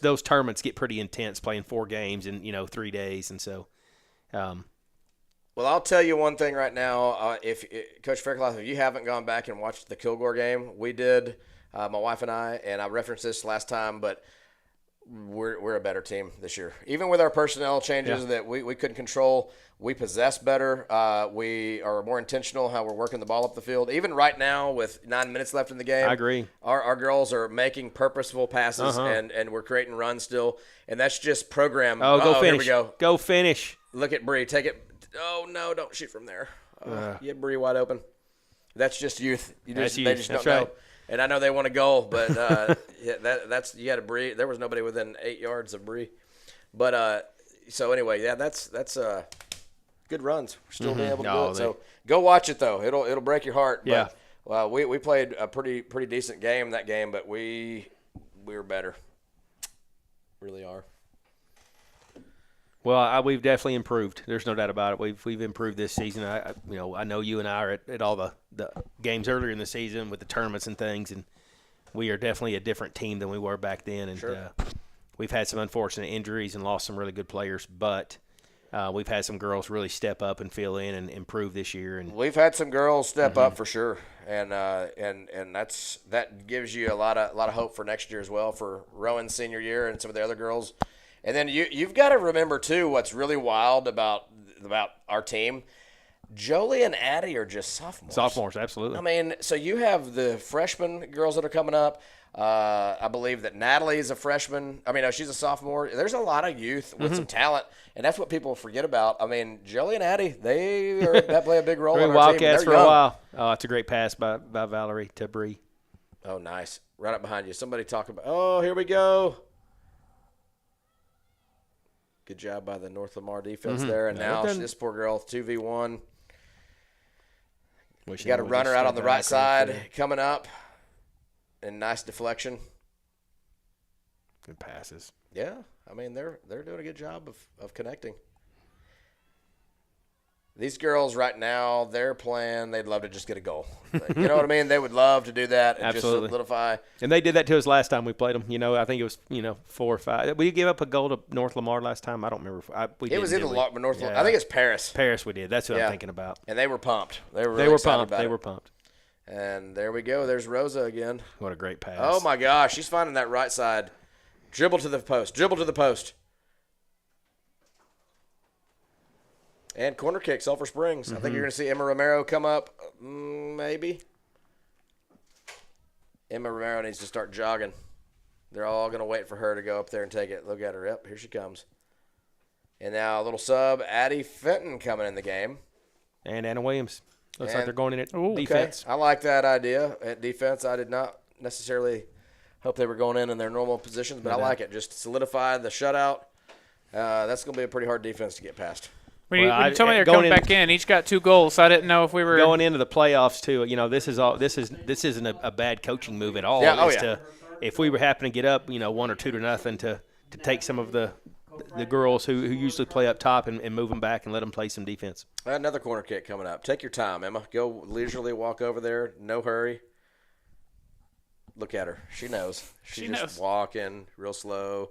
Those tournaments get pretty intense, playing 4 games in 3 days, and so. Well, I'll tell you one thing right now. If Coach Faircloth, if you haven't gone back and watched the Kilgore game, we did, my wife and I referenced this last time, but we're a better team this year. Even with our personnel changes that we couldn't control, we possess better. We are more intentional how we're working the ball up the field. Even right now with 9 minutes left in the game, I agree. Our girls are making purposeful passes and we're creating runs still, and that's just program. Go finish. Here we go. Go finish. Look at Bree. Take it. Oh, no, don't shoot from there. You had Bree wide open. That's just youth. They just don't know. And I know they want a goal, but that's you had a Bree. There was nobody within 8 yards of Bree. But so anyway, that's good runs. We're still being able to do it. So go watch it though. It'll break your heart. Yeah. But, we played a pretty decent game that game, but we were better. Really are. Well, we've definitely improved. There's no doubt about it. We've improved this season. I know you and I are at all the games earlier in the season with the tournaments and things, and we are definitely a different team than we were back then. And we've had some unfortunate injuries and lost some really good players, but we've had some girls really step up and fill in and improve this year. And we've had some girls step up for sure, and that gives you a lot of hope for next year as well for Rowan's senior year and some of the other girls. And then you've got to remember, too, what's really wild about our team. Jolie and Addie are just sophomores. Sophomores, absolutely. So you have the freshman girls that are coming up. I believe that Natalie is a freshman. She's a sophomore. There's a lot of youth with some talent, and that's what people forget about. Jolie and Addie, that play a big role in our Wildcats team. for a while. Oh, it's a great pass by Valerie to Bree. Oh, nice. Right up behind you. Somebody talk about – oh, here we go. Good job by the North Lamar defense there. And now this poor girl, 2v1. You got a runner out on the right side coming up. And nice deflection. Good passes. Yeah. They're doing a good job of connecting. These girls right now, they're playing, they'd love to just get a goal. You know what I mean? They would love to do that and just solidify. And they did that to us last time we played them. I think it was, 4 or 5. We gave up a goal to North Lamar last time. I don't remember. It was either North Lamar. I think it's Paris. Paris we did. That's what I'm thinking about. And they were pumped. They were really excited about it. They were pumped. And there we go. There's Rosa again. What a great pass. Oh, my gosh. She's finding that right side. Dribble to the post. And corner kick, Sulphur Springs. I think you're going to see Emma Romero come up, maybe. Emma Romero needs to start jogging. They're all going to wait for her to go up there and take it. Look at her. Yep, here she comes. And now a little sub, Addie Fenton coming in the game. And Anna Williams. Looks like they're going in at defense. I like that idea at defense. I did not necessarily hope they were going in their normal positions, but I like it. Just solidify the shutout. That's going to be a pretty hard defense to get past. When you told me they're coming back in, each got 2 goals. So I didn't know if we were going into the playoffs too. This isn't a bad coaching move at all. Yeah, If we were happen to get up, 1 or 2-0, to take some of the girls who usually play up top and move them back and let them play some defense. Another corner kick coming up. Take your time, Emma. Go leisurely walk over there. No hurry. Look at her. She knows. She's just walking real slow.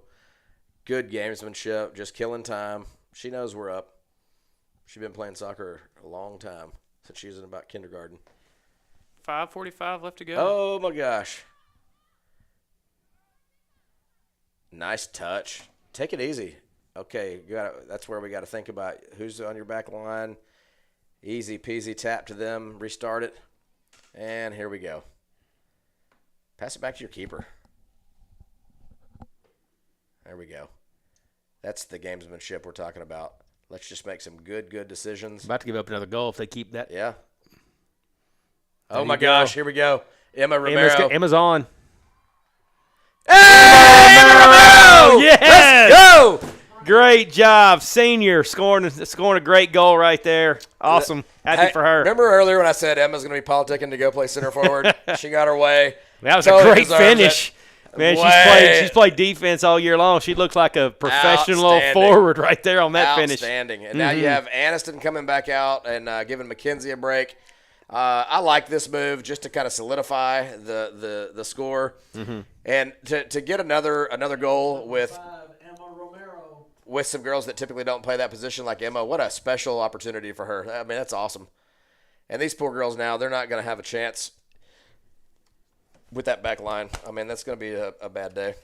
Good gamesmanship. Just killing time. She knows we're up. She's been playing soccer a long time, since she was in about kindergarten. 5:45 left to go. Oh, my gosh. Nice touch. Take it easy. Okay, that's where we got to think about who's on your back line. Easy peasy tap to them. Restart it. And here we go. Pass it back to your keeper. There we go. That's the gamesmanship we're talking about. Let's just make some good decisions. About to give up another goal if they keep that. Yeah. Oh, my gosh. Here we go. Emma Romero. Emma's on. Hey, Emma Romero! Yes! Let's go! Great job, senior, scoring a great goal right there. Awesome. Happy for her. Remember earlier when I said Emma's going to be politicking to go play center forward? She got her way. That was a great finish. Man, she's played defense all year long. She looks like a professional forward right there on that finish. Outstanding. And now you have Aniston coming back out and giving McKenzie a break. I like this move just to kind of solidify the score. And to get another goal with some girls that typically don't play that position like Emma, what a special opportunity for her. I mean, that's awesome. And these poor girls now, they're not going to have a chance with that back line. I mean, that's going to be a bad day.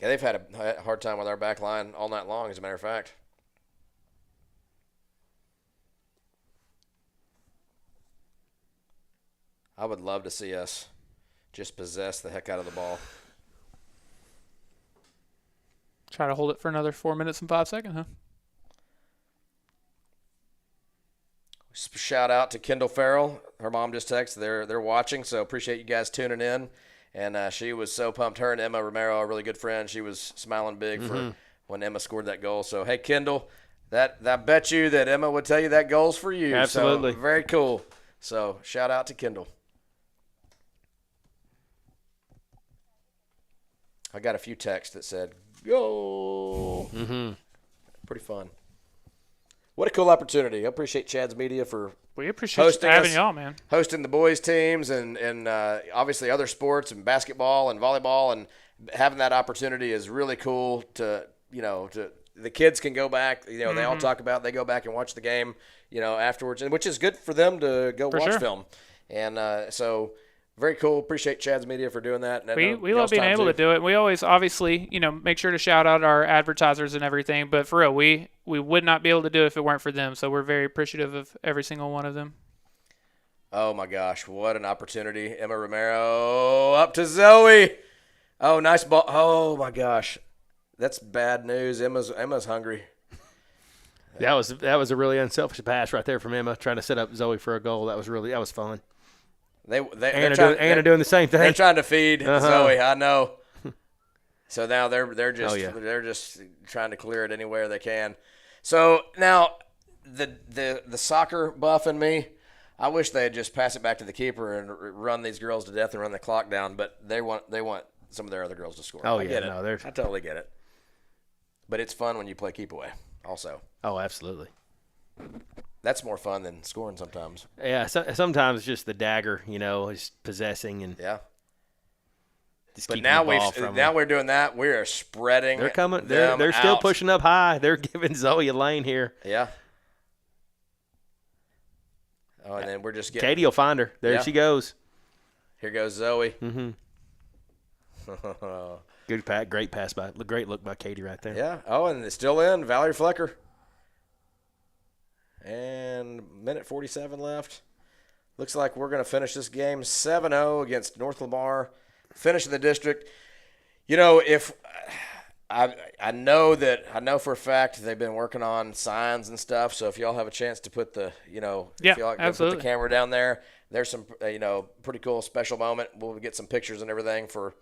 Yeah, they've had a hard time with our back line all night long, as a matter of fact. I would love to see us just possess the heck out of the ball. Try to hold it for another 4 minutes and 5 seconds, huh? Shout out to Kendall Farrell. Her mom just texted. They're watching, so appreciate you guys tuning in. And she was so pumped. Her and Emma Romero, a really good friend. She was smiling big for when Emma scored that goal. So, hey, Kendall, I bet you that Emma would tell you that goal's for you. Absolutely. So, very cool. So, shout out to Kendall. I got a few texts that said, go. Pretty fun. What a cool opportunity. I appreciate Chad's Media for having y'all, man. Hosting the boys teams and obviously other sports and basketball and volleyball, and having that opportunity is really cool to the kids can go back, they all talk about, they go back and watch the game, afterwards, and which is good for them to go watch film. And so very cool. Appreciate Chad's Media for doing that. And we love being able to do it. We always, obviously, make sure to shout out our advertisers and everything. But for real, we would not be able to do it if it weren't for them. So we're very appreciative of every single one of them. Oh, my gosh. What an opportunity. Emma Romero up to Zoe. Oh, nice ball. Oh, my gosh. That's bad news. Emma's hungry. That was a really unselfish pass right there from Emma, trying to set up Zoe for a goal. That was fun. Anna doing the same thing. They're trying to feed Zoe. I know. So now they're just trying to clear it anywhere they can. So now the soccer buff in me, I wish they'd just pass it back to the keeper and run these girls to death and run the clock down. But they want some of their other girls to score. Oh, I yeah, get it. I totally get it. But it's fun when you play keep away. Also. Oh, absolutely. That's more fun than scoring sometimes. Yeah, sometimes just the dagger, is possessing and just but now we're doing that. We are spreading. They're coming. They're still pushing up high. They're giving Zoe a lane here. Yeah. Oh, and then we're just getting. Katie will find her. There she goes. Here goes Zoe. Great pass great look by Katie right there. Yeah. Oh, and it's still in. Valerie Flecker. And minute 47 left. Looks like we're going to finish this game 7-0 against North Lamar. Finish in the district. If I know for a fact they've been working on signs and stuff. So if y'all have a chance to put the if y'all can put the camera down there, there's some pretty cool special moment. We'll get some pictures and everything for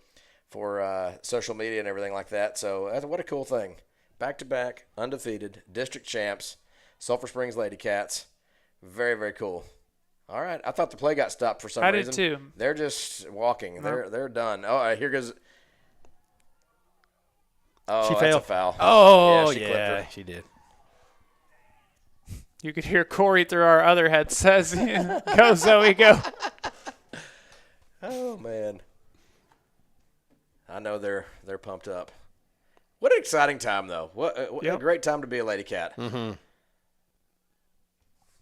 social media and everything like that. So what a cool thing! Back to back, undefeated district champs, Sulphur Springs Lady Cats. Very, very cool. All right, I thought the play got stopped for some reason. I did too. They're just walking. They're done. Oh, here goes. Oh, She that's fell. a foul. Oh, she clipped her. she did. You could hear Corey through our other headsets. Go, Zoe, go. Oh, man. I know they're pumped up. What an exciting time, though. What a great time to be a Lady Cat. Mm-hmm.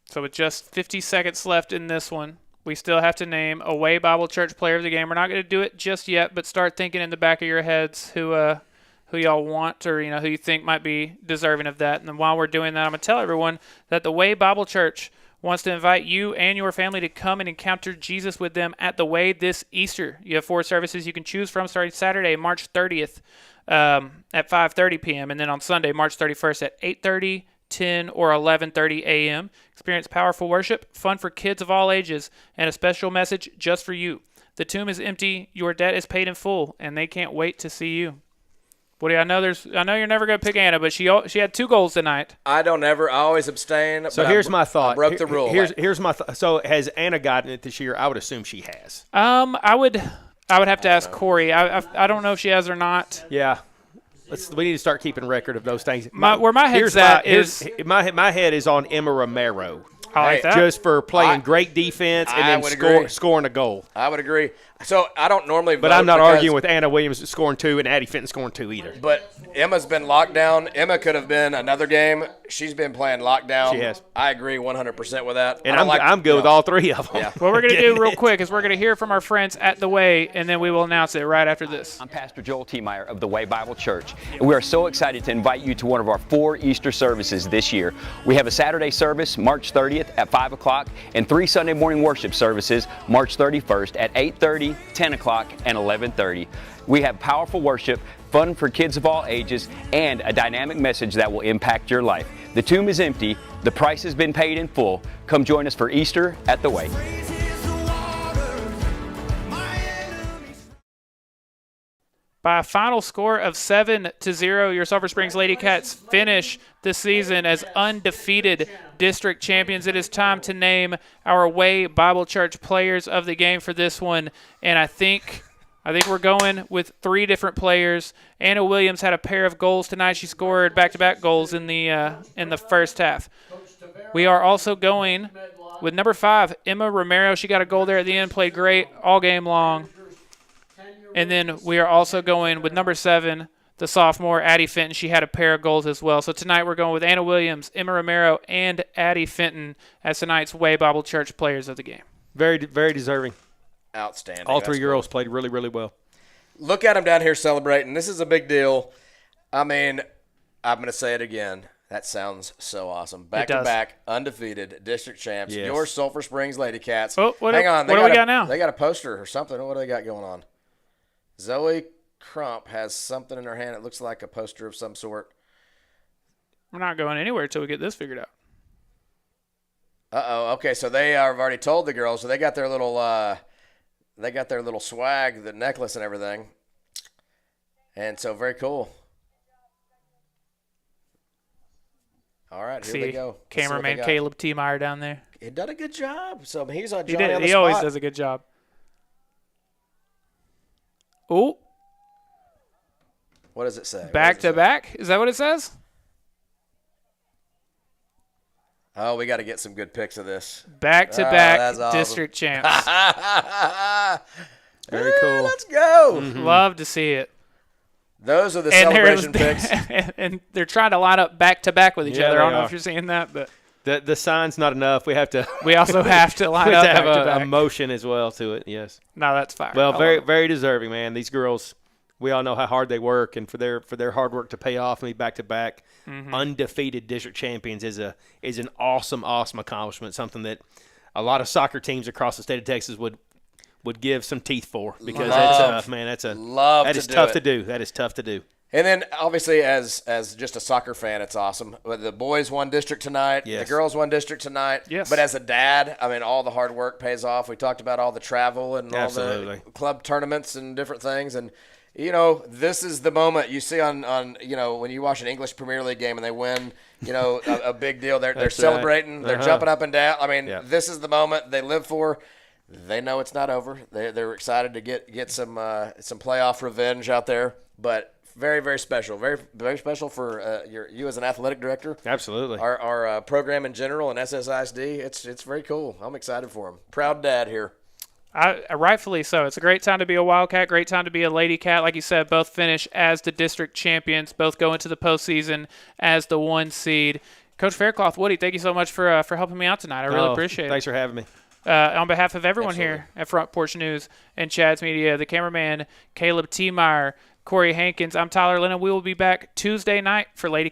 So with just 50 seconds left in this one, we still have to name away Bible Church player of the game. We're not going to do it just yet, but start thinking in the back of your heads who y'all want or who you think might be deserving of that. And then while we're doing that, I'm going to tell everyone that the Way Bible Church wants to invite you and your family to come and encounter Jesus with them at the Way this Easter. You have 4 services you can choose from starting Saturday, March 30th at 5:30 p.m. and then on Sunday, March 31st at 8:30, 10, or 11:30 a.m. Experience powerful worship, fun for kids of all ages, and a special message just for you. The tomb is empty, your debt is paid in full, and they can't wait to see you. Woody, I know you're never going to pick Anna, but she had 2 goals tonight. I always abstain. So here's my thought. I broke the rule. Here's my thought. So has Anna gotten it this year? I would assume she has. I would have to ask Corey. I don't know if she has or not. Yeah. We need to start keeping record of those things. Where my head's at is my head is on Emma Romero. I like that. Just for playing great defense and then scoring a goal. I would agree. So I don't normally vote. But I'm not arguing with Anna Williams scoring 2 and Addie Fenton scoring 2 either. But Emma's been locked down. Emma could have been another game. She's been playing lockdown. She has. I agree 100% with that. And I'm good with all 3 of them. Yeah. What we're going to do real quick is we're going to hear from our friends at The Way, and then we will announce it right after this. I'm Pastor Joel Tiemeyer of The Way Bible Church, and we are so excited to invite you to one of our 4 Easter services this year. We have a Saturday service, March 30th at 5 o'clock, and 3 Sunday morning worship services, March 31st at 8:30, 10 o'clock, and 11:30. We have powerful worship, fun for kids of all ages, and a dynamic message that will impact your life. The tomb is empty. The price has been paid in full. Come join us for Easter at The Way. By a final score of 7-0, your Sulphur Springs Lady Cats finish the season as undefeated district champions. It is time to name our Way Bible Church players of the game for this one, and I think we're going with 3 different players. Anna Williams had a pair of goals tonight. She scored back-to-back goals in the first half. We are also going with number 5, Emma Romero. She got a goal there at the end, played great all game long. And then we are also going with number 7, the sophomore, Addie Fenton. She had a pair of goals as well. So tonight we're going with Anna Williams, Emma Romero, and Addie Fenton as tonight's Way Bible Church players of the game. Very, very deserving. Outstanding. All 3 girls played really, really well. Look at them down here celebrating. This is a big deal. I mean, I'm going to say it again. That sounds so awesome. Back-to-back, undefeated district champs. Yes. Your Sulphur Springs Lady Cats. Oh, Hang on. What do we got now? They got a poster or something. What do they got going on? Zoe Crump has something in her hand. It looks like a poster of some sort. We're not going anywhere until we get this figured out. Uh-oh. Okay, so they have already told the girls. So they got their little swag, the necklace and everything. And so very cool. All right, here they go. Cameraman Caleb Tiemeyer down there. He did a good job. So he's on He Johnny did. on the He spot. always does a good job. Oh. What does it say? Back to back? Is that what it says? Oh, we got to get some good pics of this. Back to back awesome. district champs. Very cool. Let's go. Mm-hmm. Love to see it. Those are the celebration pics. And they're trying to line up back to back with each other. I don't know if you're seeing that, but the sign's not enough. We also have to line up have back to back. a motion as well to it. Yes. No, that's fine. Well, very deserving, man. These girls, we all know how hard they work, and for their hard work to pay off and be back to back undefeated district champions is an awesome accomplishment. Something that a lot of soccer teams across the state of Texas would give some teeth for, because that is tough to do. That is tough to do. And then, obviously, as just a soccer fan, it's awesome. The boys won district tonight. Yes. The girls won district tonight. Yes. But as a dad, I mean, all the hard work pays off. We talked about all the travel and Absolutely. all the club tournaments and different things. And, this is the moment you see on when you watch an English Premier League game and they win, a big deal. They're celebrating. Right. They're jumping up and down. I mean, Yeah. This is the moment they live for. They know it's not over. They're excited to get some playoff revenge out there. But very, very special. Very, very special for you as an athletic director. Absolutely. Our program in general and SSISD. It's very cool. I'm excited for him. Proud dad here. Rightfully so. It's a great time to be a Wildcat, great time to be a Lady Cat. Like you said, both finish as the district champions, both go into the postseason as the 1 seed. Coach Faircloth, Woody, thank you so much for helping me out tonight. I really appreciate it. Thanks for having me. On behalf of everyone here at Front Porch News and Chad's Media, the cameraman Caleb T. Meyer, Corey Hankins, I'm Tyler Lennon. We will be back Tuesday night for Lady